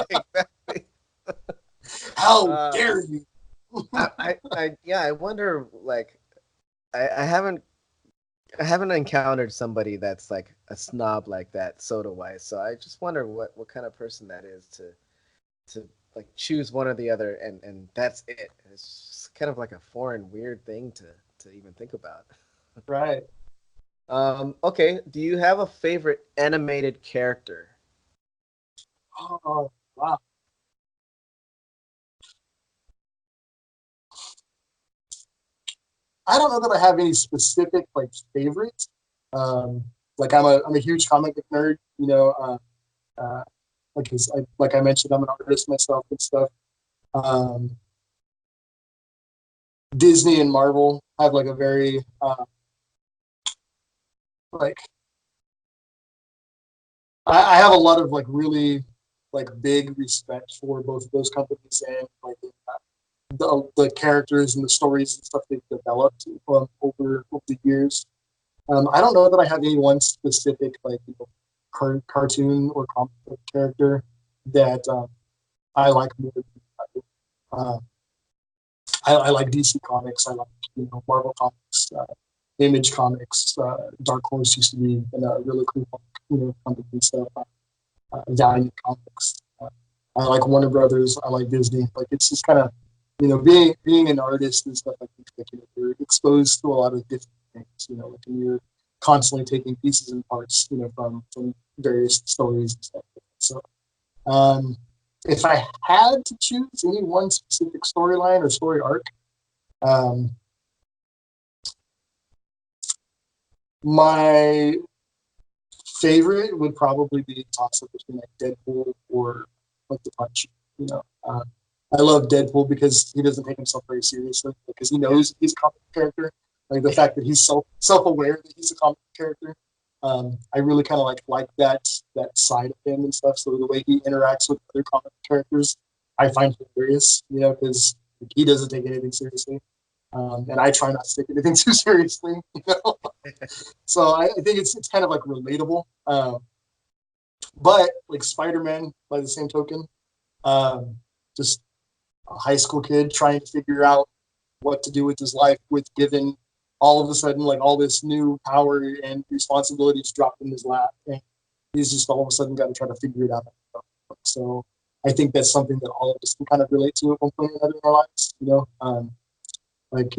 exactly. how Uh, dare you? yeah, I wonder. Like, I haven't encountered somebody that's like a snob like that, soda wise. So I just wonder what kind of person that is to like choose one or the other, and that's it. It's just kind of like a foreign, weird thing to even think about. Right. Okay. Do you have a favorite animated character? Oh wow. I don't know that I have any specific like favorites. Um, like I'm a huge comic book nerd. Uh, like I mentioned, I'm an artist myself and stuff. Um, Disney and Marvel have like a very like I have a lot of like really like big respect for both of those companies and like the characters and the stories and stuff they've developed over the years. I don't know that I have any one specific like cartoon or comic book character that I like more than uh, I like DC Comics. I like Marvel Comics, Image Comics. Dark Horse used to be a really cool company. So Valiant Comics. I like Warner Brothers. I like Disney. Like it's just kind of being an artist and stuff like that. Like, you're exposed to a lot of different things. Like you're constantly taking pieces and parts. From various stories and stuff. So um, if I had to choose any one specific storyline or story arc, um, my favorite would probably be a toss up between like Deadpool or like the Punch. You know, uh, I love Deadpool because he doesn't take himself very seriously because he Yeah. knows he's a comic character. Like the fact that he's self aware that he's a comic character. I really kind of like that side of him and stuff. So the way he interacts with other comic characters, I find hilarious. Because he doesn't take anything seriously, and I try not to take anything too seriously. So I think it's kind of like relatable. But like Spider-Man, by the same token, um, just a high school kid trying to figure out what to do with his life, with given all of a sudden like all this new power and responsibilities dropped in his lap, and he's just all of a sudden got to try to figure it out. So I think that's something that all of us can kind of relate to at one point or another in our lives. Like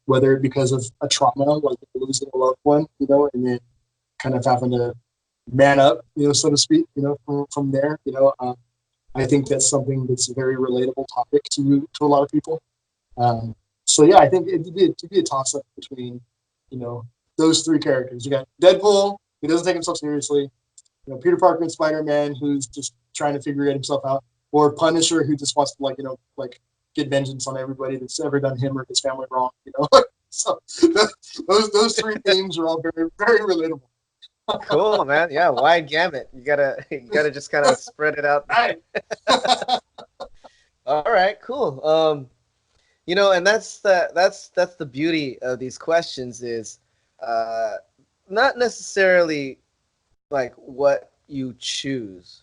whether it because of a trauma, like losing a loved one, and then kind of having to man up, so to speak, from there. I think that's something that's a very relatable topic to a lot of people. Um, so yeah, I think it'd be a toss up between, you know, those three characters. You got Deadpool, who doesn't take himself seriously. Peter Parker and Spider Man, who's just trying to figure himself out, or Punisher, who just wants to like get vengeance on everybody that's ever done him or his family wrong. So those three themes are all very very relatable. Cool, man. Yeah, wide gamut. You gotta just kind of spread it out. Right. All right, cool. And that's the beauty of these questions is uh not necessarily like what you choose,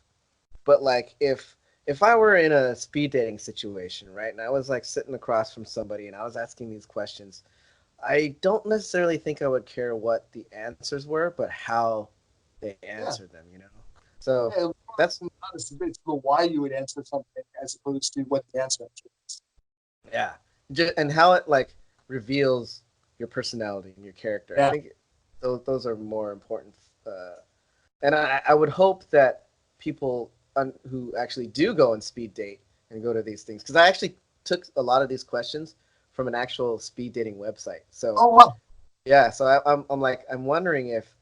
but like if if I were in a speed dating situation, right, and I was like sitting across from somebody and I was asking these questions, I don't necessarily think I would care what the answers were, but how they Yeah. answered them, you know? So Yeah, that's, it's the why you would answer something as opposed to what the answer is. yeah. And how it like reveals your personality and your character. I Yeah. think those are more important. And I would hope that people who actually do go and speed date and go to these things, because I actually took a lot of these questions from an actual speed dating website. So Oh wow. yeah, so I'm like I'm wondering if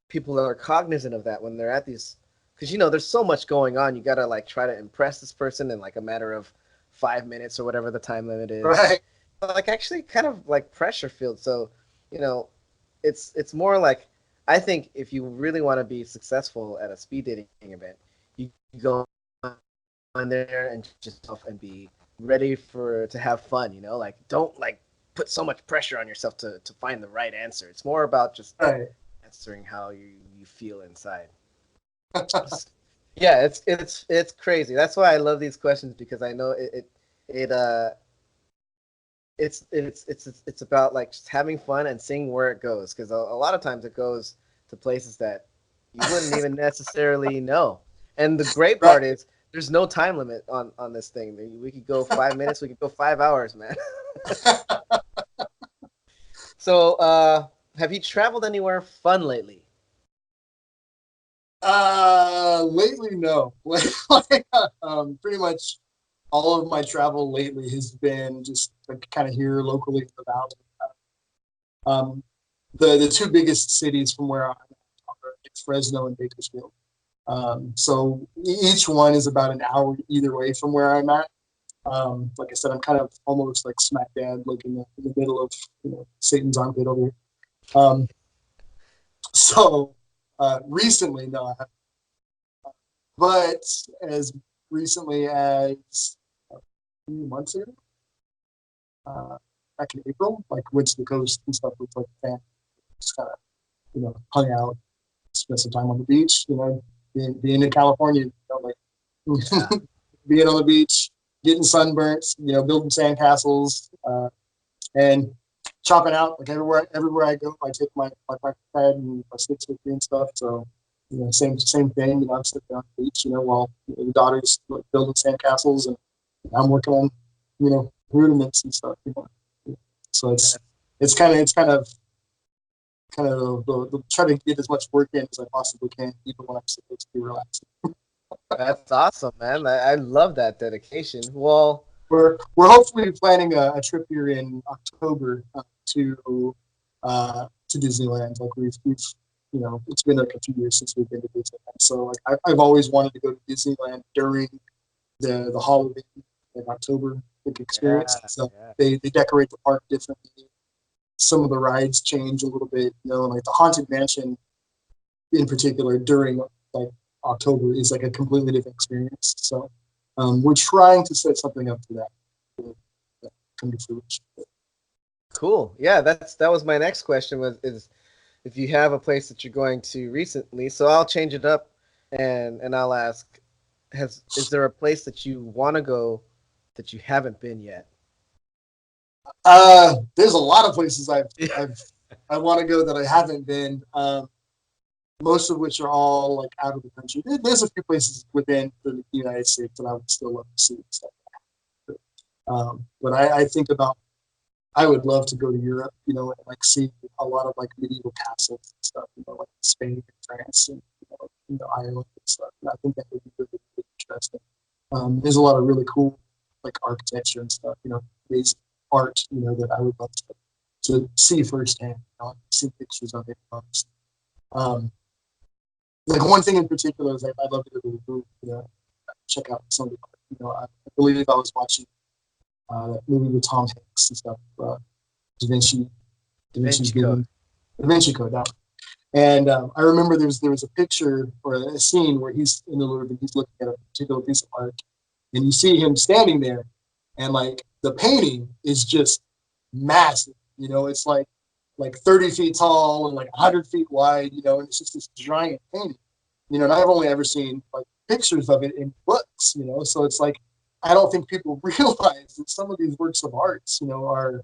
people are cognizant of that when they're at these, because you know there's so much going on. You gotta like try to impress this person in like a matter of 5 minutes or whatever the time limit is. Right. Like actually kind of like pressure filled. So you know, it's more like I think if you really want to be successful at a speed dating event, you go in there and just and be ready for to have fun. You know, like don't like put so much pressure on yourself to find the right answer. It's more about just Right. answering how you feel inside. Yeah, it's crazy. That's why I love these questions because I know it it's about like just having fun and seeing where it goes because a lot of times it goes to places that you wouldn't even necessarily know. And the great Right. part is there's no time limit on this thing. We could go 5 minutes, we could go 5 hours, man. So, have you traveled anywhere fun lately? Lately, no. Pretty much all of my travel lately has been just like kind of here locally in the valley. Um, the two biggest cities from where I'm at are Fresno and Bakersfield. So each one is about an hour either way from where I'm at. Like I said, I'm kind of almost like smack dab, like in the middle of Satan's armpit over here. Um, so recently, no, I haven't. But as recently as a few months ago, back in April, like went to the coast and stuff with like family, just kind of hung out, spent some time on the beach. Being in California, like Yeah, being on the beach, getting sunburnt, building sandcastles, and chopping out like everywhere I go. I take my pad and my sticks with me and stuff. So same thing. I'm sitting on the beach, while the daughter's like building sandcastles and I'm working on rudiments and stuff. So it's kind of try to get as much work in as I possibly can, even when I'm supposed to be relaxing. that's awesome, man. I love that dedication. Well, We're hopefully planning a trip here in October to Disneyland. Like we've it's been like a few years since we've been to Disneyland. So like I've always wanted to go to Disneyland during the holiday, like October like experience. yeah, So yeah. they decorate the park differently. Some of the rides change a little bit. Like the Haunted Mansion in particular during like October is like a completely different experience. So we're trying to set something up for that come to fruition. Cool. Yeah, that was my next question was is if you have a place that you're going to recently. So I'll change it up and I'll ask has is there a place that you want to go that you haven't been yet? There's a lot of places I've I want to go that I haven't been. Most of which are all like out of the country. There's a few places within the United States that I would still love to see and stuff. But I think about I would love to go to Europe, and like see a lot of like medieval castles and stuff, like Spain and France and Ireland and stuff. And I think that would be really, really interesting. There's a lot of really cool like architecture and stuff, amazing art, that I would love to see firsthand, see pictures of it. Um, like one thing in particular is I'd love to go to the Louvre, check out some of the art. I believe I was watching that movie with Tom Hanks and stuff, Da Vinci, Da Da Vinci's Vinci Code. Diamond, Da Vinci Code. That one. And I remember there was a picture or a scene where he's in the Louvre and he's looking at a particular piece of art, and you see him standing there, and like the painting is just massive. It's like 30 feet tall and like 100 feet wide. And it's just this giant painting. And I've only ever seen like pictures of it in books. works, So it's like I don't think people realize that some of these works of arts, are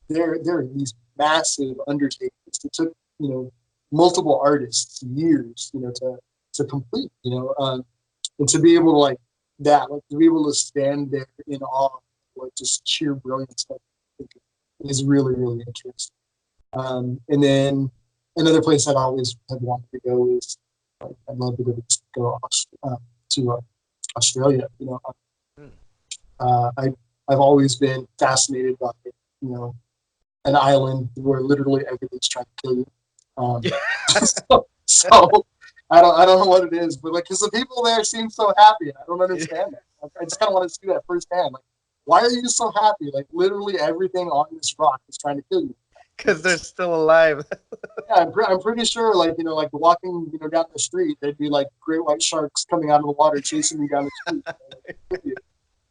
they're these massive undertakings. It took multiple artists years, to complete, and to be able to like that, like to be able to stand there in awe, like just sheer brilliance, I think is really really interesting. And then another place I'd always have wanted to go is like I'd love to go to Australia. Hmm. I've always been fascinated by an island where literally everything's trying to kill you. So I don't know what it is, but like because the people there seem so happy, I don't understand that. Like, I just kind of want to see that firsthand. Like, why are you so happy? Like literally everything on this rock is trying to kill you. Because they're still alive. Yeah, I'm pretty sure, like, like walking, down the street, there'd be like great white sharks coming out of the water chasing you down the street.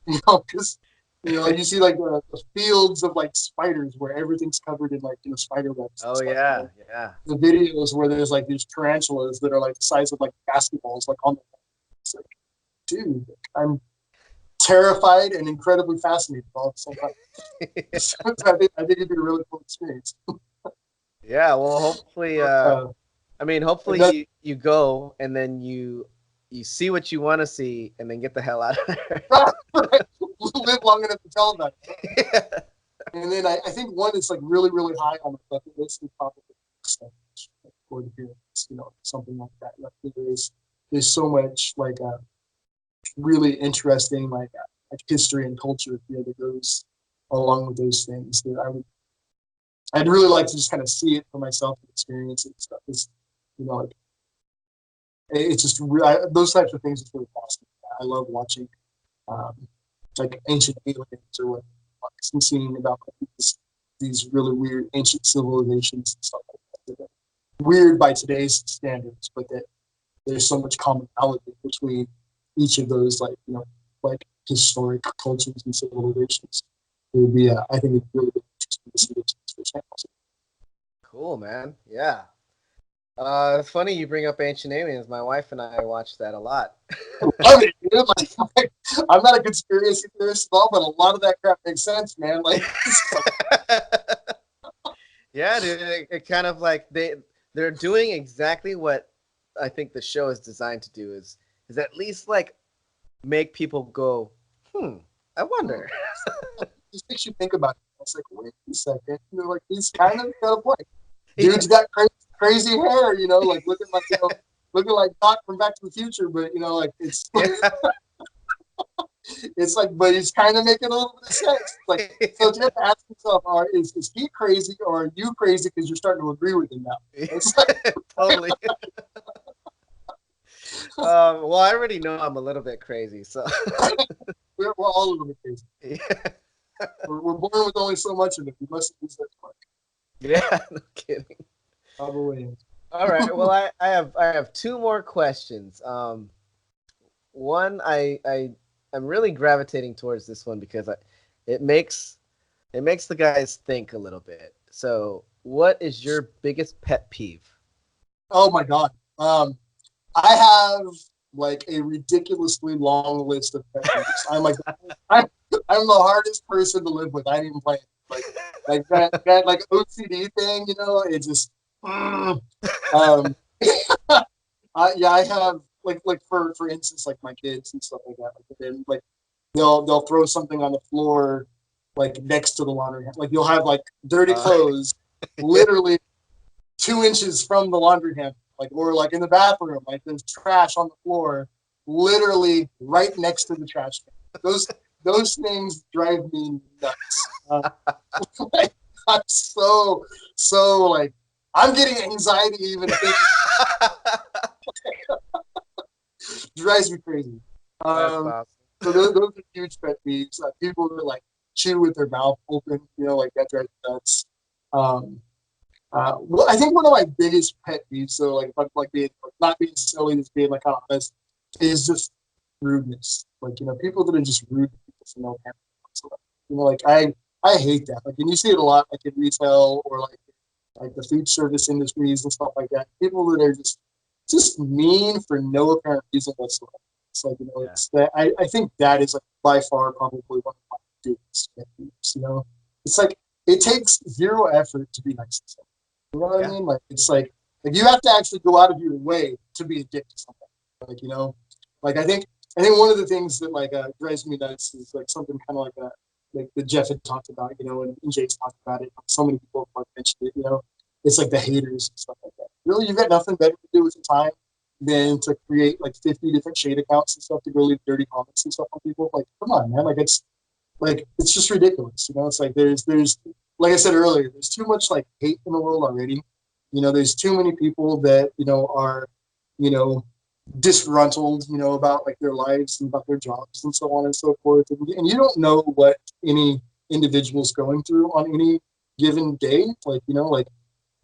Because, like you see like the fields of like spiders where everything's covered in like, spider webs. Oh, yeah, yeah. The videos where there's like these tarantulas that are like the size of like basketballs, like on the, it's like, dude, I'm terrified and incredibly fascinated all at the same time. So I think it'd be a really cool experience. Yeah, well, hopefully, hopefully that, you go and then you see what you want to see and then get the hell out of there. right. Live long enough to tell about it. Yeah. And then I think one that's like really, really high on the bucket list is probably for the pyramids, something like that. Like there's so much like really interesting like history and culture that goes along with those things that I'd really like to just kind of see it for myself and experience it and stuff. It's like it's just those types of things is really fascinating. I love watching like ancient aliens or what I'm seeing about like, these really weird ancient civilizations and stuff like that. Weird by today's standards, but that there's so much commonality between each of those like like historic cultures and civilizations. It would be I think it's really interesting to see those channels. Cool, man. Yeah. It's funny you bring up Ancient Aliens. My wife and I watched that a lot. I love it, dude. Like, I'm not a conspiracy theorist at all, but a lot of that crap makes sense, man. Like, yeah, dude. It kind of like they're doing exactly what I think the show is designed to do is at least like make people go, I wonder. Just makes you think about it. I was like, wait a second. Like he's kind of got a point. Dude's got crazy hair, like looking like Doc from Back to the Future, but like it's it's like, but he's kind of making a little bit of sense. Like, so you have to ask yourself, is he crazy or are you crazy because you're starting to agree with him now? It's like, totally. Well, I already know I'm a little bit crazy, so we're all a little bit crazy. Yeah. We're born with only so much of it. We must use that part. Yeah, no kidding. Probably. All right. Well, I have two more questions. One, I'm really gravitating towards this one because it makes the guys think a little bit. So, what is your biggest pet peeve? Oh my God. I have like a ridiculously long list of pet peeves. I'm like, I'm the hardest person to live with. I didn't even play it. Like that like OCD thing, it just. Yeah, I have like for instance, like my kids and stuff like that. Like then like they'll throw something on the floor like next to the laundry hamper. Like you'll have like dirty clothes literally 2 inches from the laundry hamper. Like or like in the bathroom, like there's trash on the floor, literally right next to the trash can. Those things drive me nuts. Like, I'm so like I'm getting anxiety even thinking. Drives me crazy. Awesome. So those are huge pet peeves. People that like chew with their mouth open, like that drives me nuts. Well, I think one of my biggest pet peeves, so like if I'm like being not being silly, just being like honest, is just rudeness. Like people that are just rude to people for no apparent reason. Like I hate that. Like, and you see it a lot, like in retail or like the food service industries and stuff like that. People that are just mean for no apparent reason whatsoever. It's like, Yeah. it's that I think that is like by far probably one of my biggest pet peeves. It's like it takes zero effort to be nice to someone. You know what I Yeah. mean? Like it's like you have to actually go out of your way to be a dick to somebody. Like I think one of the things that like drives me nuts is like something kind of like that Jeff had talked about, and Jake's talked about it. So many people have mentioned it. It's like the haters and stuff like that. Really, you've got nothing better to do with your time than to create like 50 different shade accounts and stuff to go leave dirty comments and stuff on people. Like, come on, man. It's just ridiculous. It's like there's like I said earlier, there's too much like hate in the world already. There's too many people that are you know disgruntled, about like their lives and about their jobs and so on and so forth. And you don't know what any individual's going through on any given day.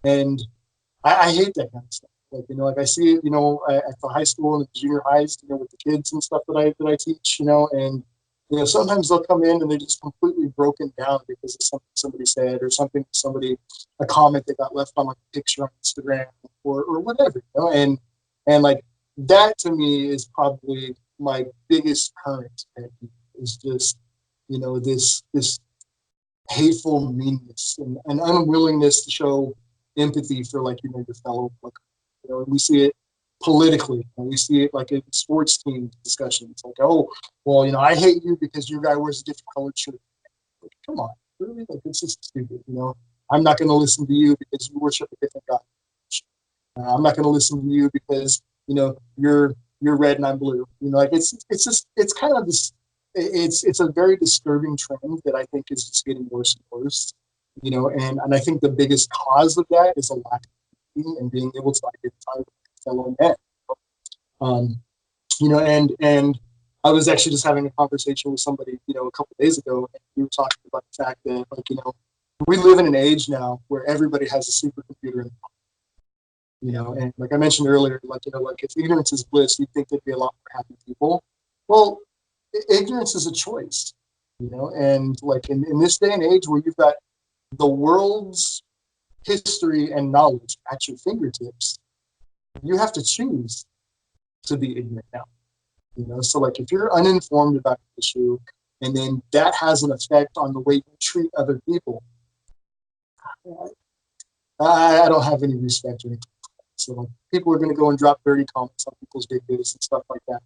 And I hate that kind of stuff. Like I see it, at the high school and the junior highs, with the kids and stuff that I teach, and sometimes they'll come in and they're just completely broken down because of something somebody said or a comment that got left on like a picture on Instagram or whatever, and like that to me is probably my biggest current pet peeve, is just this hateful meanness and unwillingness to show empathy for like your fellow worker. And we see it politically, and we see it like in sports team discussions. Like, oh, well, I hate you because your guy wears a different colored shirt. Like, come on, really? Like, it's just stupid. I'm not going to listen to you because you worship a different God. I'm not going to listen to you because you're red and I'm blue. Like it's kind of this. It's a very disturbing trend that I think is just getting worse and worse. And I think the biggest cause of that is a lack of empathy and being able to identify with fellow men. Um, and I was actually just having a conversation with somebody, a couple of days ago, and we were talking about the fact that, like, we live in an age now where everybody has a supercomputer in the and like I mentioned earlier, like if ignorance is bliss, you'd think there'd be a lot more happy people. Well, ignorance is a choice, and like in this day and age where you've got the world's history and knowledge at your fingertips, you have to choose to be ignorant now. So like if you're uninformed about an issue and then that has an effect on the way you treat other people, I don't have any respect or anything. So like, people are going to go and drop dirty comments on people's videos and stuff like that.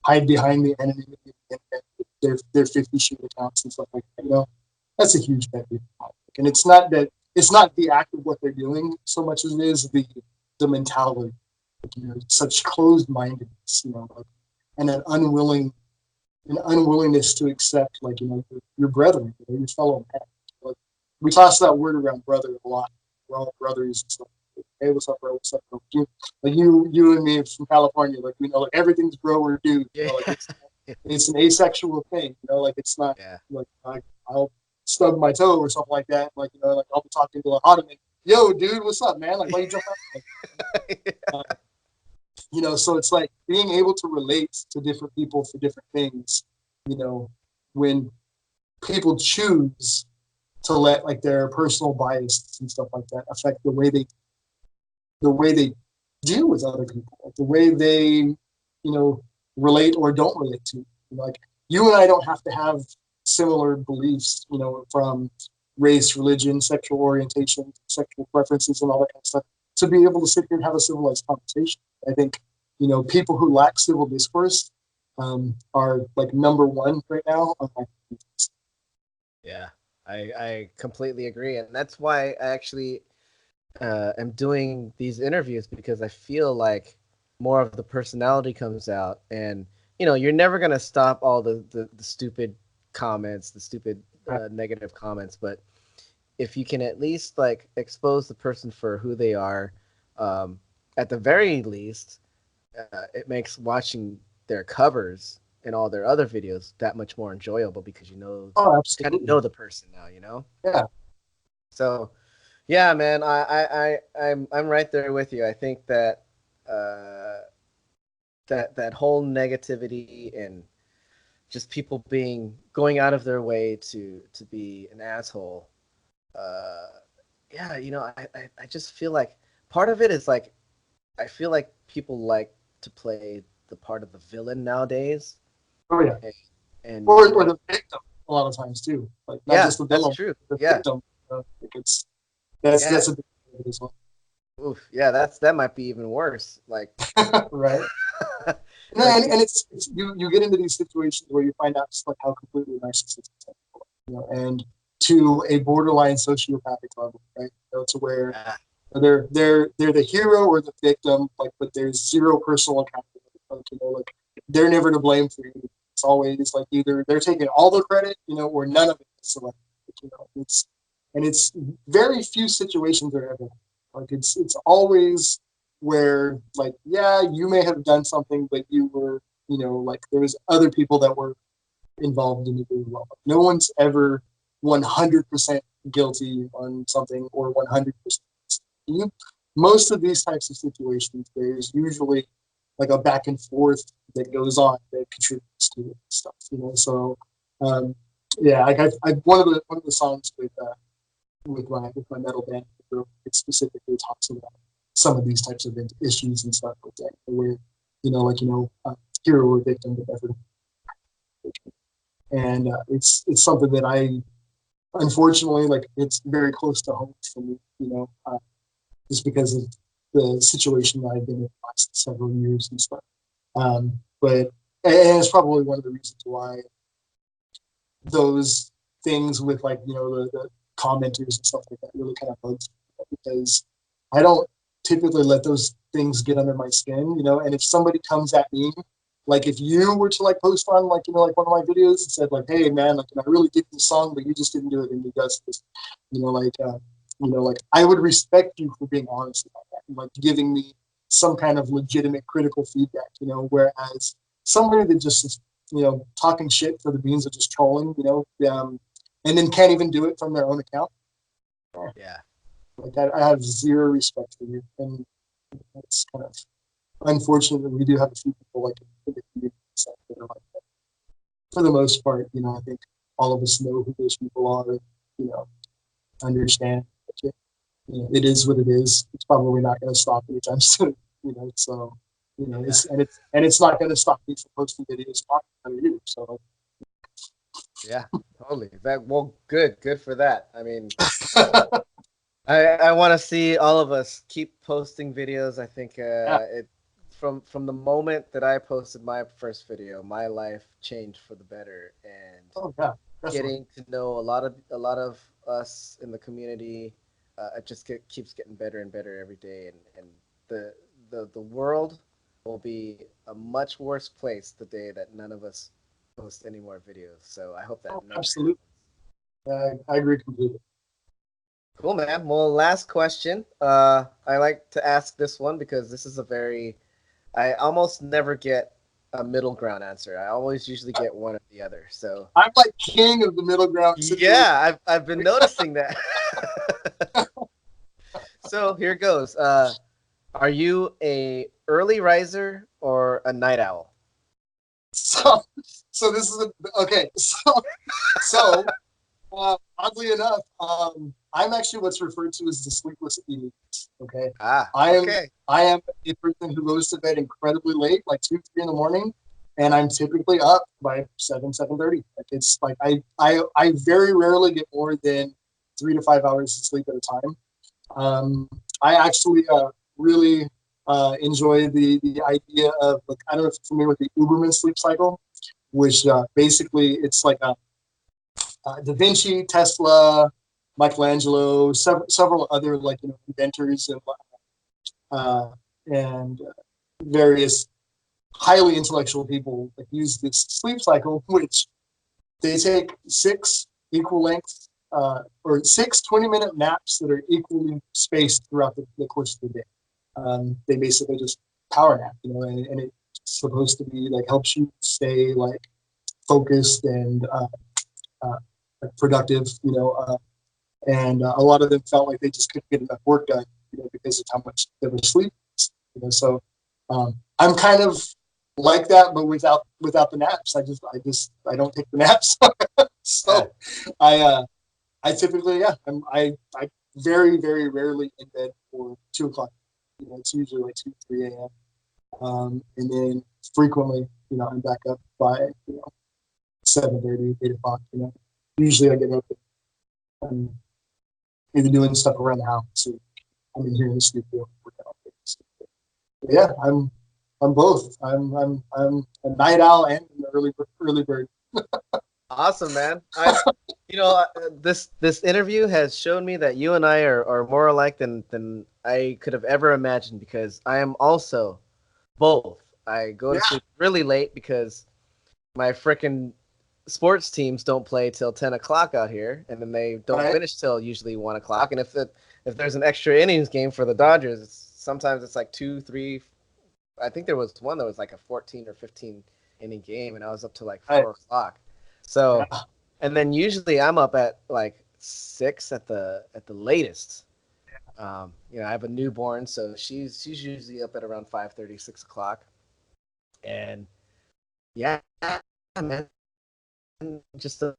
Hide behind the anonymity of the internet, their 50 shoot accounts and stuff like that. That's a huge pet peeve. And it's not the act of what they're doing so much as it is the mentality. Such closed mindedness, and an unwillingness to accept your brethren, your fellow man. Like, we toss that word around brother a lot. We're all brothers and stuff. Hey, what's up, bro? What's up, bro? You and me from California, like like everything's bro or dude. Yeah. Like it's an asexual thing. Like it's not Yeah. like I'll stub my toe or something like that. Like like I'll be talking to a ottoman. Yo, dude, what's up, man? Like, why you jump out? So it's like being able to relate to different people for different things. When people choose to let like their personal bias and stuff like that affect the way they deal with other people, like the way they, relate or don't relate to. Like you and I don't have to have similar beliefs, from race, religion, sexual orientation, sexual preferences, and all that kind of stuff to be able to sit here and have a civilized conversation. I think, people who lack civil discourse are like number one right now on my list. Yeah, I completely agree, and that's why I actually am doing these interviews, because I feel like more of the personality comes out, and you're never gonna stop all the stupid comments, the stupid negative comments, but if you can at least like expose the person for who they are, at the very least, it makes watching their covers and all their other videos that much more enjoyable, because Oh, kind of absolutely. know the person now, Yeah. So yeah, man, I'm right there with you. I think that uh, that whole negativity and just people going out of their way to be an asshole. Uh, yeah, I just feel like part of it is like I feel like people like to play the part of the villain nowadays. Oh yeah. And Or the victim a lot of times too. Like not yeah, just the that's villain, true. the Yeah, victim. Like it's yeah. that's a big part of it as well. Oof, yeah, that might be even worse. Like, Right. No, like and it's you get into these situations where you find out just like how completely narcissistic some people are, you know, and to a borderline sociopathic level, right? You know, to where ah, they're the hero or the victim, like, but there's zero personal accountability. Like, you know, like they're never to blame for you. It's always like either they're taking all the credit, you know, or none of it is selected. You know, it's very few situations are ever like it's always where like yeah you may have done something but you were you know like there was other people that were involved in it as well. No one's ever 100% guilty on something or 100%. You, most of these types of situations, there's usually like a back and forth that goes on that contributes to it and stuff, you know. So, um, yeah, like I one of the songs with my metal band, it specifically talks about some of these types of issues and stuff like that, where hero or victim, whatever. And it's something that I unfortunately like. It's very close to home for me, just because of the situation that I've been in the last several years and stuff. But and it's probably one of the reasons why those things with like the commenters and stuff like that really kind of bugs me because I don't typically let those things get under my skin, and if somebody comes at me, like if you were to like post on like like one of my videos and said like, hey man, like I really did this song but you just didn't do it and you does this, like I would respect you for being honest about that and like giving me some kind of legitimate critical feedback, whereas somebody that just is talking shit for the means of just trolling, and then can't even do it from their own account. yeah, Like I have zero respect for you, and it's kind of unfortunate that we do have a few people like in the community that are like that. For the most part, I think all of us know who those people are, understand. That, it is what it is. It's probably not going to stop anytime soon, So, yeah, it's not going to stop me from posting videos talking about you. So, yeah, totally. Well, good for that. I mean, I want to see all of us keep posting videos. I think yeah. it from the moment that I posted my first video, my life changed for the better, and Oh yeah, definitely. getting to know a lot of us in the community, it just keeps getting better and better every day, and the the world will be a much worse place the day that none of us post any more videos. So I hope that Oh, never absolutely. happens. I agree completely. Cool, man. Well, last question. I like to ask this one because this is I almost never get a middle ground answer. I always usually get one or the other. So I'm like king of the middle ground situation. yeah, I've been noticing that. So here goes. Are you a early riser or a night owl? So, so this is okay. So oddly enough, I'm actually what's referred to as the sleepless elite. Okay, Ah, I am okay. I am a person who goes to bed incredibly late, like 2, 3 in the morning, and I'm typically up by 7, 7:30. Like it's like I very rarely get more than 3 to 5 hours of sleep at a time. I actually really enjoy the idea of like I don't know if you're familiar with the Uberman sleep cycle, which basically it's like a Da Vinci, Tesla, Michelangelo, several other like inventors uh, and various highly intellectual people that use this sleep cycle, which they take 6 equal length or 6 20-minute naps that are equally spaced throughout the course of the day. They basically just power nap, and it's supposed to be like helps you stay like focused and uh, productive, and a lot of them felt like they just couldn't get enough work done, because of how much they were sleeping. So I'm kind of like that, but without the naps. I don't take the naps. Yeah. So I typically I very very rarely in bed for 2 o'clock. It's usually like 2 3 a.m. And then frequently, I'm back up by 7:30, 8 o'clock. Usually I get up and I'm either doing stuff around the house or I'm in here in the studio working on things. But yeah, I'm both. I'm a night owl and an early bird. Awesome, man. This interview has shown me that you and I are more alike than I could have ever imagined, because I am also both. I go to sleep really late because my freaking sports teams don't play till 10 o'clock out here, and then they don't finish till usually 1 o'clock. And if there's an extra innings game for the Dodgers, sometimes it's like 2, 3. I think there was one that was like a 14 or 15 inning game, and I was up to like 4 o'clock. So, and then usually I'm up at like 6 at the latest. I have a newborn, so she's usually up at around 5:30, 6 o'clock. And yeah, man, just a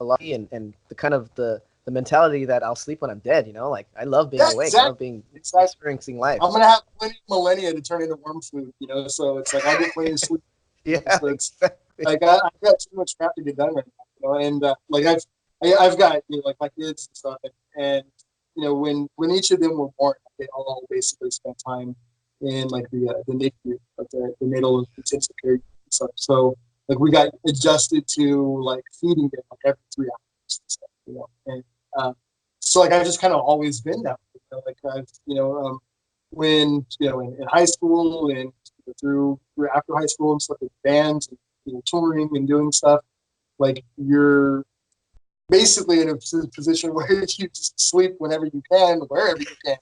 lot, and the kind of the mentality that I'll sleep when I'm dead. Like I love being awake. Exactly. I love being experiencing life. I'm gonna have plenty of millennia to turn into worm food. So it's like I get plenty of sleep. Yeah, so it's exactly. like I've got too much crap to get done right now. And like I've got like my kids and stuff, and when each of them were born, they all basically spent time in like the NICU, like the natal intensive care and stuff. So like we got adjusted to like feeding them like every 3 hours and stuff, and so like I've just kind of always been that way. Like I've when in high school and through after high school and stuff with bands and touring and doing stuff, like you're basically in a position where you just sleep whenever you can, wherever you can,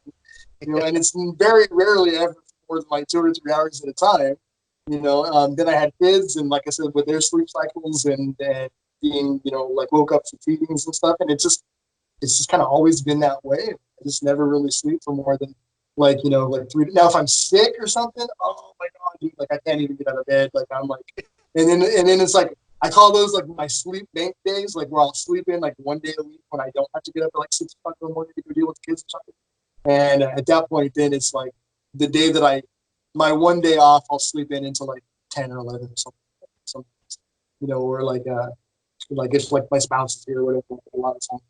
and it's very rarely ever more than like 2 or 3 hours at a time. Then I had kids, and like I said, with their sleep cycles and being, like woke up for feedings and stuff, and it's just kind of always been that way. I just never really sleep for more than like 3. Now, if I'm sick or something, oh my god, dude, like I can't even get out of bed. Like I'm like, and then it's like I call those like my sleep bank days, like where I'll sleep in like 1 day a week when I don't have to get up at like 6 o'clock in the morning to go deal with the kids or something. And at that point, then it's like the day that my 1 day off, I'll sleep in until like 10 or 11 or something, or like if like my spouse is here or whatever. A lot of times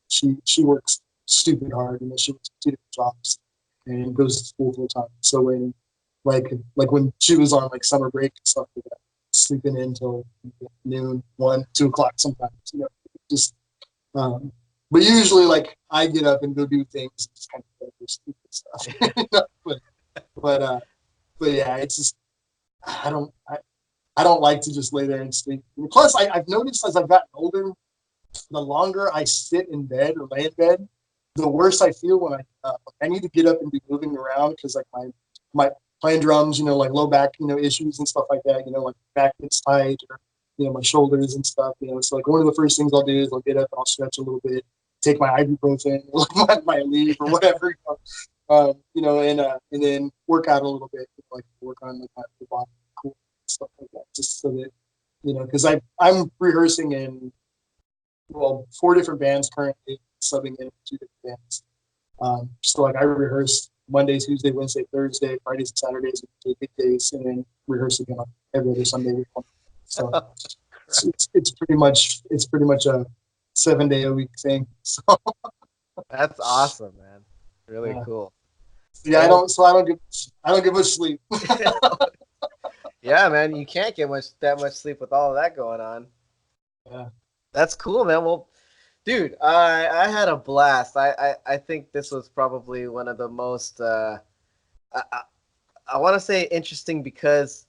she works stupid hard, and she works 2 different jobs and goes to school full time. So when like when she was on like summer break and stuff like that, sleeping in until noon, 1, 2 o'clock sometimes, just but usually like I get up and go do things, just kind of do stupid stuff. but yeah, it's just I don't like to just lay there and sleep. And plus, I've noticed as I've gotten older, the longer I sit in bed or lay in bed, the worse I feel when I need to get up and be moving around, because like my playing drums, like low back, issues and stuff like that, like back gets tight, or my shoulders and stuff, so like one of the first things I'll do is I'll get up and I'll stretch a little bit, take my ibuprofen, my leave or whatever, and then work out a little bit, like work on like the body, cool, stuff like that, just so that because I'm rehearsing in 4 different bands currently, subbing in 2 different bands. So like I rehearse Monday, Tuesday, Wednesday, Thursday, Fridays and Saturdays, and weekdays, and then rehearse again on every other Sunday. So it's pretty much a 7-day a week thing. So That's awesome, man. Really cool. Yeah, I don't get much sleep. Yeah, man, you can't get that much sleep with all of that going on. Yeah. That's cool, man. Well, dude, I had a blast. I think this was probably one of the most I want to say interesting, because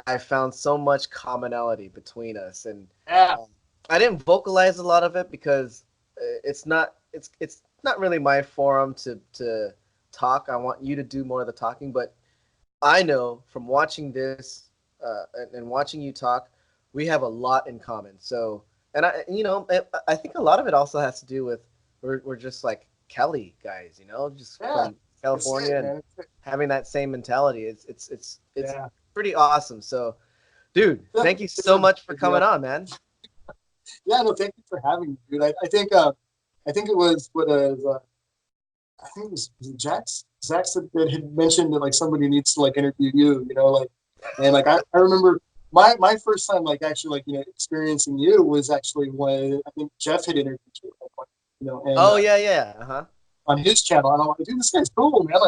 I found so much commonality between us, and I didn't vocalize a lot of it because it's not really my forum to talk. I want you to do more of the talking, but I know from watching this and watching you talk, we have a lot in common. So, and I think a lot of it also has to do with we're just like Cali guys, just from California and having that same mentality. It's pretty awesome. So, dude, thank you so much for coming on, man. Yeah, no, thank you for having me, dude. I think it was I think it was Jax. Zach said that had mentioned that like somebody needs to like interview you, like And like I remember my first time like actually like experiencing you was actually when I think Jeff had interviewed you, and Oh yeah, yeah. Uh-huh. on his channel, and I'm like, dude, this guy's cool, man.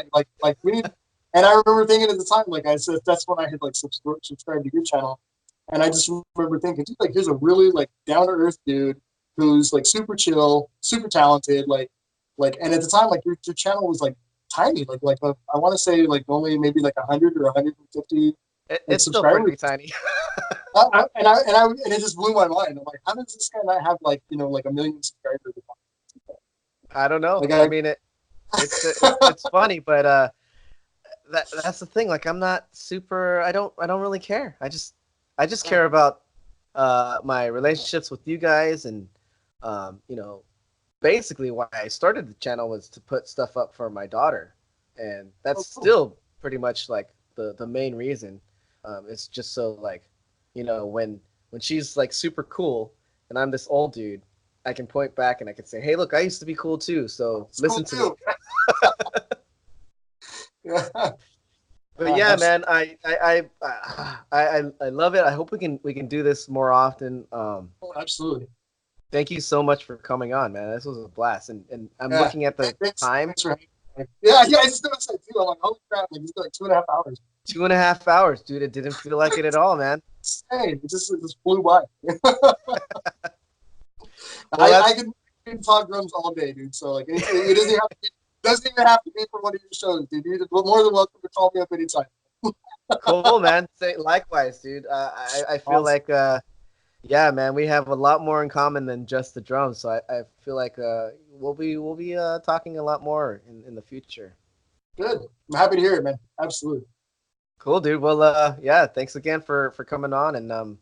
Like we need. And I remember thinking at the time, like I said, that's when I had like subscribed to your channel, and I just remember thinking, dude, like here's a really like down to earth dude who's like super chill, super talented, and at the time like your channel was like tiny, I want to say like only maybe like 100 or 150 like It's still subscribers. pretty tiny. And it just blew my mind. I'm like, how does this guy not have like like a million subscribers? I don't know. Like I mean, it's funny, but that's the thing. Like, I'm not super. I don't really care. I just care about my relationships with you guys, and basically why I started the channel was to put stuff up for my daughter, and that's cool. still pretty much like the main reason. It's just so like, when she's like super cool, and I'm this old dude, I can point back and I can say, hey, look, I used to be cool too. So It's listen cool to too. me. Yeah. But yeah, man, I love it. I hope we can do this more often. Absolutely. Thank you so much for coming on, man. This was a blast, and I'm Yeah. looking at the time. Thanks for having me. Yeah, I just noticed that too. I'm like, holy crap, like, it's like 2.5 hours. 2.5 hours, dude. It didn't feel like it at all, man. Hey, it just flew by. Well, I can talk drums all day, dude. So like it doesn't even have to be for one of your shows, dude. You're more than welcome to call me up anytime. cool, man. Likewise, dude. I feel Awesome. like yeah, man, we have a lot more in common than just the drums. So I feel like we'll be talking a lot more in the future. Good. I'm happy to hear it, man. Absolutely. Cool, dude. Well, yeah, thanks again for coming on, and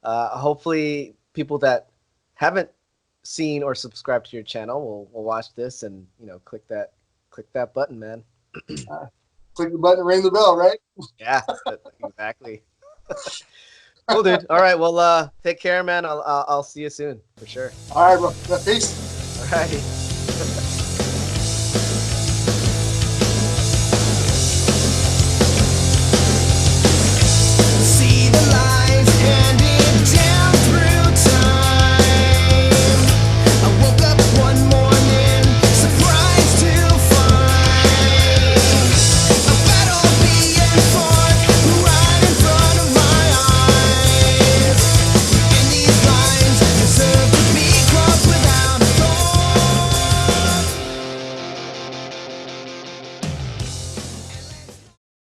hopefully people that haven't seen or subscribed to your channel will watch this and click that button, man. Click the button, ring the bell, right? Yeah, exactly. Cool, dude. All right, well, take care, man. I'll see you soon for sure. All right, bro. Yeah, peace. All right.